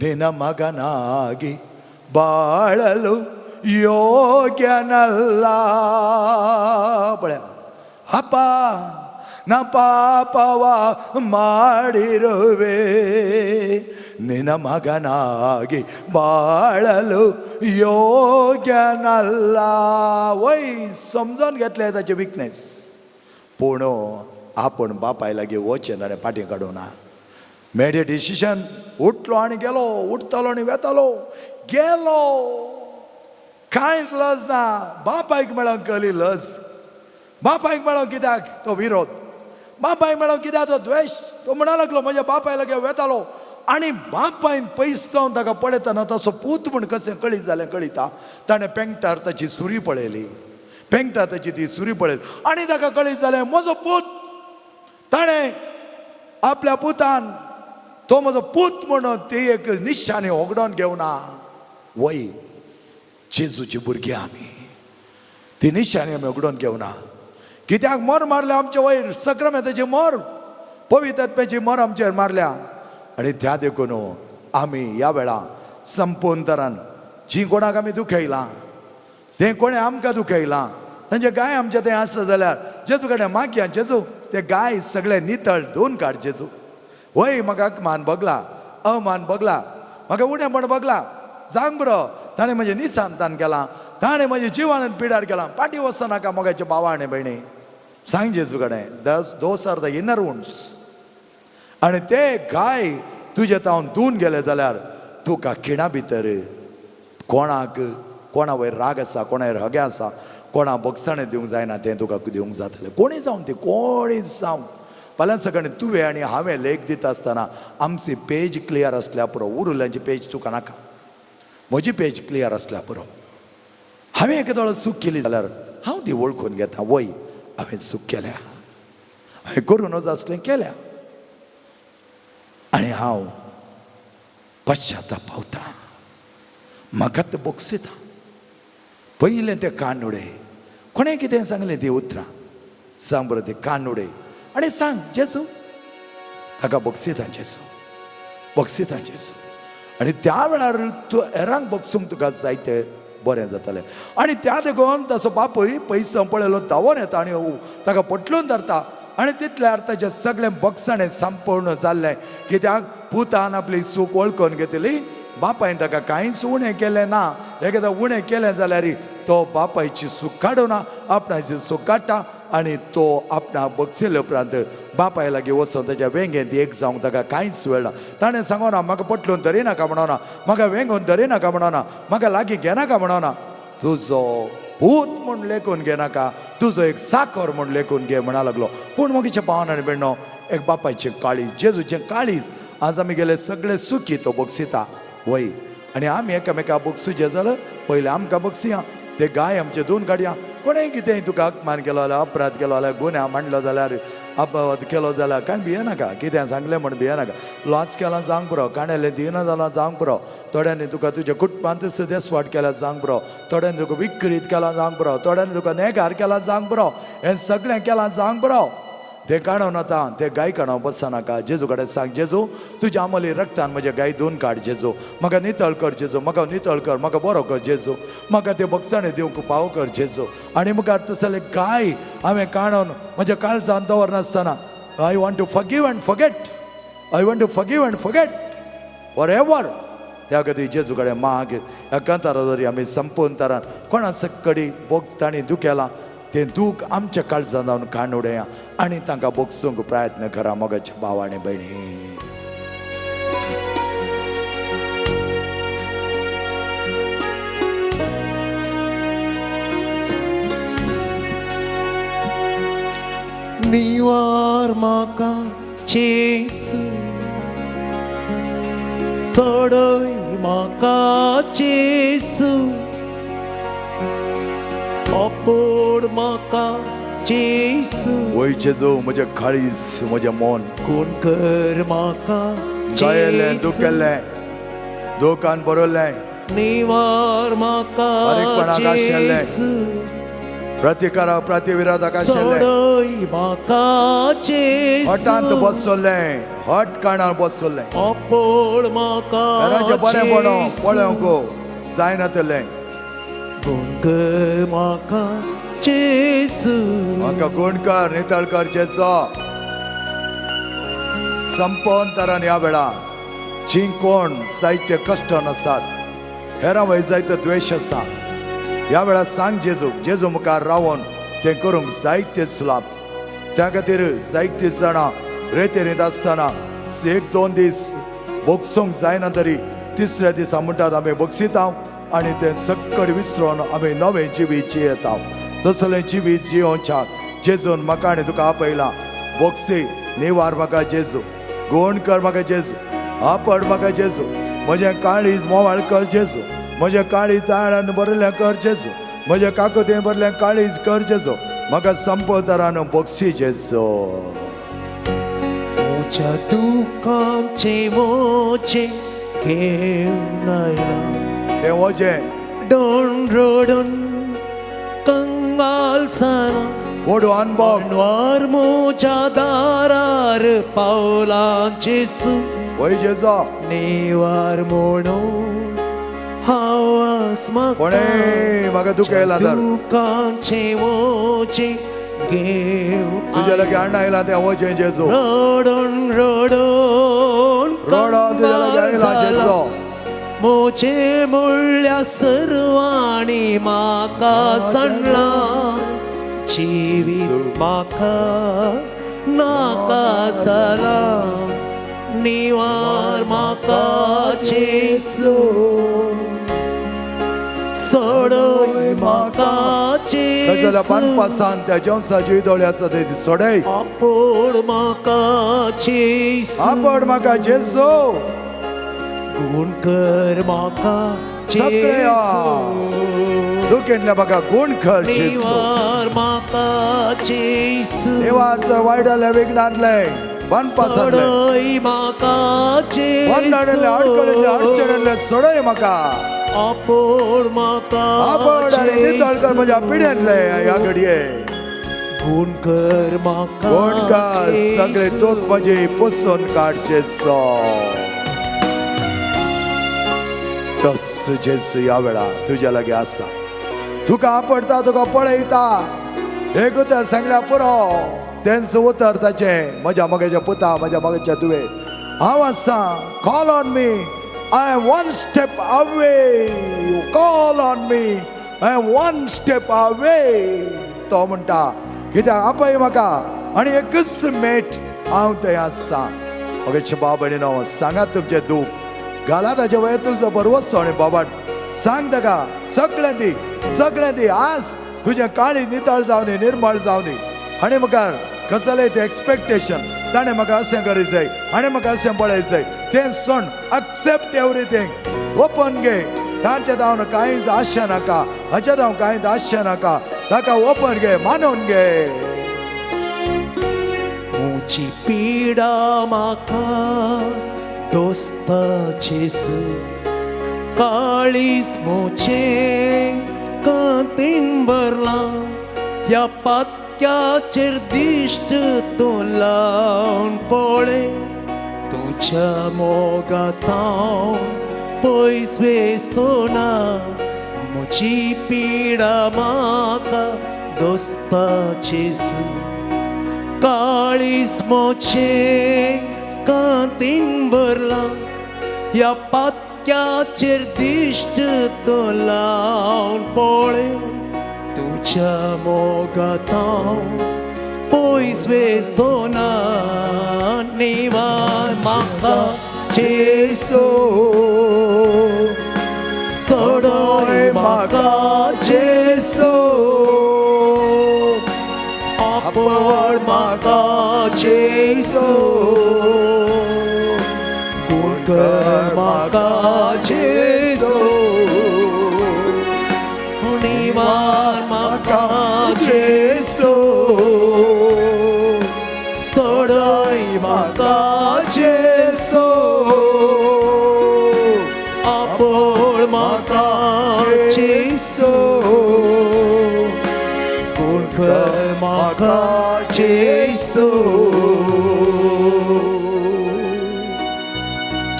ನಿನ್ನ ಮಗನಾಗಿ ಬಾಳಲು ಯೋಗ್ಯನಲ್ಲ. ಬಳೆ ಅಪ್ಪ ನಾ ಪಾಪವ ಮಾಡಿರುವೆ ನಿನ್ನ ಮಗನಾಗಿ ಬಾಳಲು योग्यनल्ला. वय समजून घेतले ताचे विकनेस, पूण आपूण बापाय लागीं वचें ताणें फाटीं काडूना. Made a decision. उठलो आनी गेलो, उठतलो आनी वेतालो. गेलो, कांयच लज ना. बापायक मेळोंक कहली लज. बापायक मेळोंक कित्याक तो विरोध. बापायक मेळोंक कित्याक तो द्वेश. तो म्हणा लागलो म्हज्या बापाय लागीं वेतालो. आनी बापायन पयस जावन ताका पळयतना ताचो पूत म्हूण कशें कळीत जालें कळिता. ताणें पेंगटार ताची सुरी पळयली. पेंगटार ताची ती सुरी पळयली आनी ताका कळीत जालें म्हजो पूत. ताणें आपल्या पुतान तो म्हजो पूत म्हणून ती एक निशाणी होगडोन घेवना. वय जेजूची भुरगीं आमी, ती निशाणी आमी होगडोन घेवना. कित्याक मोर मारल्या आमचे वयर सक्रामेताची मोर, पवित्र आत्म्याची मोर आमचेर मारल्या. आणि त्या देखून आमी ह्या वेळा संपूर्ण तरान जी कोणाक आमी दुखयलां, तें कोणें आमकां दुखयलां, तांचे गाय आमचे थंय आसता जाल्यार जेजू कडेन मागया. जेजू ते गाय सगळे नितळ धुवन काड. जेजू वय म्हाका मान बगला, अमान बगला, म्हाका उणेपण बगला. सांग बरो ताणें म्हजें निसांतान केलां, ताणें म्हज्या जिवानांत पिडार केलां. पाटी वचनाका मोगाचे भावा आनी भयणी. सांग जेजू कडेन those are the inner wounds. आनी ते गाय तुजे तावन धुवन गेले जाल्यार तुका खिणा भितर कोणा वयर राग आसा, कोणा वयर हगे आसा, कोणा बगसाणें दिवंक जायना तें तुका दिवंक जातलें. कोणी जावन ती कोणी जावन. फाल्यां सकाळीं तुवें आनी हांवें लेख दिता आसतना आमची पेज क्लियर आसल्या पुरो. उरल्यांची पेज तुका नाका, म्हजी पेज क्लियर आसल्या पुरो. हांवें एका दोळो चूक केली जाल्यार हांव ती वळखून घेता. वय हांवें चूक केल्या, हांवें करूनच आसलें केल्या आनी हांव पश्चात्ताप पावता. म्हाका तें बोगसिता. पयलें तें कान्नुडे कोणें कितें सांगलें ती उतरां सांग बरं ते कान्नुडे आनी सांग जेजू ताका बक्षितां जेजू आनी त्या वेळार तूं हेरांक बक्षूंक तुका जायतें बरें जातालें आनी त्या देखून ताचो बापूय पयस पळयलो धांवून येता आनी ताका पटलून धरता आनी तितल्यार ताचें सगळें बक्षाणें संपूर्ण जाल्लें कित्याक पुतान आपली सूक वळखून घेतली बापायन ताका कांयच उणें केलें ना एकदां उणें केलें जाल्यार तो बापायची सूक काडूना आपणाची सूक काडटा आनी तो आपणा बक्षिल्ले उपरांत बापाय लागीं वचून ताच्या वेंगेंत एक जावंक ताका कांयच वेळ ना ताणें सांगोना म्हाका पटलून धरिनाका म्हणोना म्हाका वेंगून धरिनाका म्हणोना म्हाका लागीं घेनाका म्हणोना तुजो पूत म्हूण लेखून घेनाका तुजो एक साकर म्हूण लेखून घे म्हणा लागलो पूण मोगीच्या पावन आनी बेण्णो एक बापायचें काळीज जेजूचें काळीज आज आमी गेले सगळे सुखी तो बक्षिता वय आनी आमी एकामेका बक्षुचे जाल्यार पयलीं आमकां बक्षिया ते गाय आमचे 2 गाडया कोणेंय कितेंय तुका अपमान केलो जाल्यार अपराध केलो जाल्यार गुन्यांव मांडलो जाल्यार अपवाद केलो जाल्यार कांय भियेनाका कितें सांगलें म्हण भियेनाका लॉच केला जावंक पुरो काणयलें दिना जाल्यार जावंक पुरो थोड्यांनी तुका तुज्या कुटुंबांत सदस्वाट केल्या जावंक पुरो थोड्यांनी तुका विक्रीत केला जावंक पुरो थोड्यांनी तुका नेगार केला जावंक पुरो हें सगळें केलां जावंक पुरो ते काणून आतां ते गाय काणव बसनाका जेजू कडेन सांग जेजू तुज्या आमोली रक्तान म्हजे गाय धुवन काड जेजू म्हाका नितळ कर जेजू म्हाका नितळ कर म्हाका बरो कर जेजू म्हाका ते बक्षाणें दिवंक पाव कर जेजू आनी मुखार तसले गाय हांवें काणून म्हज्या काळजांत दवरनासतना I want to forgive and forget for ever त्या खातीर जेजू कडेन माग ह्या कांतारादोरी आमी संपूर्ण तरान कोणा सकडी बोग तांणी दुखेलां तें दूख आमच्या काळजांत जावन काण उडया आनी तांकां बोगसूंक प्रयत्न करा मोगाच्या भाव आनी भयणी निवार म्हाका जेसू सोडय म्हाका जेसू अपोड म्हाका जेसू वय जेजू म्हजें काळीज म्हजें मन कोण कर म्हाका गायलें दुखेल्लें दुखान बरयल्लें निवार म्हाका बारीकपणाक आशिल्लें जेसू प्रतिकाराक प्रतिविरोधाक आशिल्लें सोडय म्हाका जेसू हटांत बसल्लें हट काणार बसल्लें अपोड म्हाका राजा बरेंपणो पळोवंक जायनातलें कोण कर म्हाका जेसू म्हाका गुणकार नितळकर जेजो संपोन तरान ह्या वेळा जी कोण जायते कश्ट आसात हेरां वय जायते द्वेश आसा ह्या वेळा सांग जेजू मुखार रावून तें करूंक जायते सुलाभ त्या खातीर जायतीं जाणां रेतेरीत आसतना 1-2 दीस बोगसूंक जायना तरी तिसऱ्या दिसा म्हणटात आमी बक्षिता आनी तें सक्कड विसरून आमी नवें जिवीत जियेता तसलें जिवीत जियोवच्याक जेजून म्हाका आनी तुका आपयलां बोक्सी निवार म्हाका जेजू गोण कर म्हाका जेजू आपड म्हाका जेजू म्हजें काळीज मोवाळ कर जेजू म्हजें काळीज ताळान भरलें कर जेजू म्हजें काकुतें भरलें काळीज कर जेजू म्हाका संपतरान बक्षी जेजू म्हज्या दुखांचे मोचे घेवन आयला तें वजें डोन रोडून कंगाल साना कोडू अनभव निवार म्हज्या दारार पावलां जेसू वय जेजो निवार म्हणून हांव म्हाका कोणें म्हाका दुखयला तर दुखांचे मोचे घेवन तुजे लागीं हाडून आयला तें वजें जेजू रोडून रोडून रोडो तुजे लागीं आयला जेजो मोचे मुळ्या सर्वांनी म्हाका सांडला जिवीत म्हाका नाका जाला निवार म्हाका जेसू सोडय म्हाका जाल्यार जेसू पानपासान त्या जेवसाची दोळे आसा ते सोडय आपोड म्हाका जेसू आपड म्हाका जेजू गुण कर म्हाका सगळे जेसू दुखेंतल्या म्हाका गुण कर जेजू निवार म्हाका जेसू देवाचो वायडले विघ्नांतले पानपासांतले सोडय म्हाका जेसू बंदडले अडकळले अडचणले सोडय म्हाका आपोड म्हाका आपण आणि नितळ कर माझ्या पिढ्यांतले ह्या घडये गुण कर म्हाका कोणका सगळे तोक माझे पुसून काढचे तस जेसू या वेळा तुझ्या लागे आसा तुका आपडता तुका पळयता एक उतर सांगल्या पुरो तेंच उतर ताचे म्हज्या मगेच्या पुता म्हज्या मगेच्या तुवे हांव आसा call on me I am one step away you call on me I am one step away तो म्हणटा कित्याक आपय म्हाका आनी एकच मेट हांव थंय आसा मगेच्या बाबडीनो सांगात तुमचें दूख घाला ताच्या वयर तुजो बरवसो आनी बाबाट सांग ताका सगळें दी आज तुझें काळी नितळ जावनी निर्मळ जावनी आनी म्हाका कसलें तें एक्सपेक्टेशन ताणें म्हाका अशें करूंक जाय आनी म्हाका अशें पळयत जाय तें सोड एक्सेप्ट एवरीथींग ओपन घे तांचें हांव कांयच आशा नाका हाचें हांव कांयच आशा नाका ताका ओपन घे मानून घे मुची पिडा म्हाका दोस्त जेसू काळीज मोचे कांतीन भरला ह्या पातक्याचेर दिश्ट तो लावन पळय तुझ्या मोगात हांव पयस वेसोना म्हजी पिडा म्हाका दोस्त जेसू काळीज मोचे कांतीन भरला ह्या पातक्याचेर दिश्ट तो लावन पळय तुझ्या मोगात हांव पयस वेसोना निवार म्हाका जेसू सोडोय म्हाका जेसू आपड म्हाका जेसू गुण कर म्हाका जेसू निवार म्हाका जेसू सोडोय म्हाका जेसू आपड म्हाका जेसू गुण कर म्हाका जेसू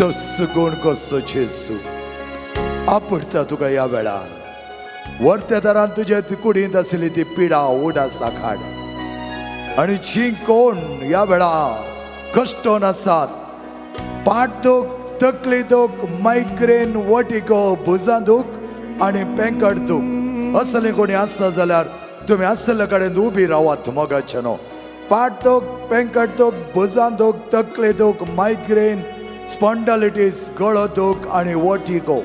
तस गुण कसो जेसू आपडता तुका ह्या वेळार वर्त्या तरान तुजे कुडींत आसली ती पिडा ओडा साखाड आनी जी कोण ह्या वेळा कश्टोन आसात पाट दूख तकली दूख मायग्रेन वटिको भुजां दूख आनी पेंकट दूख असलें कोणी आसा जाल्यार तुमी आसले कडेन उबी रावात मोगाचे न्हू पाट दूख पेंकट दूख भुजां दूख तकली दूख मायग्रेन स्पॉन्डालिटीस गळो दूख आनी वटिको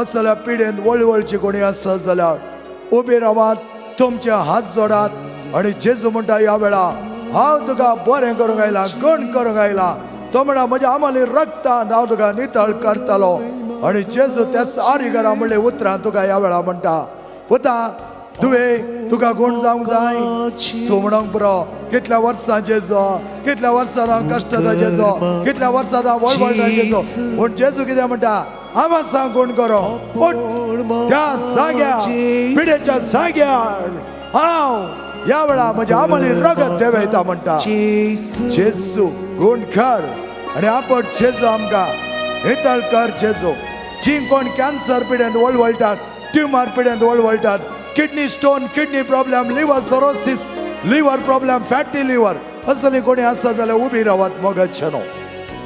असल्या पिडेन वळवळची कोणी आसा जाल्यार उबी रावात तुमचे हात जोडात आनी जेजू म्हणटा ह्या वेळा हांव तुका बरें करूंक आयला गण करूंक आयला तो म्हणटा म्हज्या आमाली रक्तान हांव तुका नितळ करतलो आनी जेजू त्या सारी घरा म्हणले उतरां तुका ह्या वेळा म्हणटा पुता तुवें तुका गुण जावंक जाय तूं म्हणूंक पुरो कितल्या वर्सां जेजू कितल्या वर्सां हांव कश्टाता जेजू कितल्या वर्सां हांव वळवळटा जेजू पूण जेजू कितें म्हणटा आवाज गुण करो त्या जाग्यार पिडेच्या जाग्यार हांव ह्या वेळा म्हज्या आमली रगत देवयता म्हणटा जेजू गुण कर आनी आपट जेजू आमकां नितळ कर जेजू जी कोण कॅन्सर पिडेंत वळवळटात ट्युमर पिडेंत वळवळटात kidney stone kidney problem liver cirrhosis liver problem fatty liver असली कोणी आसा जाल्यार उबी रावात मोगाचे न्हू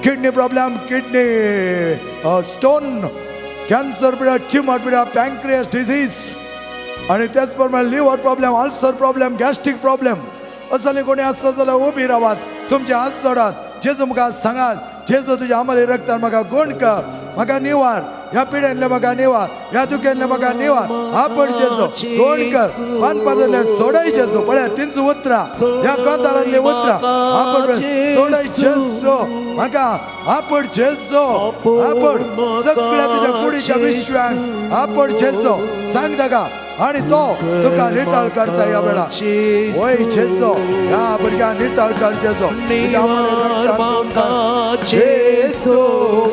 kidney problem kidney stone cancer पिड्या ट्युमर पिड्या पॅनक्रियास डिजीज आणि त्याच प्रमाणे liver problem ulcer problem gastric problem असले कोणी आसा जाल्यार उबी रावात तुमचे हात जोडात जेजू म्हाका सांगात जेजू तुज्या आमले रक्तान म्हाका गुण कर म्हाका निवार ह्या पिड्यांतले म्हाका निवार ह्या दुखेंतले म्हाका निवार आपड जेजू गुण कर पानपातले सोडय जेजू पळय तिंच उतरां ह्या कांतारांतले उतरां आपड सोडय जेजू म्हाका आपड जेजू आपड सगळ्या तुज्या कुडीच्या विश्वाक आपड जेजू सांग ताका आणि तो तुका नितळ करता ह्या वेळा वय जेजो ह्या भुरग्या नितळ कर जेजो तुझ्या मनात रक्तांत तुमकां जेजो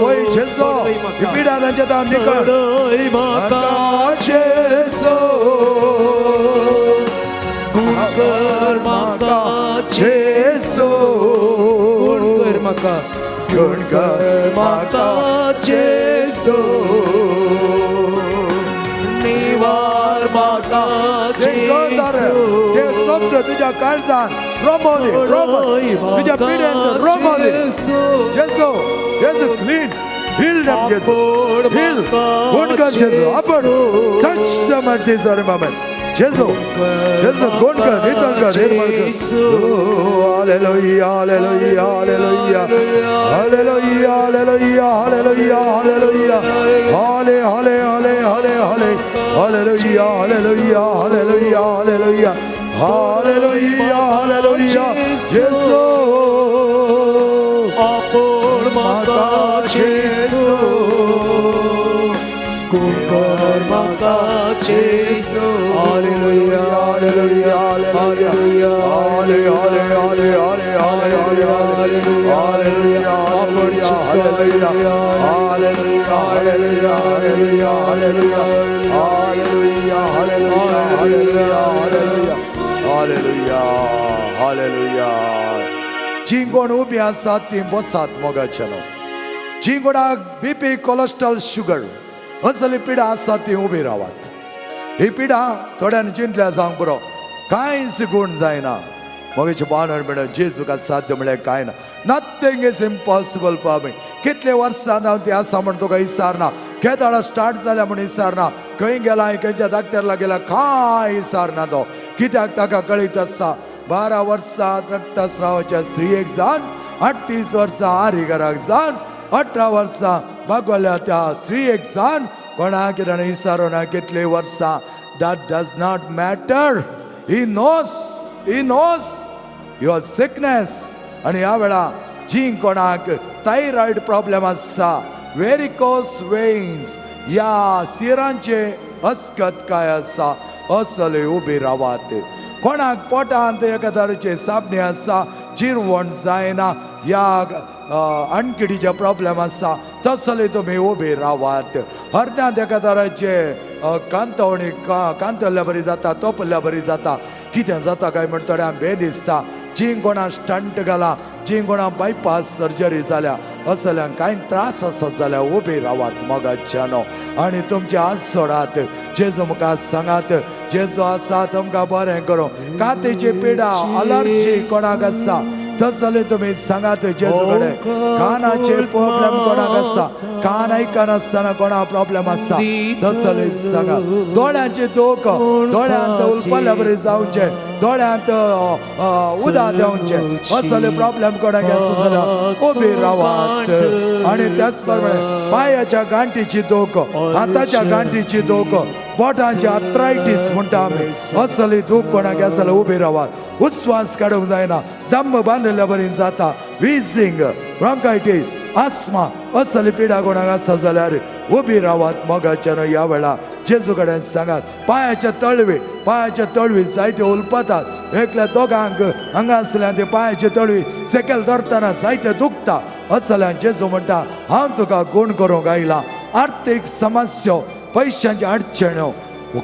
वय जेजो ही पिडा तांच्या ता निकळ सोडय म्हाका जेजो कर म्हाका जेजो कर म्हाका गुण कर म्हाका जेजो निवार म्हाका ते शब्द तुझ्या काळजान रोमोदी तुझ्या पिढ्यांत रोमोदी जेजो जेजो क्लीन heal them जेजो heal गुण कर जेजो आपण touch them at this very moment Jeju Jeju गुण कर नितळ कर निर्मळ कर hallelujah hallelujah hallelujah hallelujah hallelujah hallelujah hallelujah हाले हाले हाले हाले हाले hallelujah hallelujah hallelujah hallelujah hallelujah hallelujah Jeju आपण म्हाका जेजो कर म्हाका जेजो हालेलुया हालेलुया हालेलुया हाले हाले हाले हाले हाले हाले hallelujah hallelujah hallelujah hallelujah hallelujah hallelujah hallelujah hallelujah hallelujah hallelujah hallelujah hallelujah hallelujah जी कोण उबी आसात ती बसात मोगाचेनो जी कोणाक बीपी कोलेस्ट्रॉल शुगर असली पिडा आसात ती उबी रावात ही पिडा थोड्यान चिंतल्या जावंक पुरो कांयच गुण जायना मोगेचे बांदण म्हणून जेजूक साध्य म्हळ्यार कांय ना nothing is impossible for me कितले वर्सां हांव ती आसा म्हण तुका विचारना केदाळा स्टार्ट जाल्या म्हण विचारना खंय गेला खंयच्या दाक्तेरला गेला कांय विचारना तो कित्याक ताका कळीत आसा 12 वर्सां रक्तस्रावाच्या स्त्रियेक जावन 38 वर्सां आरिगराक जावन 18 वर्सां भागवल्या त्या स्त्रियेक जावन कोणाक कितें विचारोना कितले वर्सां that does not matter he knows your sickness आणि ह्या वेळा जी कोणाक थायरॉइड प्रॉब्लेम आसा वेरिकोस वेन्स या सिरांचे अस्खतकाय आसा असले उबी रावात कोणाक पोटांत एका तरेचे साबणे आसा जिरवण जायना या अणकिडीचे प्रॉब्लेम आसा तसले तुमी उबे रावात अर्ध्यांत एका तराचे कांतवणी कांतल्ल्या बरी जाता तोपल्ल्या बरी जाता कितें जाता काय म्हण थोड्यांक भे दिसता जी कोणा स्टंट घाला जी कोणा बायपास सर्जरी जाल्या असल्यांक कांय त्रास आसत जाल्यार उबे रावात मोगाच्यानो आनी तुमचे हात सोडात जेजू मुखार सांगात जेजू आसा तुमकां बरें करूं कातेची पिडा अलर्जी कोणाक आसा तसले तुम्ही सांगात जेजू कडेन कानाचे प्रॉब्लेम कोणाक आसा कान आयकनासतना कोणा प्रॉब्लेम आसा तसले सांगा दोळ्यांचे दोक दोळ्यांत उलपल्ल्या बरी जावचे दोळ्यांत उदक देंवचे असले प्रॉब्लेम कोणाक आसा जाल्यार उबे रावात आनी त्याच प्रमाणे पांयाच्या गांठीची दोक हाताच्या गांठीची दोक बोटांचे आर्थरायटीस म्हणटा आमी असली दूख कोणाक आसा जाल्यार उबे रावात उस्वास काडूंक जायना दम बांदल्या बरी जाता विझिंग ब्रॉन्कायटीस आस्मा असली पिडा कोणाक आसा जाल्यार उबी रावात मोगाच्यान ह्या वेळा जेजू कडेन सांगात पांयाचे तळवी जायते उलपतात एकल्या दोगांक हांगासल्यान ते पांयाचे तळवी सकयल धरतना जायते दुखता असल्यान जेजू म्हणटा हांव तुका गुण करूंक आयला आर्थीक समस्या पैशांची अडचण्यो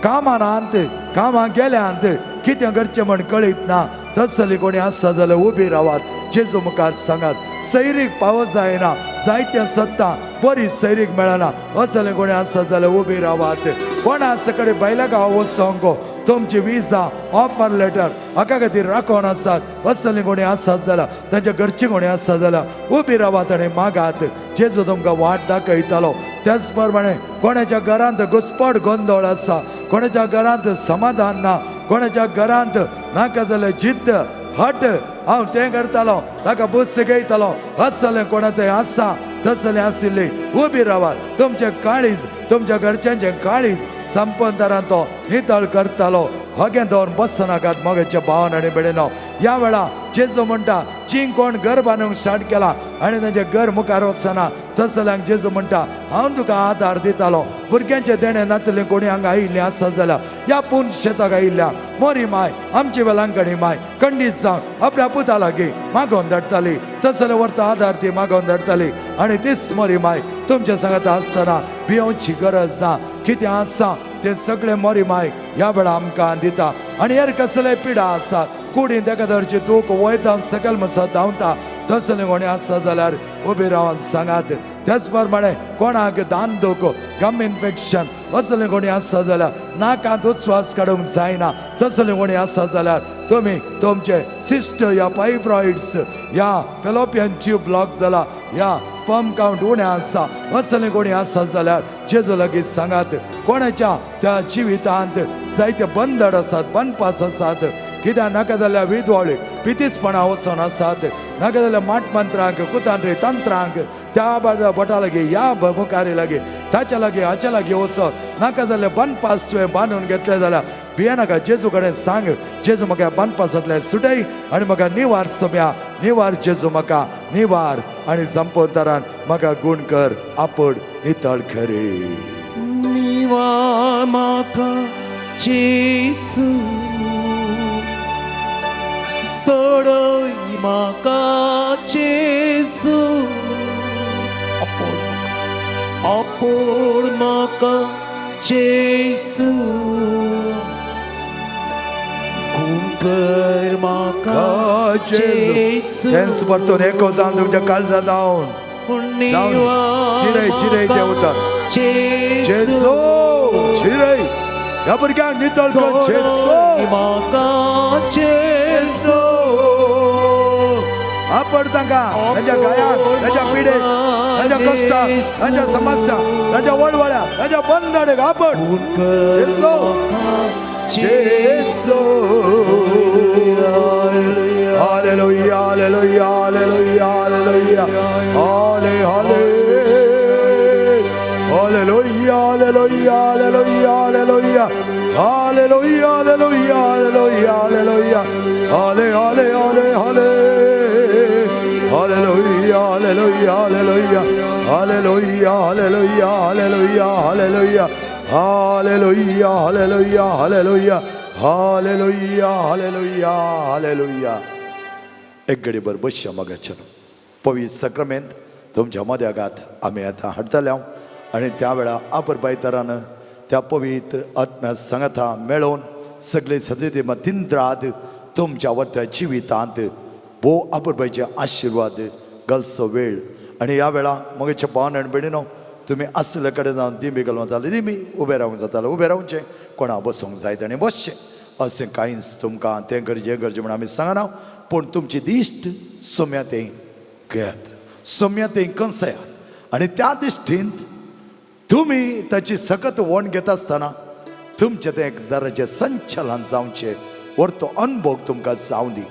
कामाक गेल्यांत कितें करचें म्हण कळीत ना तसली कोणी आसा जाल्यार उबी रावात जेजू मुखार सांगात सैरीक पावस जायना जायत्या सत्ता बरी सैरीक मेळना असलें कोणी आसा जाल्यार उबी रावात कोणा सकडेन भायल्या गांवा वचोंक तुमची विजा ऑफर लेटर हाका खातीर राखोन आसात असलें कोणी आसात जाल्यार तांच्या घरची कोणी आसा जाल्यार उबी रावात आनी मागात जेजू तुमकां वाट दाखयतलो त्याच प्रमाणे कोणाच्या घरांत घुसपट गोंदळ आसा कोणाच्या घरांत समाधान ना कोणाच्या घरांत नाका जाल्यार जिद्द हट हांव तें करतालो ताका बुस घेयतलो असलें कोणा थंय आसा तसलें आशिल्ली उबी रावात तुमचें काळीज तुमच्या घरच्यांचें काळीज संपंतरान तो नितळ करतालो हगे दवरून बसना नाकात मोगाच्या भावान आनी बेडेनो ह्या वेळा जेजू म्हणटा जी कोण घर बांदूंक स्टार्ट केला आनी तांचें घर मुखार वचना तसल्यांक जेजू म्हणटा हांव तुका आदार दितालो भुरग्यांचे देणे नातले कोणी हांगा आयिल्ले आसा जाल्यार ह्या पूर्ण शेताक आयिल्ल्या मोरी माय आमची वेलांकणी माय खंडीत जावन आपल्या पुता लागीं मागोवन धाडटाली तसले व्हरता आदार ती मागोवन धाडटाली आनी तीच मोरी माय तुमच्या सांगात आसतना भियोवची गरज ना कितें आसा ते सगळे मोरी माय ह्या वेळा आमकां दिता आनी हेर कसले पिडा आसा कुडीन तेका धरची दूख वयता सकयल मसा धांवता तसले कोणी आसा जाल्यार उबी रावन सांगात त्याच प्रमाणे कोणाक दान दूख गम इन्फेक्शन असले कोणी आसा जाल्यार नाकांत उच्वास काडूंक जायना तसले कोणी आसा जाल्यार तुमी तुमचे सिस्ट या फायब्रॉइड्स या फेलोपियन ट्यूब ब्लॉक जाला या स्पर्म काउंट उणें आसा असले कोणी आसा जाल्यार जेजू लागीं सांगात कोणाच्या त्या जिवितांत जायते बंदड आसात बनपाच आसात कित्याक नाका जाल्यार विधवळे पितीसपणां वचोन आसात नाका जाल्यार माटमंत्रांक कुतांत्री तंत्रांक त्या बोटा लागीं ह्या मुखारी लागीं ताच्या लागीं हाच्या लागीं वचोन नाका जाल्यार बनपास तुवें बांदून घेतले जाल्यार भियेनाका जेजू कडेन सांग जेजू म्हाका बनपासांतल्यान सुटय आनी म्हाका निवार सोम्या निवार जेजू म्हाका निवार आनी संपोतरान म्हाका गूण कर आपूण नितळ खरे निवार म्हाका जेसू सोडय म्हाका जेसू आपूण म्हाका जेसू खून कर म्हाका जेसू थँक्स परतून एको जावन तुमच्या काळजा जावन चिरय चिरय देवता जेसू चिरय ह्या भुरग्यांक नितळ कर जेसू म्हाका जेसू आपण तांकां तांच्या गायांक तांच्या पिडेक तांच्या कश्टाक तांच्या समस्या तांच्या वळवळ्या तांच्या बंदडे आपण जेसू जेसू हालेलुया हालेलुया हालेलुया हालेलुया हाले हाले hallelujah hallelujah hallelujah hallelujah hallelujah hallelujah hallelujah hallelujah हाले हाले हाले हाले hallelujah hallelujah hallelujah hallelujah hallelujah hallelujah hallelujah hallelujah hallelujah hallelujah hallelujah hallelujah hallelujah एक घडीभर बसया मगाच्यान पवित्र सक्रामेंत तुमच्या मद्यागात आमी आतां हाडटले आनी त्या वेळा आपर पायतरान त्या पवित्र आत्म्या सांगता मेळोवन सगळे सदैव तिंद्राद तुमच्या वरत्या जिवितांत भोव आपुरबाईचे आशिर्वाद घालचो वेळ आनी ह्या वेळा मगेच्या भावान आनी भयणीनो तुमी आसले कडेन जावन दिमी घालूं जाताले दिमी उबे रावंक जाताले उबे रावचें कोणा बसूंक जाय ताणें बसचें अशें कांयच तुमकां तें गरजे गरजे म्हण आमी सांगना पूण तुमची दिश्ट सोम्यातें घेयात सोम्यातें कंसयात आनी त्या दिश्टींत तुमी ताची सकत वण घेता आसतना तुमचें तें जराचें संचलन जावचें व्हरतो अनुभव तुमकां जावं दी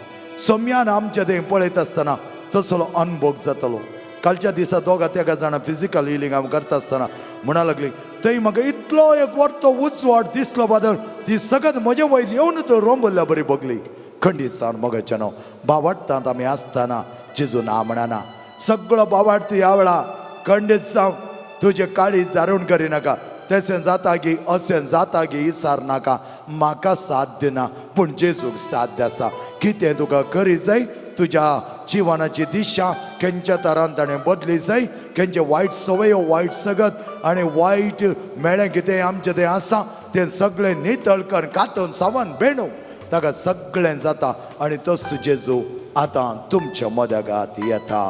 सोम्यान आमचें तें पळयत आसतना तसलो अनुभव जातलो कालच्या दिसा दोगा तेगा जाणां फिजिकल हिलींग हांव करता आसतना म्हणा लागली थंय म्हाका इतलो एक वरतो उजवाड दिसलो बादर ती सगळ्यात म्हजे वयर येवन तो रोंबल्ल्या बरी बगली खंडीत जावन मोगाचें न्हू बावाडटात आमी आसतना जेजू ना म्हणना सगळो बावाडतो ह्या वेळा खंडीत जावन तुजे काळी दारूण करिनाका तशें जाता की अशें जाता की इसार नाका म्हाका साध्य ना पूण जेजूक साध्य आसा कितें तुका करी जाय तुज्या जिवनाची दिशा खंयच्या तरान ताणें बदली जाय खंयचे वायट संवयो वायट सगत आनी वायट मेळ्ळें कितें आमचें तें आसा तें सगळें नितळ कर कातून सावन भेणू ताका सगळें जाता आनी तोच जेजू आतां तुमच्या मद्यागात येता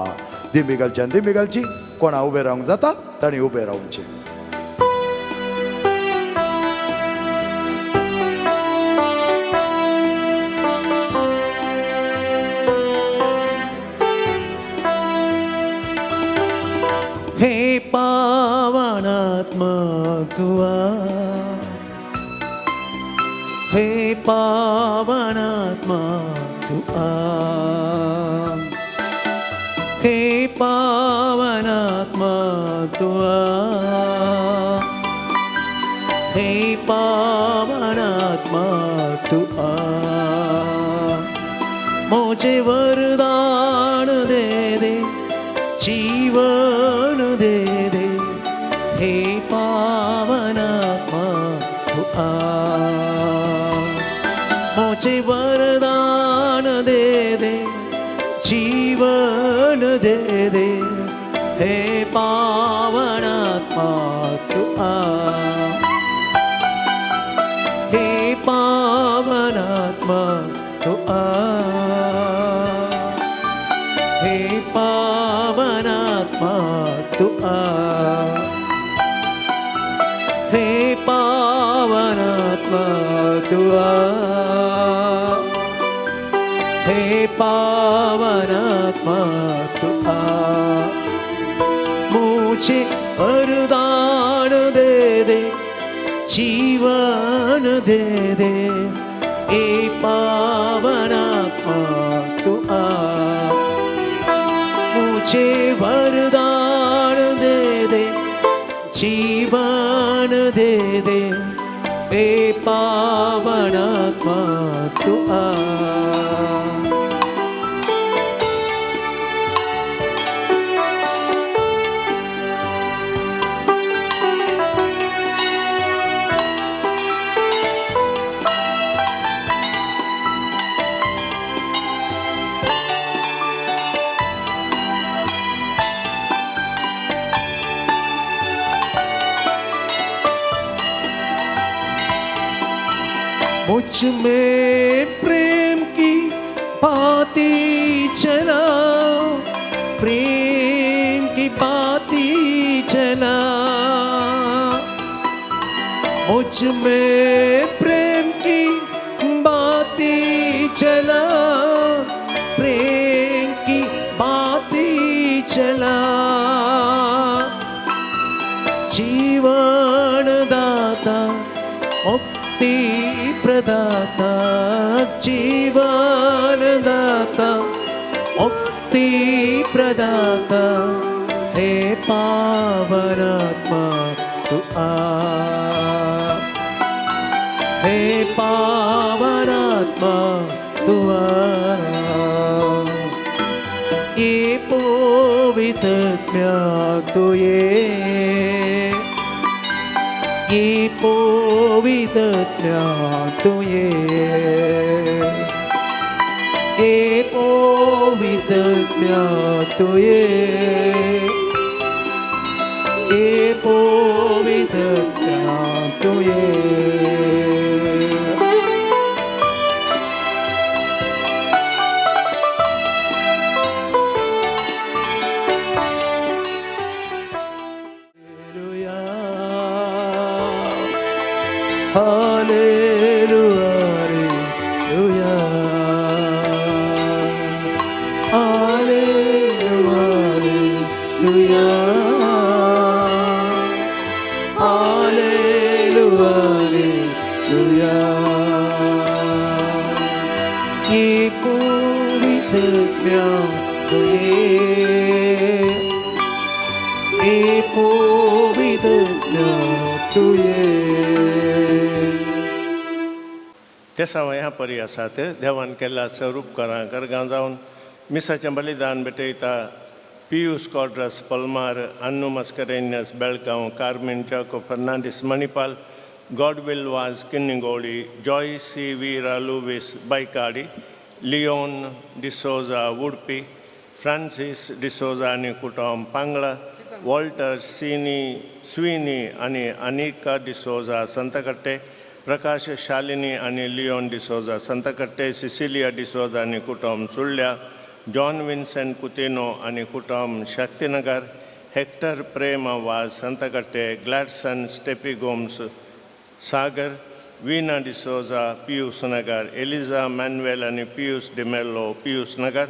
दिमी घालची कोणा उबें रावंक जाता ताणें उबें रावचें हे पावनात्मा तुआ हे पावनात्मा तुआ हे पावनात्मा तुआ हे पावनात्मा तू आ मुझे वरदान दे दे जीवन दे दे हे पावनात्मा तू आ मुझे वरदान दे दे जीवन दे दे हे पावनात्मा तू आ हे पावनात्मा तू आ हे पावनात्मा तू आ हे पावनात्मा तू आ हे पावनात्मा तू आ मुझे वरदान दे दे जीवन दे दे हे पावनात्मा तू आ मुझे वरदान दे दे जीवन दे दे हे पावनात्मा तू आ मुझ में प्रेम की बाती चला प्रेम की बाती चला मुझ में प्रेम की बाती चला प्रेम की बाती चला जीवन दाता मुक्ति प्रदाता जीवन दाता मुक्ति प्रदाता हे पावनात्मा तू आ हे पावनात्मा तू आ ये पवित्र तू ये पवित्र तू ये पवित्र तू ये पवित्र तू ये Hallelujah, hallelujah, hallelujah, hallelujah. ये पवित्र तू ये पवित्र तू ये त्यासा ह्या पर्यासात देवान केला स्वरूप उपकारांकर गांजावन मिसाचें बलिदान भेटयता Pius Quadros Palimar Annu Mascarenhas Belgaum Carmen Jaco Fernandes Manipal Godwin Vaz Kinnigoli Joy सी वीरा Lewis Baikady Leon D'Souza Udupi Francis D'Souza आनी कुटुंब पांगळा वॉल्टर स्विनी आनी अनिका डिसोजा संतकट्टे प्रकाश शालिनी आनी लिओन डिसोजा संतकट्टे सिसिलिया डिसोजा आनी कुटुंब सुळ्ळ्या जॉन विन्सेंट कुतिनो आनी कुटुंब शक्तिनगर हेक्टर प्रेम वाज संतकट्टे ग्लॅडसन स्टेपी Gomes Sagar Veena D'Souza Pius Nagar Elijah Manuel आनी Pius D'Mello Pius Nagar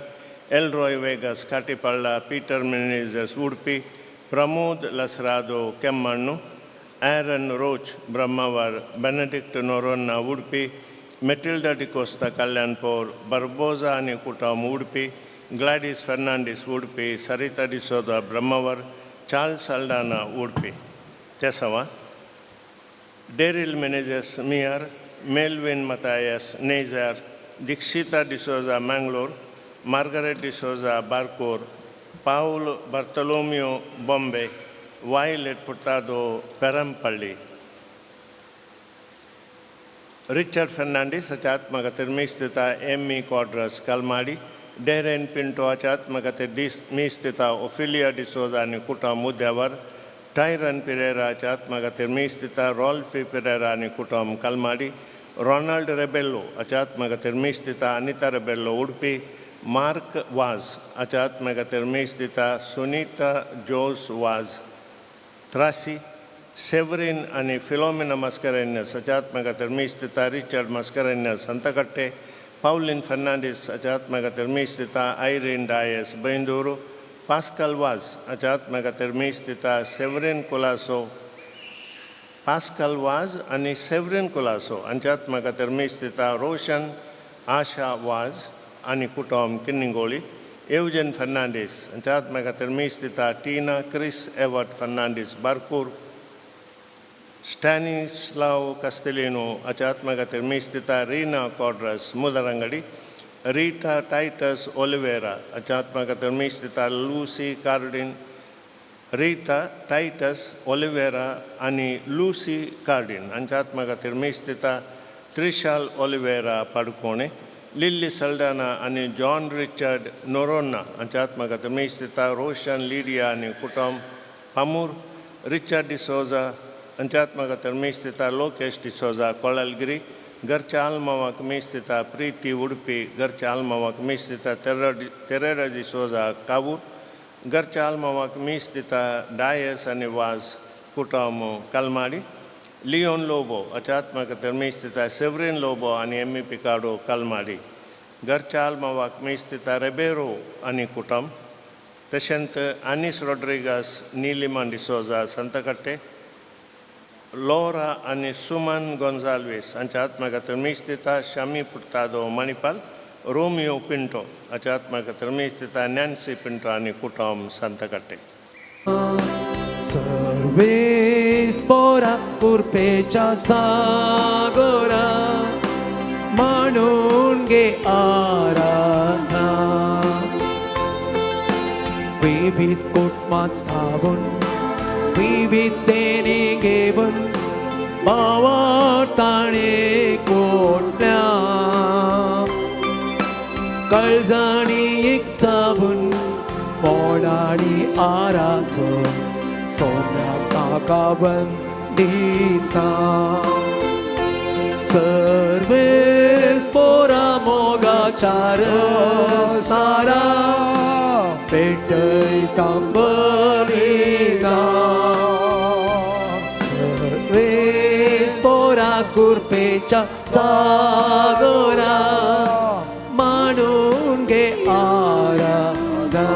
Elroy Vegas Katipalla Peter Menezes Udupi Pramod Lasrado Kemmannu Aaron Roach, Brahmavar, Benedict Noronha, Udupi, Matilda D'Costa, Kalyanpur, Barbosa and Kutam, Udupi, Gladys Fernandez, Udupi, Sarita D'Souza, Brahmavar, Charles Saldana, Udupi. Tesava, Daryl Meneses, Mir, Melvin Mathias नेझर, Dikshita D'Souza Mangalore, Margaret D'Souza Barkur, Paul Bartolomeo Bombay, Violet Furtado Perampalli, Richard Fernandes आत्मगतिर मीस्थिता एमी क्वाड्रस कलमाडी, डेरेन पिंटो आत्मगतिर मीस्थिता ओफिलिया डिसोजा आणि कुटुंब उद्यावर, टायरन पिरेरा आत्मगतिर मीस्थिता रॉल्फी पिरेरा आणि कुटुंब कलमाडी, रोनाल्ड रेबेल्लो आत्मगतिर मीस्थिता अनिता रेबेल्लो उडपी, मार्क वाज आत्मगतिर मीस्थिता सुनीता जोस वाज त्रासी, सेवरिन आणि फिलोमिना मस्करेन्यस आत्मगतिर मीस्थिता रिचर्ड मस्करेन्यस संतकट्टे, पाउलिन फर्नांडिस आत्मगतिर मीस्थिता आयरीन डायस बेंदूरू, पास्कल वाज आत्मगतिर मीस्थिता सेवरिन कुलासो, पास्कल वाज आणि सेवरिन कुलासो आत्मगतिर मीस्थिता रोशन आशा वाज आणि कुटुंब किन्निंगोळी, एवजन फर्नांडिस आत्मगतिर मीस्थिता Tina Chris Evert Fernandes Barkur, Stanislaus Castelino आत्मगतिर मीस्थिता रीना कॉड्रस मुदरंगडी, रीटा टाइटस ओलिवेरा आत्मगतिर मीस्थिता Lucy Cardin, Rita Titus Oliveira आणि लूसी कार्डिन आत्मगतिर मीस्थिता त्रिशाल ओलिवेरा पडकोणे, लिल्ली सल्डाना आणि जॉन रिचर्ड नोरोना आत्मगतिर मीस्थिता रोशन लिडिया आणि कुटुंब पामूर, रिचर्ड डिसोजा आत्मगतिर मीस्थिता लोकेश डिसोजा कोळलगिरी, घरच्या आल्मावाक मीस्थिता प्रीती उडपी, घरच्या आल्मावाक मीस्थिता तेरेरा डिसोजा कावूर, घरच्या आल्मावाक मीस्थिता डायस आणि वाज कुटुंब कलमाडी, लिओन लोबो आत्मगतिर मीस्थिता सेवरिन लोबो आणि एमी पिकाडो कलमाडी, घरच्या आल्मावाक मीस्थिता रेबेरो आणि कुटुंब, तशेंच आनिस रॉड्रिगस नीलिमा डिसोजा संतकट्टे, लोरा आणि सुमन गोन्झाल्विस आत्मगतिर मीस्थिता शमी फुर्तादो मणिपाल, रोमियो पिंटो आत्मगतिर मीस्थिता नॅन्सी पिंटो आणि कुटुंब संतकट्टे. सर्वेस पोरा कुरपेच्या सागोरा म्हणून गे आराधना, विविध कुटुंबात धावून विविध देणे घेऊन बावटाणे कोटल्या, कळजाणी एक साबून पोडाणी आराधन सोम्या काका बंदिता, सर्वेस पोरा मोगाचार सारा पेटयता बलिदा, सर्वेस पोरा कुरपेच्या सागोरा म्हणून गे आराधना.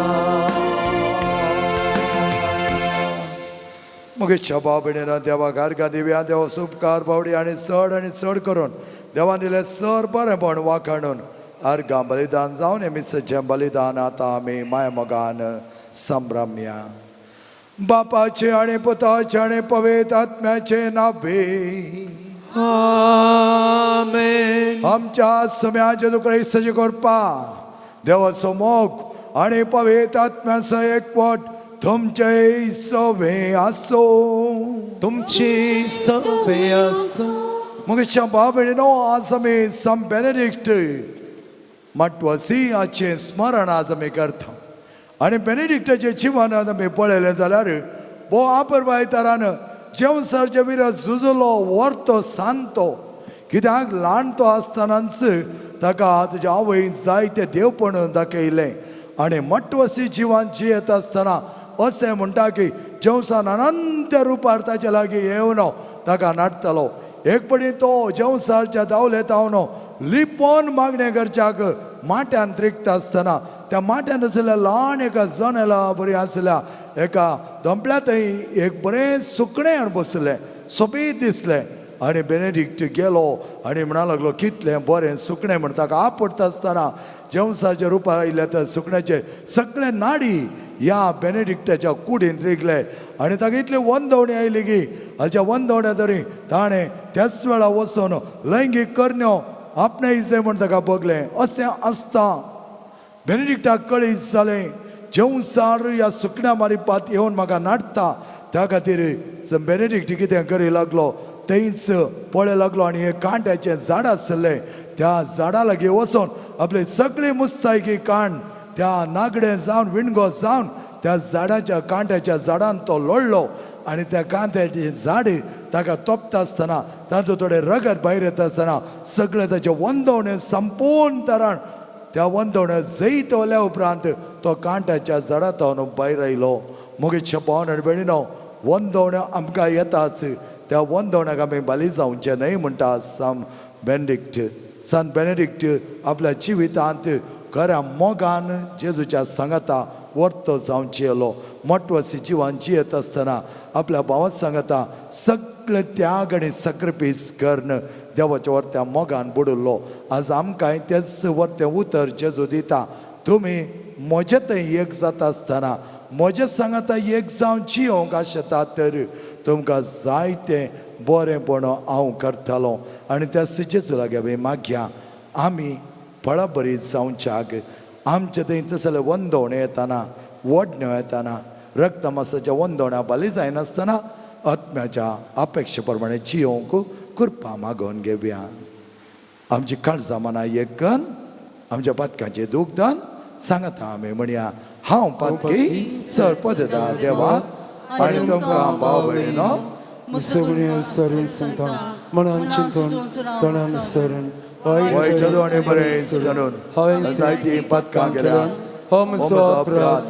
मुगेच्या बाबडीनं देवा गारगा दिव्या देवा सुपकार बावडी आणि चड करून देवान दिले सर बरेपण वाखाणून अर्गा बलिदान जावन आमी सज्जन बलिदान आता आमी माय मोगान संभ्रम्या. बापाचे आणि पुताचे आणि पवित्र आत्म्याचे नावे आमेन. आमच्या सम्या जेजू ख्रिस्ताची कृपा देवाचो मोग आणि पवित्र आत्म्याचो एकवट तुमचे सवे आसो. तुमची सवे आसो. मुगेच्या बाबडीनो आज आमी सम बेनेडिक्ट मटवसियाचे स्मरण आज आमी करता आणि बेनेडिक्टाचे जिवन आमी पळयलें जाल्यार भोव आपुरबाय तरान जेवसारच्या विरोध झुजलो व्हरतो सांतो, कित्याक ल्हानतो आसतनाच ताका ताच्या आवयन जायते देवपण दाखयलें आणि मटवसी जिवन जियेत आसतना अशें म्हणटा की जेवसान अनंत रुपार ताचे लागीं येवन ताका नाटतलो. एक पडी तो जेवसारच्या दावले तावनो लिपोन मागणे करच्याक माट्यान त्रिकता आसतना त्या माट्यान आसलेल्या ल्हान एका जनेला बरी आसल्या एका दंपल्यातय एक बरें सुकणें बसलें, सोबीत दिसलें आणि बेनेडिक्ट गेलो आणि म्हणा लागलो कितलें बरें सुकणें म्हण ताका आपडटा आसतना जेवसाच्या रुपार आयिल्ल्या त्या सुकण्याचे सगळे नाडी ह्या बेनेडिक्टाच्या कुडींत रिगले आणि ताका इतली वंदवणी आयली की हाच्या वंदवण्या तरी ताणें त्याच वेळा वचून लैंगीक करण्यो आपणें जाय म्हण ताका बगलें अशें आसता. बेनेडिक्टाक कळीस जालें जेवसार ह्या सुकण्या मारिपात येवन म्हाका नाडटा त्या खातीर बेनेडिक्ट कितें करी लागलो थंयच पळय लागलो आनी हे कांट्याचें झाड आसलें त्या झाडा लागीं वचून आपली सगळी मुस्तायकी काण त्या नागडे जावन विणगो जावन त्या झाडाच्या कांट्याच्या झाडान तो लोळलो आनी त्या कांत्याचें झाड ताका तोपता आसतना तातूंत थोडे रगत भायर येता आसतना सगळे ताचे वंदवणे संपूर्ण तरान त्या वंदवणे जैत वल्या उपरांत तो कांट्याच्या झाडांतून भायर आयलो. मोगेच्या पावन आनी भयणीनो, वंदवण्यो आमकां येताच त्या वंदवण्याक आमी बाली जावचे न्हय म्हणटा सान बेनेडिक्ट आपल्या जिवितांत खऱ्या मोगान जेजूच्या सांगाता वर्तो जावची येलो. मोठवसी जिवान जियेत आसतना आपल्या भावा सांगाता सगळे त्याग आनी सॅक्रिफायस करून देवाच्या वर्त्या मोगान बुडुल्लो. आज आमकांय तेच वर्तें उतर जेजू दिता. तुमी म्हजे थंय एक जाता आसतना म्हजे सांगाता एक जावन जियोंक आशेता तर तुमकां जायतें बरेंपण हांव करतलो आनी त्या जेजू लागीं आमी मागया आमी फळां बरी जावच्याक. आमचे थंय तसले वंदवणे येताना वडण्यो येताना रक्तमासाच्या वंदवण्या बाली जायनासतना आत्म्याच्या अपेक्षे प्रमाणे जियोंक कृपा मागोवन घेवया. आमची काळजां मनां एक कन आमच्या पातकांचें दुखदान सांगता आमी म्हणया हांव पातकी सर्पदता देवा आनी तुमकां भाव भयणीनो सगळ्यो सरून सांगता मनान चिंतून तोंडान सरून वायट आनी बरें सरून जायतीं पातकां गेल्या. हो म्हजो अपराध,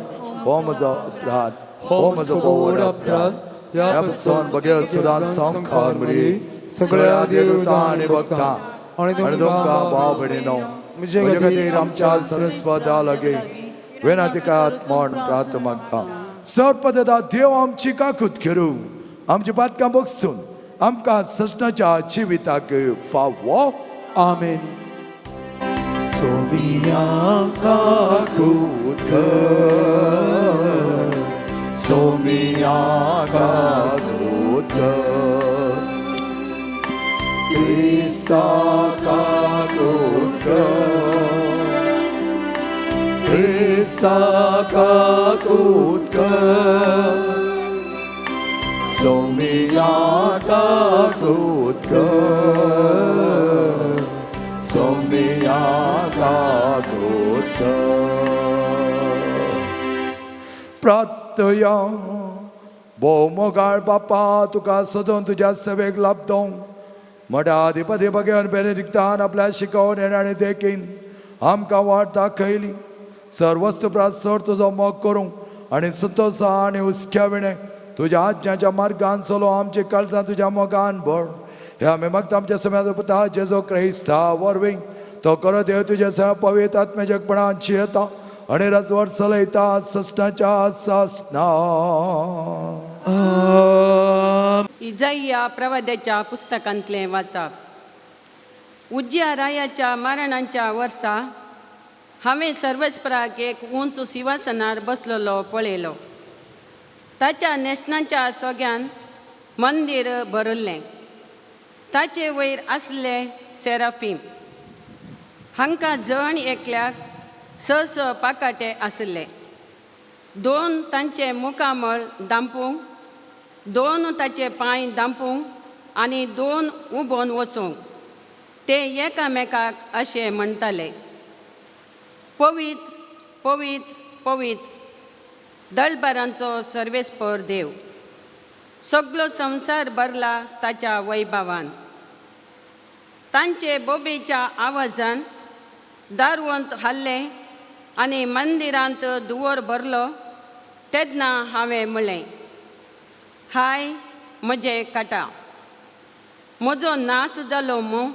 हो म्हजो अपराध, हो म्हजो व्हड अपराध. ह्या पसून बगे सदांच संखार मरी सगळ्या देवतां आनी भक्तां आनी तुमकां भाव भयणीनो म्हजे खातीर आमच्या सरस्वता लागीं विनातिकात म्हण प्रार्थना मागता. सर्पदता देव आमची काकूत करूं आमची पातकां बगसून आमकां सजनाच्या जिविताक फावो. आमेन. सोमिया काकूत कर, सोमिया काकूत कर, क्रिस्ता काकूत कर, क्रिस्ता काकूत कर, सोमिया काकूत कर, सोमिया काकूत कर. प्रार्थया भोव मोगाळ बापा तुका सोदून तुज्या सेवेक लाभतो. मोठ्या अधिपती भगवान बेनेडिक्टान आपल्या शिकवणेन आनी देखीन आमकां वाट दाखयली. सर्वस्तुप्रात सर तुजो मोग करूं आनी सुतोसा आनी हुस्क्या विणे तुज्या आज्ञाच्या मार्गान चलो आमची काळजां तुज्या मोगान भर. हे आमी मागता आमच्या समेत पुता जेजो क्रिस्ता वरवीं तो करो देव तुजे सह पवित्र आत्म्याच्या जियेता आनी राजवट चलयता सस्नाच्या सासना. इजाइया प्रवाद्याच्या पुस्तकांतले वाचप. उज्जिया रायाच्या मरणाच्या वर्सा हांवें सर्वेस्पराक एक उंच सिंहासनार बसलेलो पळयलो. ताच्या नेशनाच्या सोग्यान मंदीर भरिल्लें. ताचे वयर आसले सेराफीम. हांकां जण एकल्याक स पाकाटे आसले. दोन तांचे मुखामळ दांपूंक, दोन ताचे पांय दांपूंक आनी दोन उबोन वचूंक. ते एकामेकाक अशें म्हणटाले, पवित्र पवित्र पवित्र दळबारांचो सर्वेस्पर देव. सगळो संवसार भरला ताच्या वैभवान. तांचे बोबेच्या आवाजान दारवंत हाल्ले आनी मंदिरांत दुवर भरलो. तेन्ना हांवें म्हळें, हाय म्हजे काटा, म्हजो नाच जालो मू.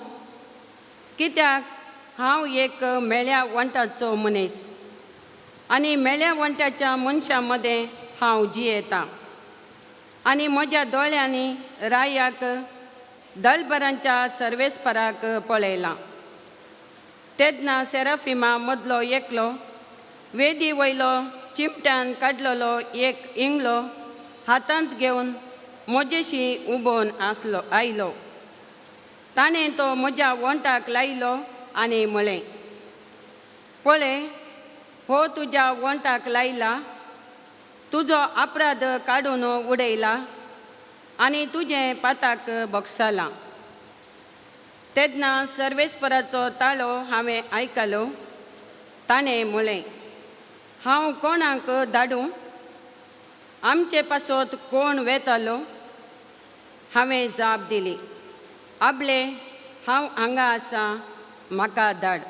कित्याक हांव एक मेळ्या वंटाचो मनीस आनी मेळ्या वंट्याच्या मनशां मदें हांव जियेतां. आनी म्हज्या दोळ्यांनी रायाक दळबरांच्या सर्वेस्पराक पळयलां. तेन्ना सेराफिमा मदलो एकलो वेदी वयलो चिमट्यान काडलेलो एक इंगलो हातांत घेवन म्हजेशी उबोन आयलो. ताणें तो म्हज्या वंटाक लायलो आनी म्हळें, पळय, हो तुज्या वंटाक लायला, तुजो अपराध काडून उडयला आनी तुजें पाताक बोगसालां. तेन्ना सर्वेस्पराचो ताळो हांवें आयकलो. ताणें म्हळें, हांव कोणाक धाडूं? आमचे पासत कोण वेतालो? हांवें जाप दिली, आबले, हांव हांगा आसां, म्हाका धाड.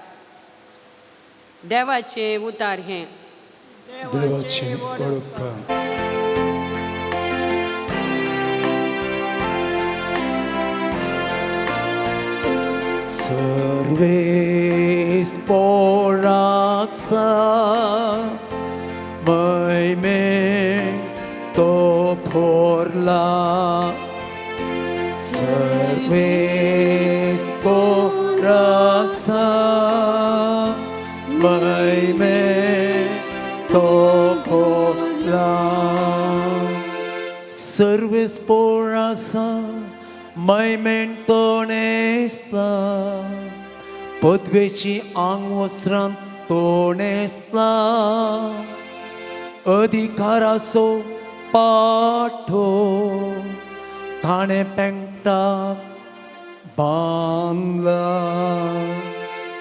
देवाचें उतार हें. देवाची वडोवपां. सर्वेस्पराचा मैमे तो फोरला. सर्वेस्पराचा मैमे तो फोरला. सर्वेस्पराचा मैमेंटोनेस्ता पदवेची आंगवस्त्रांत तोणेस्ता. अधिकाराचो पाठो ताणें पेंगटाक बांदला.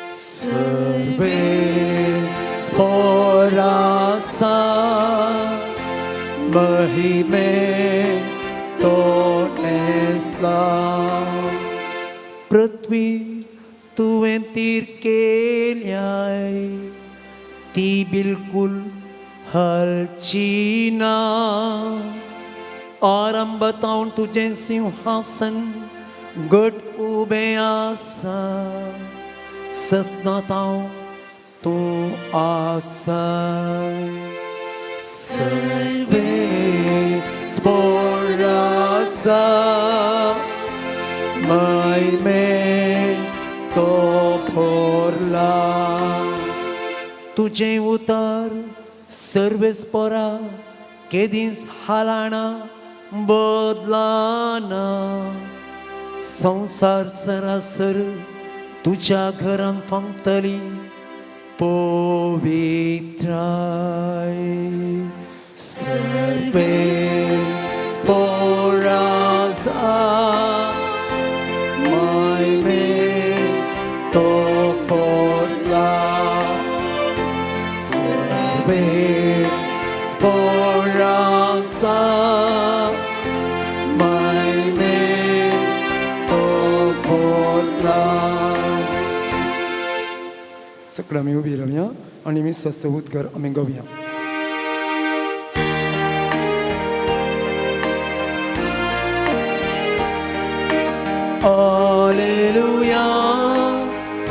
सर्वेस्पराचा महिमे तो नेसला. पृथ्वी तुवें तीर केल्याय, ती बिलकुल हलची ना. आरंभतावन तुजें सिंहासन घट उबें आसा. सस्नाताव तूं आसा. सर्वेस्पराचा मैमे तो फोरला. तुजें उतार सर्वेस्परा केदींच हालाना बदलाना. संसार सरासर तुज्या घरान फांगतली पवित्राय. सर्वेस्पराचा मैमे तो फोरला. सर्वेस्पराचा मैमे तो फोरला. सगळं आमी उबी रावया आनी मी सस्त उदकर आमी गावया. Alleluia,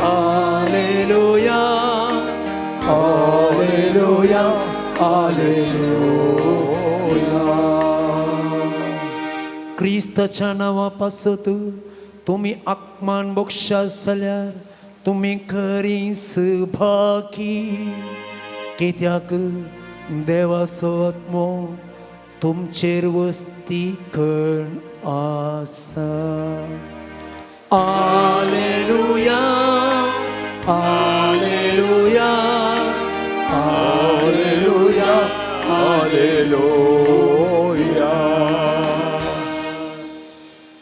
Alleluia, Alleluia, Alleluia. क्रिस्ताच्या नावापासत तुम्ही आत्मान मोक्षा जाल्यार तुम्ही खरी सहभागी. कित्याक देवाचो आत्मो तुमचेर वस्ती करून आसा. Alleluia, Alleluia, Alleluia, Alleluia.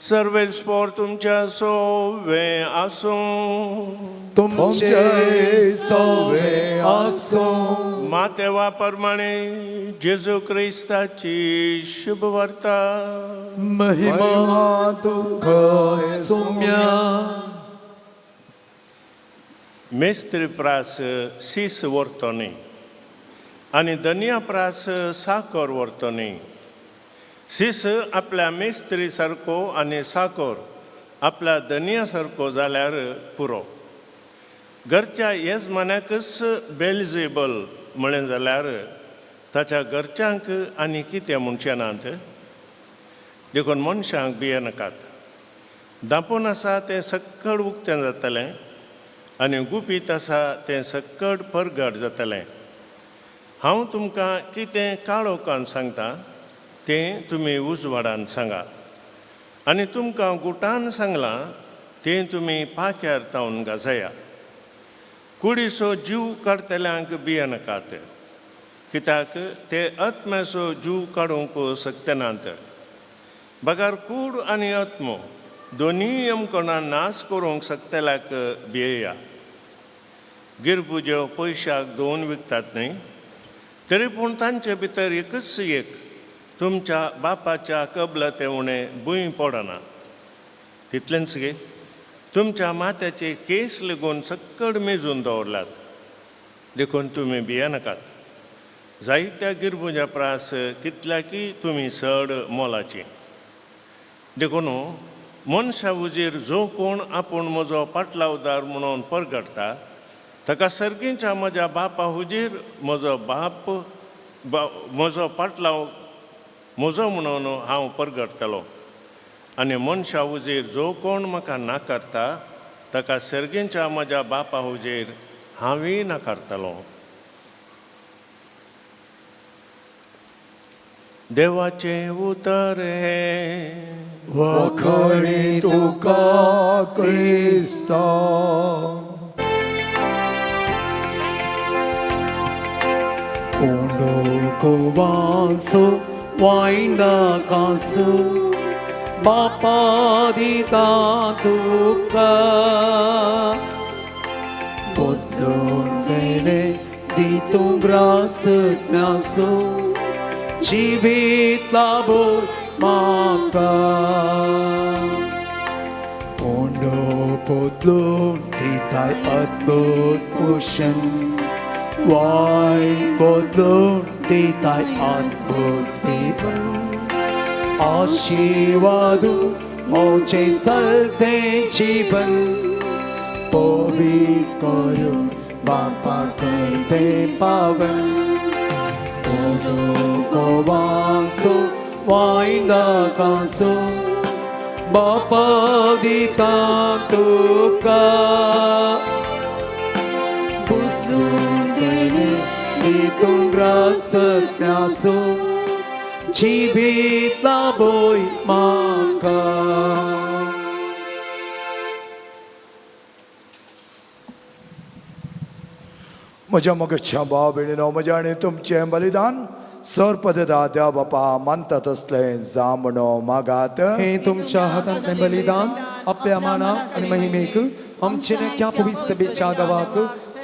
सर्वेस्पोर तुमच्या सोवे आसूं. तुमचे सवे आसो. मातेवा प्रमाणे जेजू क्रिस्ताची शुभ वार्ता. महिमा तुका सौम्या. मेस्त्री प्रास सीस व्हरतोनी आनी धनिया प्रास साकर व्हरतोनी. सीस आपल्या मेस्त्री सारको आनी साकर आपल्या धनिया सारको जाल्यार पुरो. घरच्या येजमान्याकच बेलझेबल म्हळें जाल्यार ताच्या घरच्यांक आनी कितें म्हणचेनात. देखून मनशांक भियेनाकात. दापून आसा तें सक्कड उक्तें जातलें आनी गुपीत आसा तें सक्कड परगट जातलें. हांव तुमकां कितें काळोखान सांगता तें तुमी उजवाडान सांगा. आनी तुमकां गुटान सांगलां तें तुमी पाक्यार तावन गाजया. कुडीचो जीव काडतल्यांक भियेनाकात, कित्याक ते आत्म्याचो जीव काडूंक शकनात. बगार कूड आनी आत्मो दोनीय कोणा नाश करूंक शकतल्याक भियेया. गिरबुज्यो पयशाक 2 विकतात न्ही, तरी पूण तांचे भितर एकच एक तुमच्या बापाच्या कबलाते उणें भूंय पडना. तितलेंच गे तुमच्या माथ्याचे केस लेगून सक्कड मेजून दवरलात, देखून तुमी भियेनाकात. जायत्या गिरबुज्या प्रास कितल्याकी तुमी चड मोलाची. देखून मनशा उजेर जो कोण आपूण म्हजो पाटलावदार म्हणून परगडटा, ताका सर्गीच्या म्हज्या बापा हुजीर म्हजो पाटलाव म्हजो म्हणून हांव परगडटलों. आनी मनशा हुजीर जो कोण म्हाका नाकारता, ताका सर्गीच्या म्हज्या बापा हुजीर हांवूय नाकारतलों. देवाचे उतर हे वखणी तुका क्रिस्ता. कोंडोको वासो वायंडा कासो बापा दिता तुका. बदलून गेले दितूंक ग्रास म्यासो जिवीत लाभो म्हाका. कोंडो बदलून दिताय अद्भुत पोषण, वायन बदलून दिताय अद्भुत पिवन. आशीर्वादू मोचे चलते जीवन, पवित्र करून बापा करते पावन. कोंडो वासो वायंडा कासो बापा दिता तुका. बदलून गेले दितूंक ग्रास म्यासो जिवीत लाभोय म्हाका. म्हज्या मोगाच्या भाव भयणीनो, म्हजें आनी तुमचें बलिदान सर्पददा देवा बापा मानता तसलें जा म्हणो मागात. हे तुमच्या हातांतलें बलिदान आपल्या मानाक आनी महिमेक आमचे नक्या पवित्र सभेच्या गावाक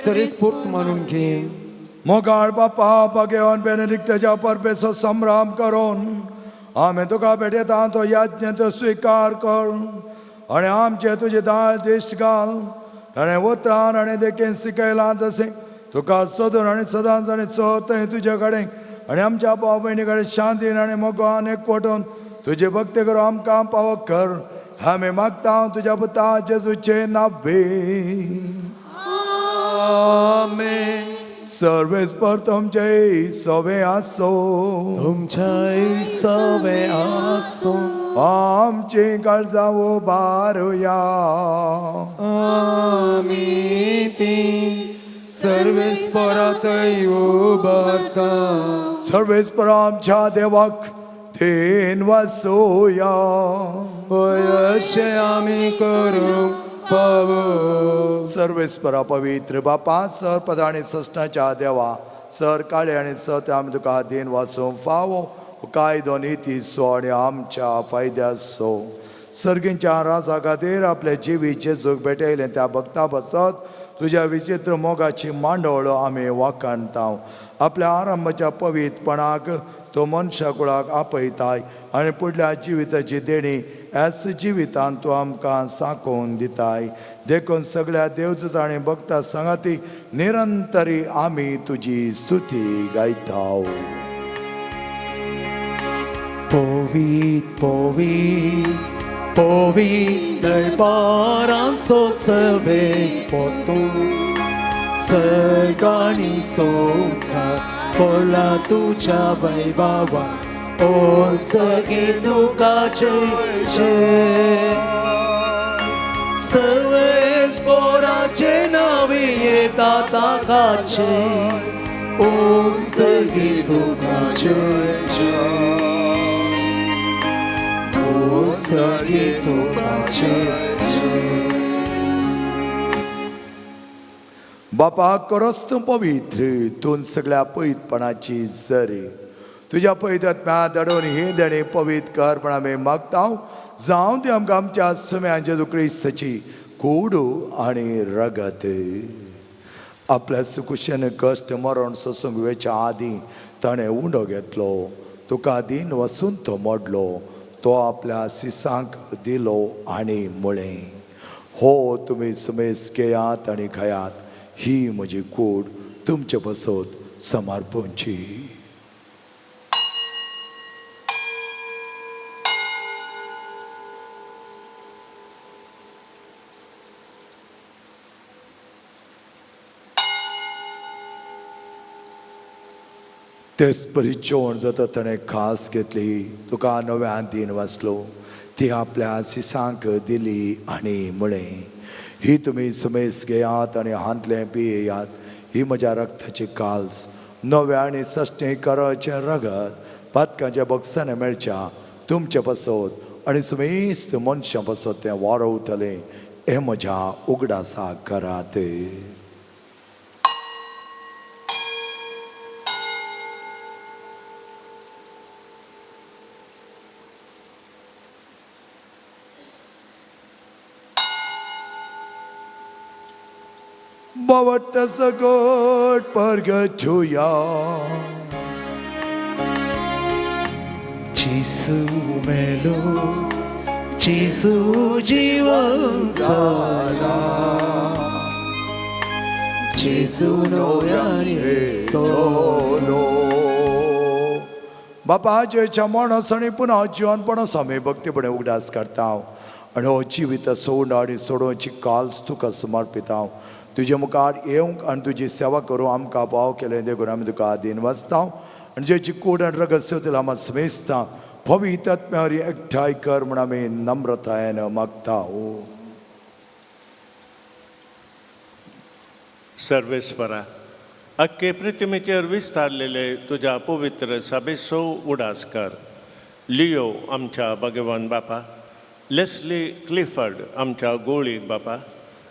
सरेस्फूर्त मानून घे. मोगाळ बापा बागेवन बेनेडिक्ताच्या परबेचो संभ्रम करून आमी तुका भेटयता. तो याज्ञ तो स्विकार कर आनी आमचे तुजे दाळ दिश्ट घाल. ताणें उतरान आनी देखीन शिकयलां तशें तुका सोदून आनी सदांच आनी चोथय तुजे कडेन आनी आमच्या भाव भयणी कडेन शांतीन आनी मोगान एकवटून तुजे भक्ती करून आमकां पावक कर. आमी मागता तुज्या पुता जेजूचे नांवे. आमेन. सर्वेस्पर तुमचे सवे आसो. तुमच्या सवे आसो. आमची काळजा उबारुया. आमी ती सर्वेस्परांतय उबारता. सर्वेस्पर आमच्या देवाक देन वासोया. अशें आमी करूंक पावो. सर्वेस्परा पवित्र बापा सर पदा आनी सष्टाच्या देवा सर काळे आनी सत आमी तुका देन वाचोवंक फावो. कायदो निती सो आनी आमच्या फायद्या सो. सर्गींच्या राजा खातीर आपले जिवी जेजूक भेटयलें त्या भक्ता बसत तुज्या विचित्र मोगाची मांडोळ आमी वाखाणता. आपल्या आरंभाच्या पवित्रपणाक तो मनशा कुळाक आपयताय आनी फुडल्या जिविताची देणी ह्याच जिवितांत तूं आमकां सांकोवन दिताय. देखून सगळ्या देवदूत आनी भक्तां सांगाती निरंतरी आमी तुजी स्तुती गायता. Povit, povit, povit, dărbaranțo să vezi potu, să-gani soța, pola tu cea vai baba, o să ghidu ca ce, să vezi pora ce navie tata ca ce, o să ghidu ca ce. सगळे तुकाचे बापा करोस तूं पवित्र तूं सगळ्या पवित्रपणाची झरी तुझ्या पवित्रात्म्या दडोवन ही देणे पवित्र कर पण आमी मागता जावं ती आमकां आमच्या सुम्या जेजू क्रिस्ताची कूड आनी रगत आपल्या सुकुशेन कश्ट मरण सोसूंक वेच्या आदीं ताणें उंडो घेतलो तुका दिन वचून तो मोडलो तो आपल्या सिसांक दिलो आनी मुळें हो तुमी सुमेस घेयात आनी खायात ही म्हजी कूड तुमचे बसत समर्पणची तेच बरी जेवण जाता ताणें खास घेतली तुका नव्यान दिन वाचलो ती आपल्या सिसांक दिली आनी म्हळें ही तुमी सुमेस घेयात आनी हांतलें पियेयात ही म्हज्या रक्ताची काल्स नव्या आनी सश्टें कराचें रगत पातकांच्या बक्षांनी मेळच्या तुमचे बसत आनी सुमेस्त मनशां बसत तें वारवतलें हें म्हज्या उगडासा करात Bawat sagot pergejuya 지수 멜로 지수 지원 살아 지수 노야니 tolo बापाच्या माणसाने पुन्हा जीवनपणास आम्ही भक्तीपणे उगडास करता आणि हो जिवीत सोड आणि सोडोवची काल्स तुका समर्पिता तुझे मुखार येवंक आनी तुजी सेवा करूं आमकां पाव केलें देखून आमी तुका दिन वाचता आनी जेची कूड आनी रगत सोदला आमी स्मेस्ता पवित्र आत्म्यारी एकठांय कर म्हूण आमी नम्रतायेन मागता सर्वेस्परा अख्खे पृथ्वीचेर विस्तारलेले तुझ्या पवित्र सभेचो उडास कर लियो आमच्या भगवान बापा लेस्ली क्लिफर्ड आमच्या गोळीक बापा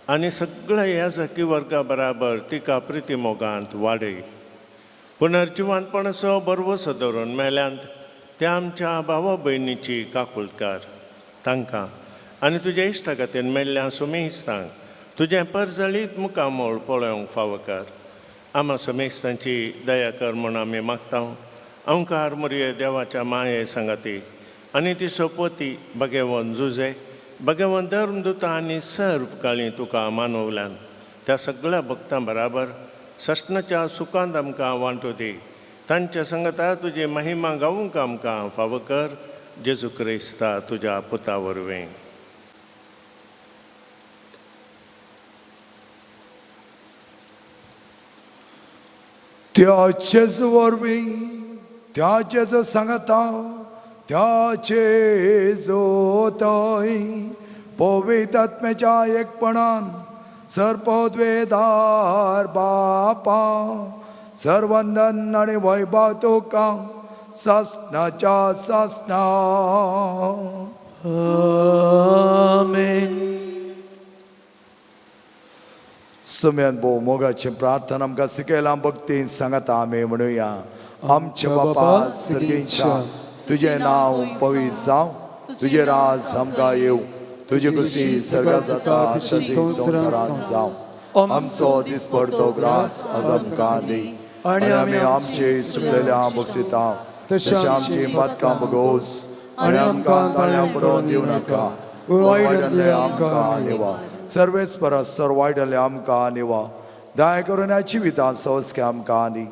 आनी सगळ्या याजकी वर्गा बराबर तिका प्रितीमोगांत वाडय पुनर्जिवानपणाचो बरवसो धरून मेल्यांत त्या आमच्या भावा भयणीची काकुळकार तांकां आनी तुज्या इश्टा खातीर मेल्ल्या सुमेस्तांक तुजें परजळीत मुखामोळ पळोवंक फावो कर आमा सुमेस्तांची दया कर म्हूण आमी मागता अवकार मुरये देवाच्या माये सांगाती आनी ती सोपोती भगवान जुजे भगवान धर्मदूता आनी सर्व काळी तुका मानवल्यान त्या सगळ्या भक्तां बराबर सष्णाच्या सुखांत आमकां वांटो दी तांच्या संगता तुजी महिमा गावूंक आमकां फावो कर जेजू क्रिस्ता तुज्या पुता वरवीं त्या जेजू वरवीं त्या जेजू सांगता त्याचे जोतय पवित्र आत्म्याच्या एकपणान सर्पोद्वेदार बापा सर्वंदन आणि वैभव तुका सासनाच्या सासना आमेन सुम्यान भोव मोगाची प्रार्थना आमकां शिकयला भक्तीन सांगता आमी म्हणुया आमचे बापा सर्गेच्या तुझे नाव पवित्र जावं तुझे राज आमकां येवं तुझी खुशी सर्गांत जाता तशी संवसारांत जावं आमचो दिसपडतो ग्रास आज आमकां दी आनी आमी आमचे सुकलेल्या बक्षिता तशें आमची मातकां बगोस आनी आमकां ताळ्यां पडोवन दिवं नाका वायटांतले आमकां निवा सर्वेच परस सर्वायटले आमकां निवा दया करून ह्या जिवितां संस्कार आमकां दी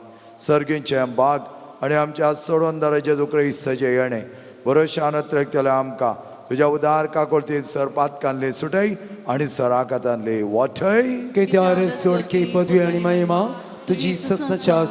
सर्गींचें बाग आनी आमच्या सोडवणदाराचे जो क्रिस्ताचे येणे बरोशान केले आमकां तुज्या उदार काकोळतीन सर पातकांतले सुटय आनी सराकातांतले वाठय केत्यार सोडके पदवी आनी महिमा तुजी सस्ताच्या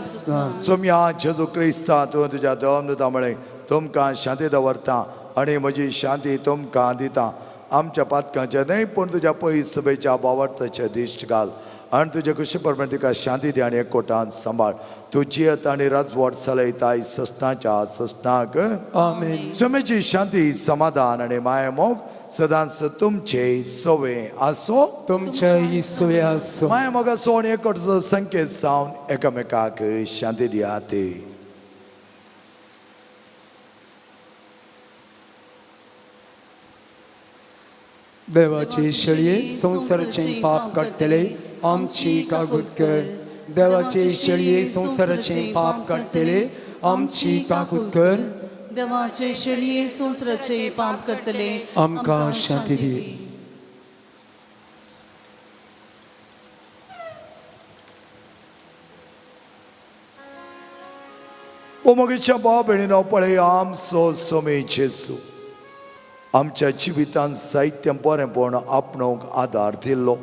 सोम्या जेजू क्रिस्ता तूं तुज्या धर्मदूता म्हळें तुमकां शांती दवरता आनी म्हजी शांती तुमकां दिता आमच्या पातकांचे न्हय पूण तुज्या पयस सभेच्या बावर्थाचे दिश्ट घाल आणि तुझ्या कुशी परमेन तिका शांती दी आणि एकवटान सांबाळ तुझी आणि राजवट चलयताय सस्नाच्या सस्नाक आमेन. स्वामीची शांती समाधान आणि माया मोग सदांच तुमचे सोवे आसो तुमच्या इसोये आसो. माया मोग असो आणि एकवटाचो संकेत सावन एकामेकाक शांती दियात. देवाचे शेळये संसाराचे पाप काढतले आमची कागूद कर. देवाचे शेळये संसाराचे पाप काढतले आमची कागूद कर. देवाचे शेळये संसाराचे पाप करतले आमकां शांती दी. मोगीच्या भाव भयणीनो पळय आमचो सोमे जेसू आमच्या जिवितांत साहित्य बरेंपण आपणाक आदार दिल्लो.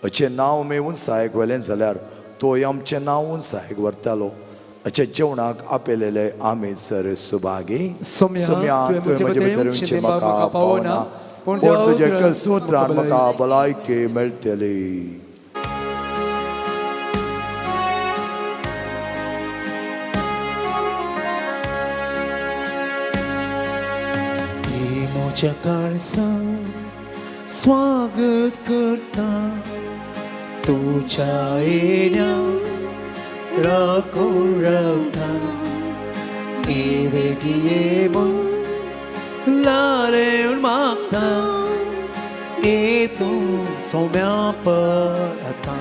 अचें नांव मेवून सहायक वेलें जाल्यार तो आमचें नांव सहायक व्हरतालो. अचे जेवणाक आपयलेले आमी सर सुभागी. सोम्या, तुवें म्हजे भितर येवचें म्हाका पावना पूण तुजे कसोत्रान म्हाका भलायकी मेळटली. मोच्या काळजान स्वागत करता तुझ्या येण्याक राखून रावता. बेगी ये म्हूण लालेवन मागता ये तूं सोम्या परता.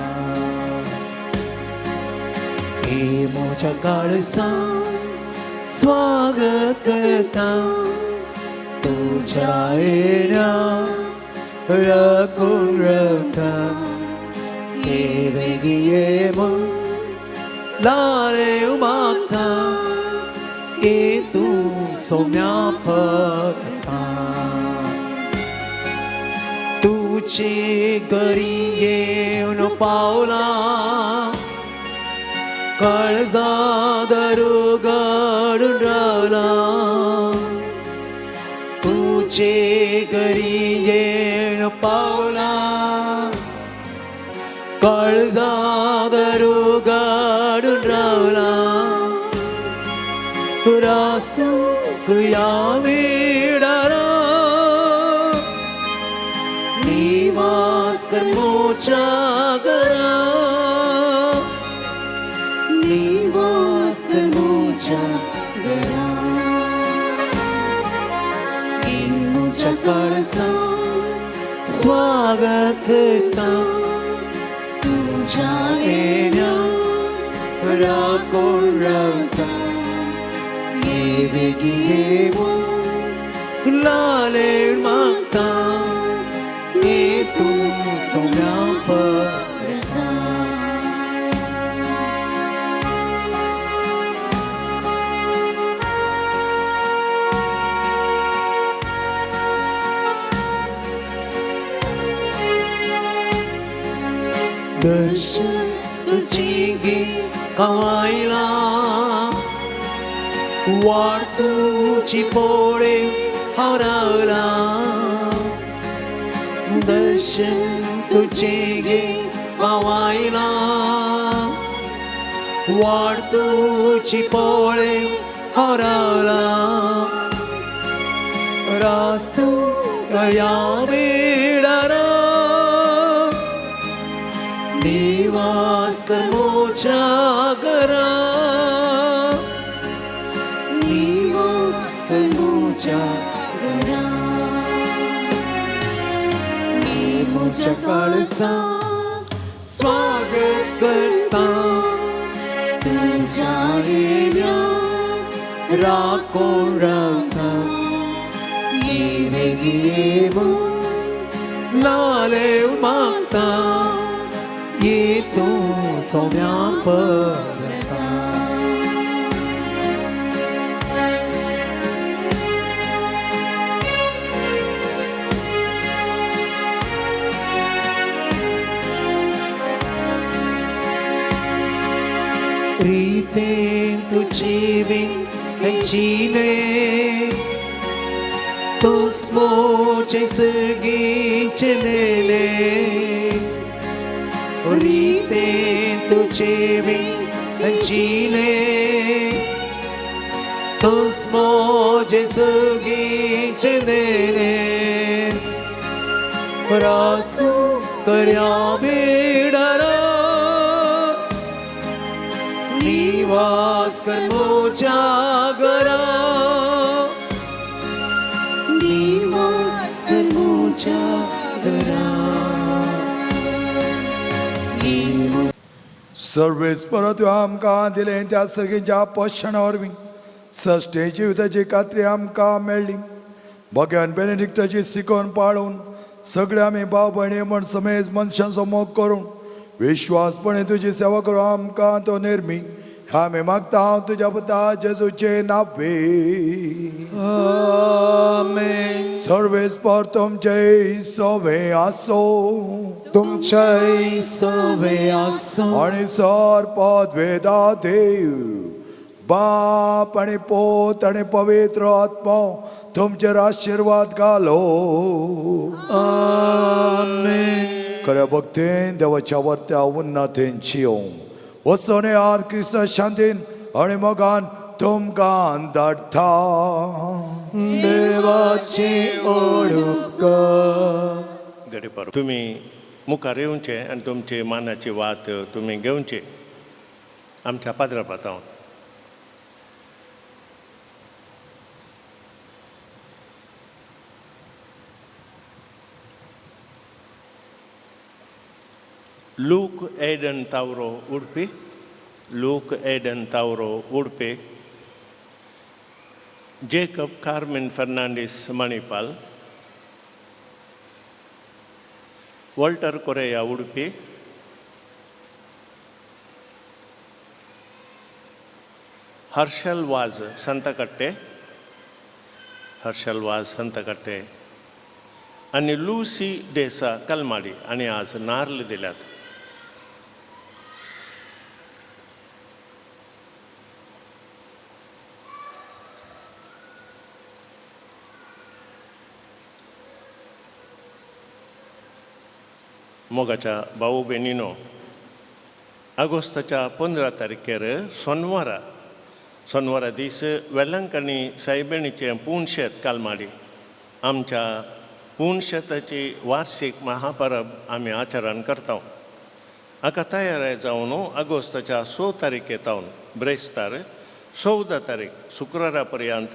हे मोच्या काळजान स्वागत करता तुझ्या येण्याक राखून रावता. बेगी ये म्हूण लालेवन मागता ये तूं सोम्या परता. तुझे घरी येवन पावला काळजा दारू गाडून रावला. तुझे घरी येवन पावला काळजा दारू गाडून रावला. रास्तूक या वेळार निवास कर मोच्या घरा. निवास कर मोच्या घरा. मोच्या काळजान स्वागत करता तुझ्या येण्याक राखून रावता. ये बेगी ये म्हूण लालेवन मागता ये तूं सोम्या परता. दर्शन तुझी गे कवायला वाट तुझी पोळे हांव रावला. दर्शन तुझे गे कवायला वाट तुझी पोळे हांव रावला. रास्तू या वेळार निवास कर मोच्या घरा. निवास कर मोच्या घरा. मोच्या काळजान स्वागत करता तुझ्या येण्याक राखून रावता. ये बेगी ये म्हूण लालेवन मागता ये तूं सोम्या परता. रितेन तुझी बीन हेंचीले तोस मोचे सर्गीचे नेले. रीते तुझे विंचीने तुस मोजे सुगीचे देने रास्तू कर्या बेडरा निवास कर मोच्या घरा निवास कर मोच्या घरा सर्वेस परत आमकां दिले त्या सर्गेच्या पोषणावर बी सश्टे जिविताची खात्री आमकां मेळ्ळी भोग्यान बेनेडिक्टाची सिकोन पाळून सगळे आमी भाव भयणी म्हण समेज मनशांचो मोग करून विश्वासपणे तुजी सेवा करूं आमकां तो निर्मी आमी मागता हांव तुज्या पुता जेजूचे नांवे आमेन सर्वेस्पर तुमचे सवे आसो तुमच्या सवे आसो आणि सर पद वेदा देव बाप आणि पोत आणि पवित्र आत्मा तुमचेर आशीर्वाद घालो आमेन खऱ्या भक्तीन देवाच्या वर्त्या उन्नतीन जियो वसोने आर क्रिस्त शांतीन आणि मोगान तुमकां धाडटा देवाची ओळख गडेपार तुम्ही मुखार येवचे आनी तुमचे मानाची वात तुम्ही घेवचे आमच्या पाद्रा पातावन Luke Aidan Tauro Udupi Luke Aidan Tauro Udupi Jacob Carmen Fernandes Manipal Walter Correa Udupi Harshal Vaz Santhekatte Harshal Vaz संतकट्टे आणि लूसी डेसा कलमाडी आणि आज नार्ल दिल्यात मोगाच्या भाऊ बेनिनो आगोस्ताच्या 15 तारखेर सोनवारा दीस वेलंकणी सायबेणीचे पुणशेत कालमाडी आमच्या पुणशेताची वार्षिक महापरब आमी आचरण करता हाका तयार जावन आगोस्ताच्या 6 तारखेतावन ब्रेस्तार 14 तारीख शुक्रारा पर्यंत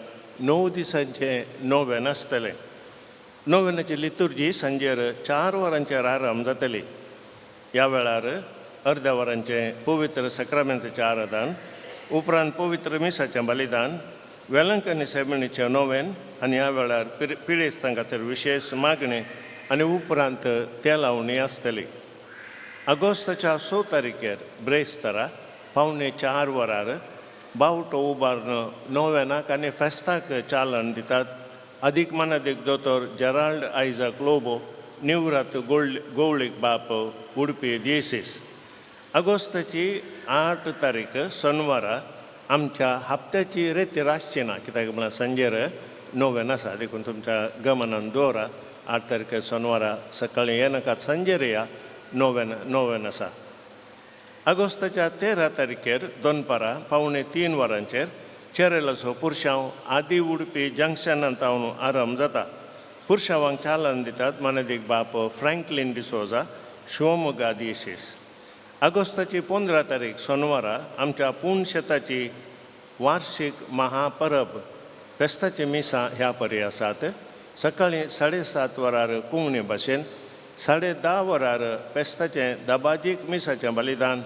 9 दिसांचे नोवेन आसतलें नोवेनाची लितुर्जी सांजेर 4 वरांचेर आराम जातली ह्या वेळार अर्ध्या वरांचें पवित्र सक्रामेंताचें आराधन उपरांत पवित्र मिसाचें बलिदान वेलंकणी सायबीणीचें नोवेन आनी ह्या वेळार पिडेस्तां खातीर विशेश मागणी आनी उपरांत ते लावणी आसतली आगोस्ताच्या 6 तारखेर ब्रेस्तारा पावणे 4 वरार बावटो उबारून नोवेनाक आनी फेस्ताक चालन दितात अधिक मानाधिक दोतोर जेराल्ड आयझॅक लोबो निवृत्त गवळीक बाप उडपी दिएसीस आगोस्ताची 8 तारीख सोनवारा आमच्या हप्त्याची रेती आसची ना कित्याक म्हळ्यार सांजेर नोवेन आसा देखून तुमच्या गमनान दवरा 8 तारखेर सोनवारा सकाळीं येनाकात सांजेर या नोवेन आसा आगोस्ताच्या 13 तारखेर दोनपारा पावणे 3 वरांचेर चेरेलासो पुरशांव आदी उडपी जंक्शनांतावन आरंभ जाता पुरशांवांक चालन दितात मानदीक बाप फ्रँकलिन डिसोजा शिवमोगा दिएसीस आगोस्ताची 15 तारीख सोनवारा आमच्या पुणशेताची वार्षिक महापरब फेस्ताची मिसां ह्या परी आसात सकाळीं 7:30 वरार कुंगणे भाशेन 10:30 वरार फेस्ताचें दबाजीक मिसाचें बलिदान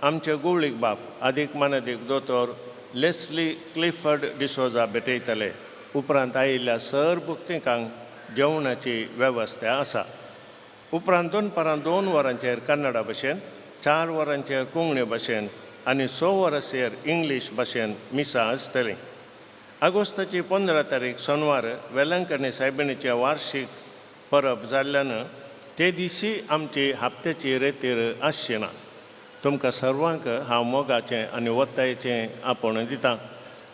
आमचे गवळीक बाप अधिक मानदीक दोतोर लेस्ली क्लिफर्ड डिसोजा भेटयतले उपरांत आयिल्ल्या सर भुक्तिकांक जेवणाची वेवस्था आसा उपरांत दोनपारां 2 वरांचेर कन्नडा भाशेन 4 वरांचेर कोंकणी भाशेन आनी 6 वरांचेर इंग्लीश भाशेन मिसां आसतलीं आगोस्ताची 15 तारीख सोनवार वेलंकणी सायबीणीचें वार्षिक परब जाल्ल्यान ते दिसी आमची हप्त्याची रेतीर आसची ना तुमकां सर्वांक हांव मोगाचें आनी वतायेचें आपोण दितां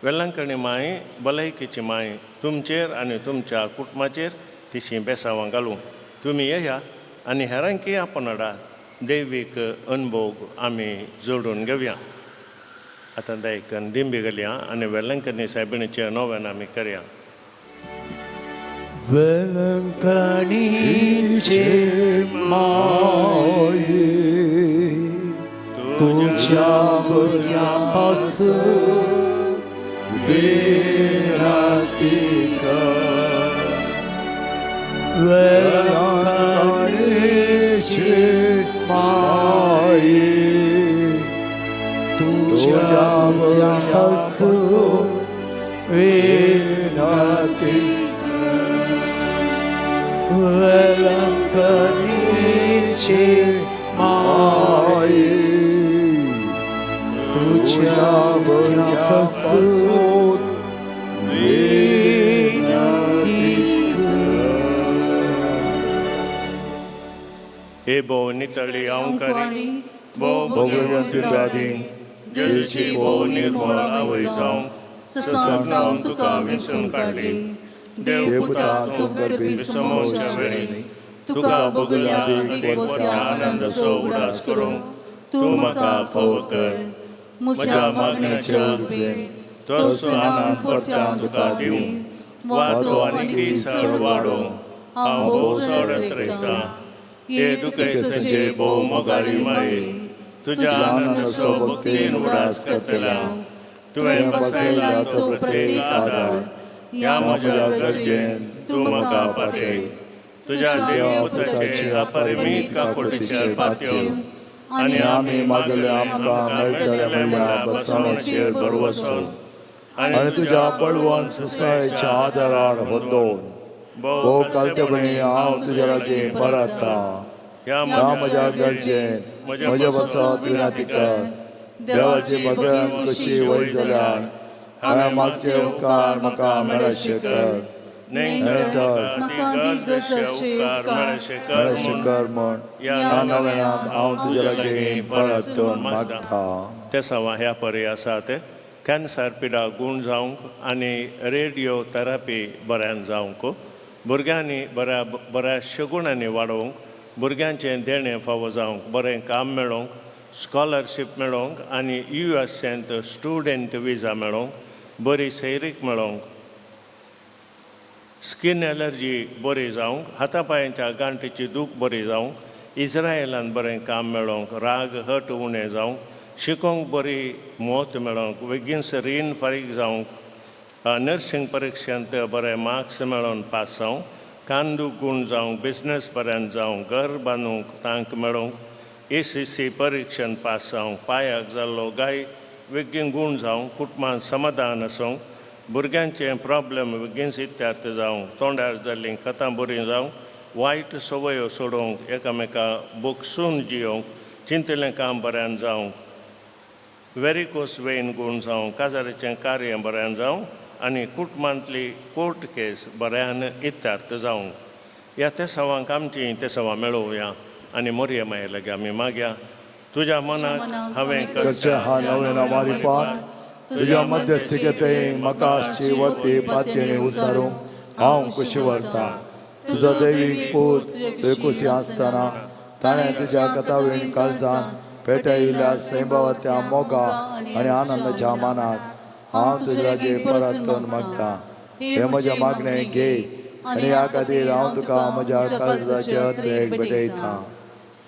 वेलंकणी माय भलायकेची माय तुमचेर आनी तुमच्या कुटुंबाचेर तिशी बेसांवां घालूं तुमी येया आनी हेरांकी आपोण हाडा दैवीक अनुभव आम्ही जोडून घेऊया. आता दायकन दिंबी घालया आणि वेलंकनी साहेबिणीच्या नव्यान आम्ही करूया. वेलंकणीचे माये तुझ्या बऱ्यापासून विरातिका वेलंकणीचे माये तुझ्या बऱ्यापासून विरातिका वेलंकणीचे माये तुझ्या बऱ्यापासून हे भो नितळी अवकारी भो भगवंत दादी जलची भो निर्मळ आवय जावं ससावून तुका विसरून काढली. देवपुता तुमकर विसमोच्या वेळी तुका बगल्या देखवत्या आनंद सो उडास करूं तू म्हाका फावो कर. म्हज्या मागण्याच्या तो आनंद परत्यान तुका दिवं वादो आनी केसर वाडो हांव भोव सोडत रयता. हे दुखयचे भोव मोगाळी माये तुज्या आनंद सो भक्तीन उडास करतल्या. तुवें बसयला तो प्रत्येक आदार ह्या म्हज्या गरजेन तूं म्हाका पाठय. तुज्या देवपुताचे अपरिमीत काकुटीचेर पातयो आनी आमी मागले आमकां मेळटले म्हणल्या बसवण्याचेर बरवसून आणि तुझ्या बळवंत ससायच्या आदारार होदोन भोव कालतेपणी हांव तुज्या लागीं परता. ह्या म्हज्या गरजेन म्हज्या बसत विनंती कर. देवाची भगत कशी वय जाल्यार हांवें मागचे उपकार म्हाका मेळशे कर. नाहीतर मेळशे कर म्हण ह्या नव्यानाक हांव तुज्या लागीं परतून मागता. ते सवा ह्या परी आसात कॅन्सर पिडा गूण जावंक आनी रेडियो थेरपी बऱ्यान जावंक भुरग्यांनी बऱ्या शगुणांनी वाडोवंक भुरग्यांचें देणें फावो जावंक बरें काम मेळोवंक स्कॉलरशीप मेळोवंक आनी USA स्टुडंट विजा मेळोवंक बरी सैरीक मेळोवंक स्किन एलर्जी बरी जावंक हातापांयांच्या गांठीची दूख बरी जावंक इस्रायलान बरें काम मेळोवंक राग हट उणें जावंक शिकोवंक बरी मोत मेळोवंक बेगीन रीण फारीक जावंक नर्सींग परिक्षेंत बरे मार्क्स मेळोवन पास जावंक कांदूक गूण जावंक बिजनस बऱ्यान जावंक घर बांदूंक तांक मेळोवंक ACC परिक्षेंत पास जावंक पांयाक जाल्लो गाय बेगीन गूण जावंक कुटुंबांत समाधान आसूंक भुरग्यांचे प्रॉब्लेम बेगीन इत्यार्थ जावंक तोंडार जाल्लीं कथां बरीं जावंक वायट सवयो सोडोवंक एकामेका बोगसून जियोवंक चिंतलें काम बऱ्यान जावंक वेरिकोस वेन गूण जावंक काजाराचें कार्य बऱ्यान जावंक आनी कुटुंबांतली कोर्ट केस बऱ्यान इत्यार्थ जावंक. ह्या ते सवांक आमची ते सवा मेळोवया आनी मोरये माये लागीं आमी मागया. तुज्या मनाक हांवें करचे हा नवेना मारी पात तुज्या मध्यस्थिकेते म्हाका आसची वर्ती पातयेणी उसारूंक हांव कशी व्हरता. तुजो दैवीक पूत तुवें आसतना ताणें तुज्या कथावीण काळजान पेटयिल्ल्या सैभावात्या मोगा आनी आनंदाच्या मानाक हांव तुजे लागीं परतून मागता. हे म्हज्या मागणें घे आनी ह्या खातीर हांव तुका म्हज्या काळजाचे अत्रेक भेटयता.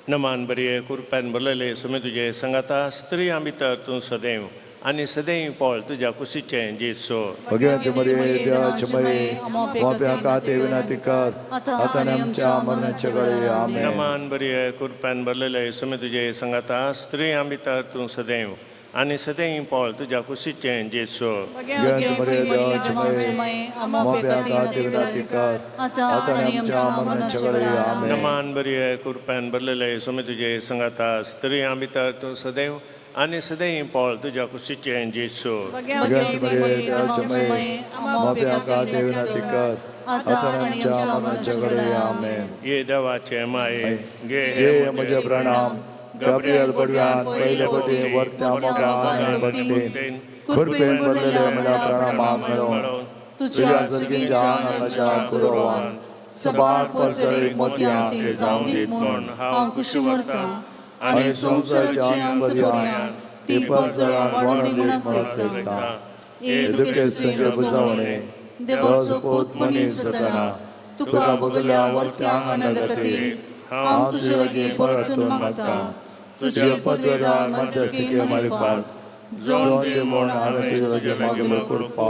नमान बरये कुरप्यान भरलेले सुमी तुजे संगाता स्त्रियां भितर तूं सदैव आनी सदैव पोळ तुज्या कुशीचें जेसो. भगवंत मरिये देवाचे मये मोप्या खातीर विनंती कर आतां आनी आमच्या मरणाचे वेळी आमेन. नमान बरये कुरप्यान भरलेले सुमी तुजे संगाता स्त्रियां भितर तूं सदैव आनी सदैव पोळ तुज्या कुशीचें जेसो. भगवंत मरिये देवाचे मये मोप्या खातीर विनंती कर आतां आनी आमच्या मरणाचे वेळी आमेन. नमान बरये कुरप्यान भरलेले सुमी तुजे संगाता स्त्रियां भितर तूं सदैव आनी सदैव पोळ तुज्या कुशीचें जेसो. भगवंत मरिये देवाचे मये मोप्या खातीर विनंती कर आतां आनी आमच्या मरणाचे वेळी आमेन. ये देवाचे माये घे म्हजे प्रणाम गब्रियल बडव्यान पयले बटी वर्त्या मोगा आनी भक्तीन खुरपेन भरलेले म्हज्या प्रणामाक मेळोवन तुज्या सर्गीच्या आनंदाच्या कुरवान सबाक परसळीक मोतयां ते जावं दीत म्हूण हांव खुशी व्हरतां. आणि संसाराच्या अंगपर्यंत ते पावसाळ्यात वाढून म्हणत येदुके संजय बुजावणे देवाचो पोत मनीस जाताना तुका बगल्या वरत्या अंगण खातीर हांव तुजे लागीं परतून मागता तुजे पदवेदार मध्यस्थीके मालिकात जोन दे म्हूण हांवें तुजे लागीं मागलो कृपा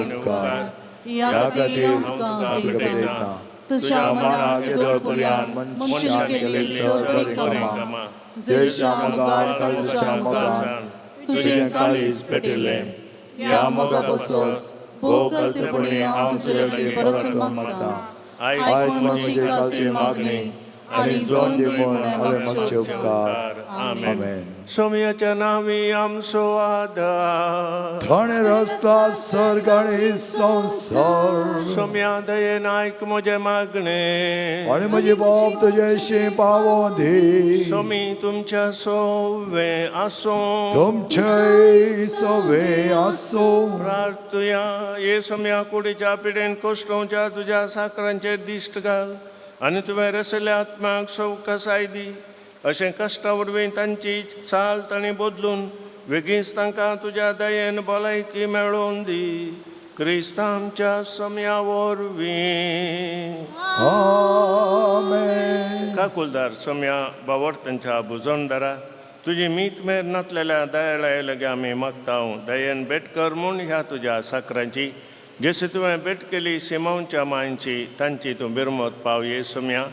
उपकार या खातीर तुका भेटयता तुज्या मनाक येदोळपर्यंत मनशान केले सगळी कामां जयच्या मोगान काळजाच्या मोगान तुजें काळीज पेटिल्लें या मोगा पासत भोव गलतेपणी हांव तुजे लागीं परतून मागता आयक म्हजी गलती मागणी आणि जोन दे म्हूण हांवें मागचे उपकार आमेन. सोम्याच्या नावी आमचो आदार थणे रस्ता सर्ग आणि संसार सोम्या दयेन आयक म्हजे मागणे आणि म्हजी बाब तुजेशी पावो दी सोमी तुमच्या सोवे आसो तुमचे सवे असो प्रार्थुया ये सोम्या कुडीच्या पिडेन कोश्टोवच्या तुज्या साकरांचेर दिश्ट घाल आनी तुवें रसल्या आत्म्याक सवकासाय दी अशें कश्टा वरवीं तांची चाल तांणी बदलून बेगीच तांकां तुज्या दयेन भलायकी मेळोवन दी क्रिस्त आमच्या सोम्या वरवीं आमेन. काकुलदार सोम्या बावर्तांच्या भुजोणदारा तुजी मीत मेर नातलेल्या दयाळाय लगे आमी मागता दयेन भेट कर म्हूण ह्या तुज्या साकरांची जशी तुवें भेट केली सिमोनच्या मांयची तांची तूं बिरमत पाव ये सोम्या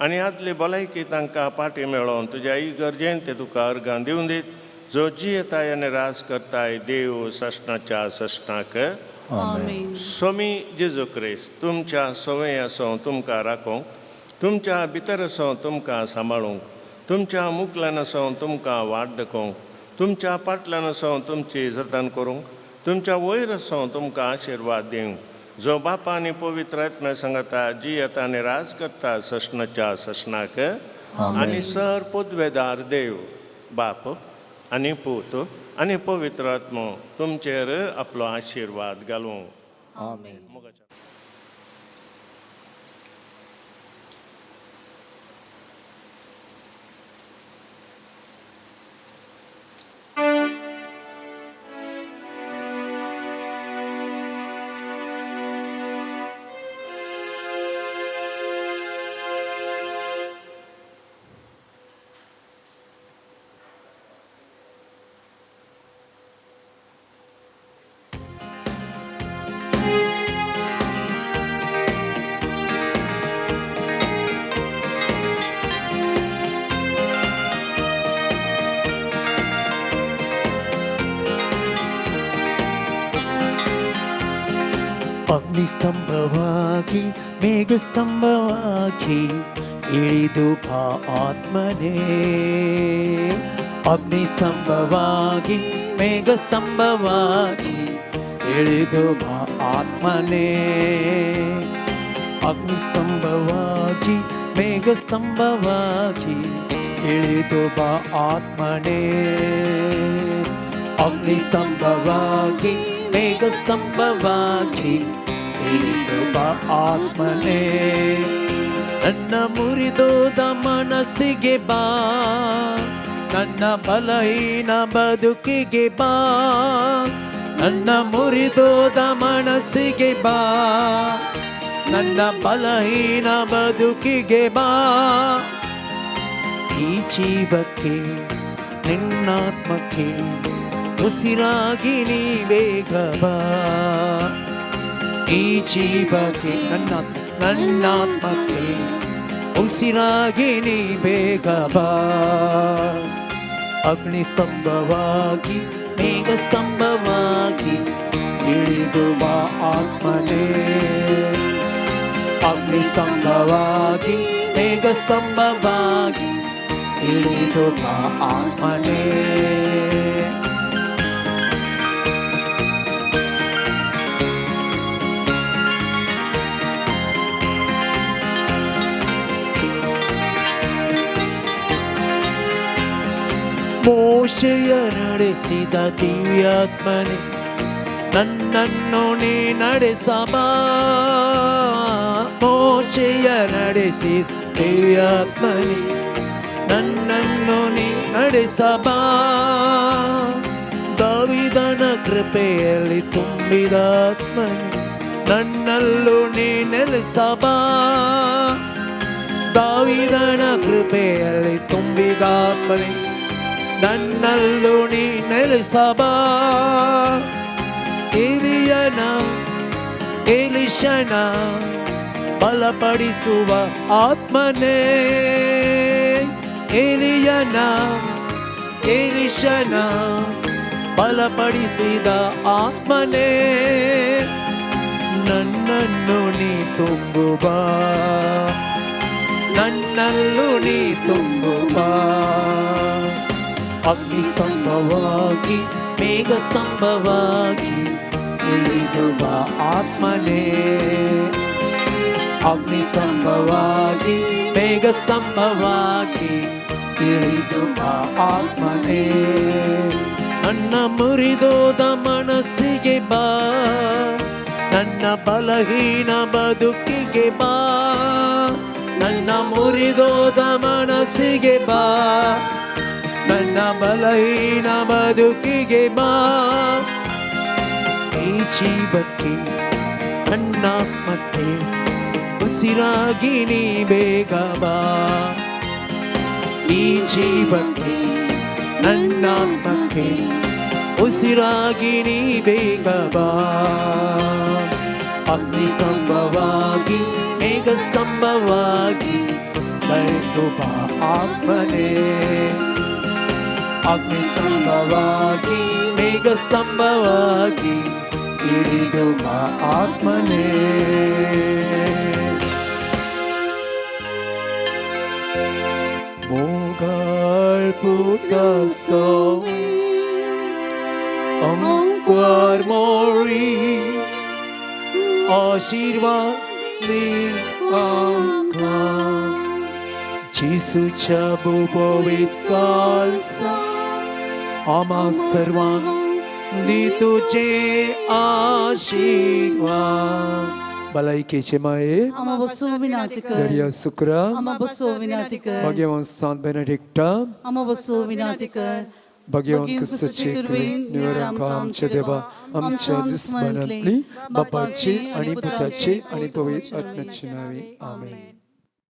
आनी आदली भलायकी तांकां पाटी मेळोवन तुज्या इगर्जेन ते तुका अर्गां दिवन दीत जो जियेताय आनी रास करताय देव सशनाच्या सशनाक आमेन. सोमी जेजू क्रिस्त तुमच्या सवय आसूं तुमकां राखूंक तुमच्या भितर आसूं तुमकां सांबाळूंक तुमच्या मुखल्यान आसूं तुमकां वाट दाखोवंक तुमच्या फाटल्यान आसूं तुमची जतन करूंक तुमच्या वयर आसूं तुमकां आशिर्वाद दिवंक जो बापा आनी पवित्र आत्म्या सांगता जी येता आनी राज करता सशनाच्या सशनाक आनी सर पदवेदार देव बाप आनी पूत आनी पवित्र आत्मो तुमचेर आपलो आशिर्वाद घालूं आमेन. ಅಗ್ನಿಸ್ತಂಭವಾಗಿ ಮೇಘಸ್ತಂಭವಾಗಿ ಇಳಿದು ಬಾ ಆತ್ಮನೇ ಅಗ್ನಿಸ್ತಂಭವಾಗಿ ಮೇಘಸ್ತಂಭವಾಗಿ ಇಳಿದು ಬಾ ಆತ್ಮನೇ ಅಗ್ನಿಸ್ತಂಭವಾಗಿ ಮೇಘಸ್ತಂಭವಾಗಿ ಇಳಿದು ಬಾ ಆತ್ಮನೇ ಅಗ್ನಿಸ್ತಂಭವಾಗಿ ಮೇಘಸ್ತಂಭವಾಗಿ ಇಳಿದು ಬಾ ಆತ್ಮನೇ ನನ್ನ ಮುರಿದೋದ ಮನಸ್ಸಿಗೆ ಬಾ ನನ್ನ ಬಲಹೀನ ಬದುಕಿಗೆ ಬಾ ನನ್ನ ಮುರಿದೋದ ಮನಸ್ಸಿಗೆ ಬಾ ನನ್ನ ಬಲಹೀನ ಬದುಕಿಗೆ ಬಾ ಈ ಜೀವಕ್ಕೆ ನಿನ್ನಾತ್ಮಕ್ಕೆ ಉಸಿರಾಗಿ ನೀ ಬೇಗ ಬಾ ಈ ಜೀವಕ್ಕೆ ನನ್ನಾತ್ಮಕ್ಕೆ ಉಸಿರಾಗಿ ನೀ ಬೇಗ ಬಾ ಅಗ್ನಿಸ್ತಂಭವಾಗಿ ಮೇಘಸ್ತಂಭವಾಗಿ ಇಳಿದು ಬಾ ಆತ್ಮನೇ ಅಗ್ನಿಸ್ತಂಭವಾಗಿ ಮೇಘಸ್ತಂಭವಾಗಿ ಇಳಿದು ಬಾ ಆತ್ಮನೇ ಮೋಶೆಯ ನಡೆಸಿದ ದಿವ್ಯಾತ್ಮನೆ ನನ್ನನ್ನು ನೀ ನಡೆಸಬಾ ಮೋಶೆಯ ನಡೆಸಿದ ದಿವ್ಯಾತ್ಮನೆ ನನ್ನನ್ನು ನೀ ನಡೆಸಬಾ ದಾವಿದನ ಕೃಪೆಯಲ್ಲಿ ತುಂಬಿದ ಆತ್ಮನೇ ನನ್ನಲ್ಲೂ ನೀ ನೆಲೆಸಬಾ ದಾವಿದನ ಕೃಪೆಯಲ್ಲಿ ತುಂಬಿದ ಆತ್ಮನೇ ನನ್ನಲ್ಲೂ ನೀ ನೆಲೆಸಬಾ ಎಲಿಶನ ಬಲಪಡಿಸುವ ಆತ್ಮನೇ ಎಲಿಶನ ಬಲಪಡಿಸಿದ ಆತ್ಮನೇ ನನ್ನನ್ನು ನೀ ತುಂಬುಬಾ ನನ್ನಲ್ಲೂ ನೀ ತುಂಬುಬಾ ಅಗ್ನಿಸ್ತಂಭವಾಗಿ ಮೇಘ ಸ್ತಂಭವಾಗಿ ಇಳಿದು ಬಾ ಆತ್ಮನೇ ಅಗ್ನಿಸ್ತಂಭವಾಗಿ ಮೇಘ ಸ್ತಂಭವಾಗಿ ಇಳಿದು ಬಾ ಆತ್ಮನೇ ನನ್ನ ಮುರಿದೋದ ಮನಸ್ಸಿಗೆ ಬಾ ನನ್ನ ಬಲಹೀನ ಬದುಕಿಗೆ ಬಾ ನನ್ನ ಮುರಿದೋದ ಮನಸ್ಸಿಗೆ ಬಾ ನನ್ನ ಬಲಹೀನ ಬದುಕಿಗೆ ಬಾ ಈ ಜೀವಕ್ಕೆ ನನ್ನಾತ್ಮಕ್ಕೆ ಉಸಿರಾಗಿ ನೀ ಬೇಗ ಬಾ ಈ ಜೀವಕ್ಕೆ ನನ್ನಾತ್ಮಕ್ಕೆ ಉಸಿರಾಗಿ ನೀ ಬೇಗ ಬಾ ಅಗ್ನಿಸ್ತಂಭವಾಗಿ ಮೇಘ ಸ್ತಂಭವಾಗಿ ಬರೆದು ಬಾ ಆತ್ಮನೇ ಅಗ್ನಿಸ್ತಂಭವಾಗಿ ಮೇಘ ಸ್ತಂಭವಾಗಿ ಇಳಿದು ಬಾ ಆತ್ಮನೇ Mogal putaso Angkwar mori Ashirwad ni angka Jisucha bubovit kalsa Ama sarvang di तुझे आशीर्वाद Balaikeche mae Ama baso vinati kar. Daria Sukra Ama baso vinati kar. Bhagyavan Sant Benedicta Ama baso vinati kar. Bhagyavan Kusache Kurvin Nivarakam Chedeva Amcha Dusmanatli Bapache आणि पुताचे आणि पवित्र आत्म्याचे नावे आमेन.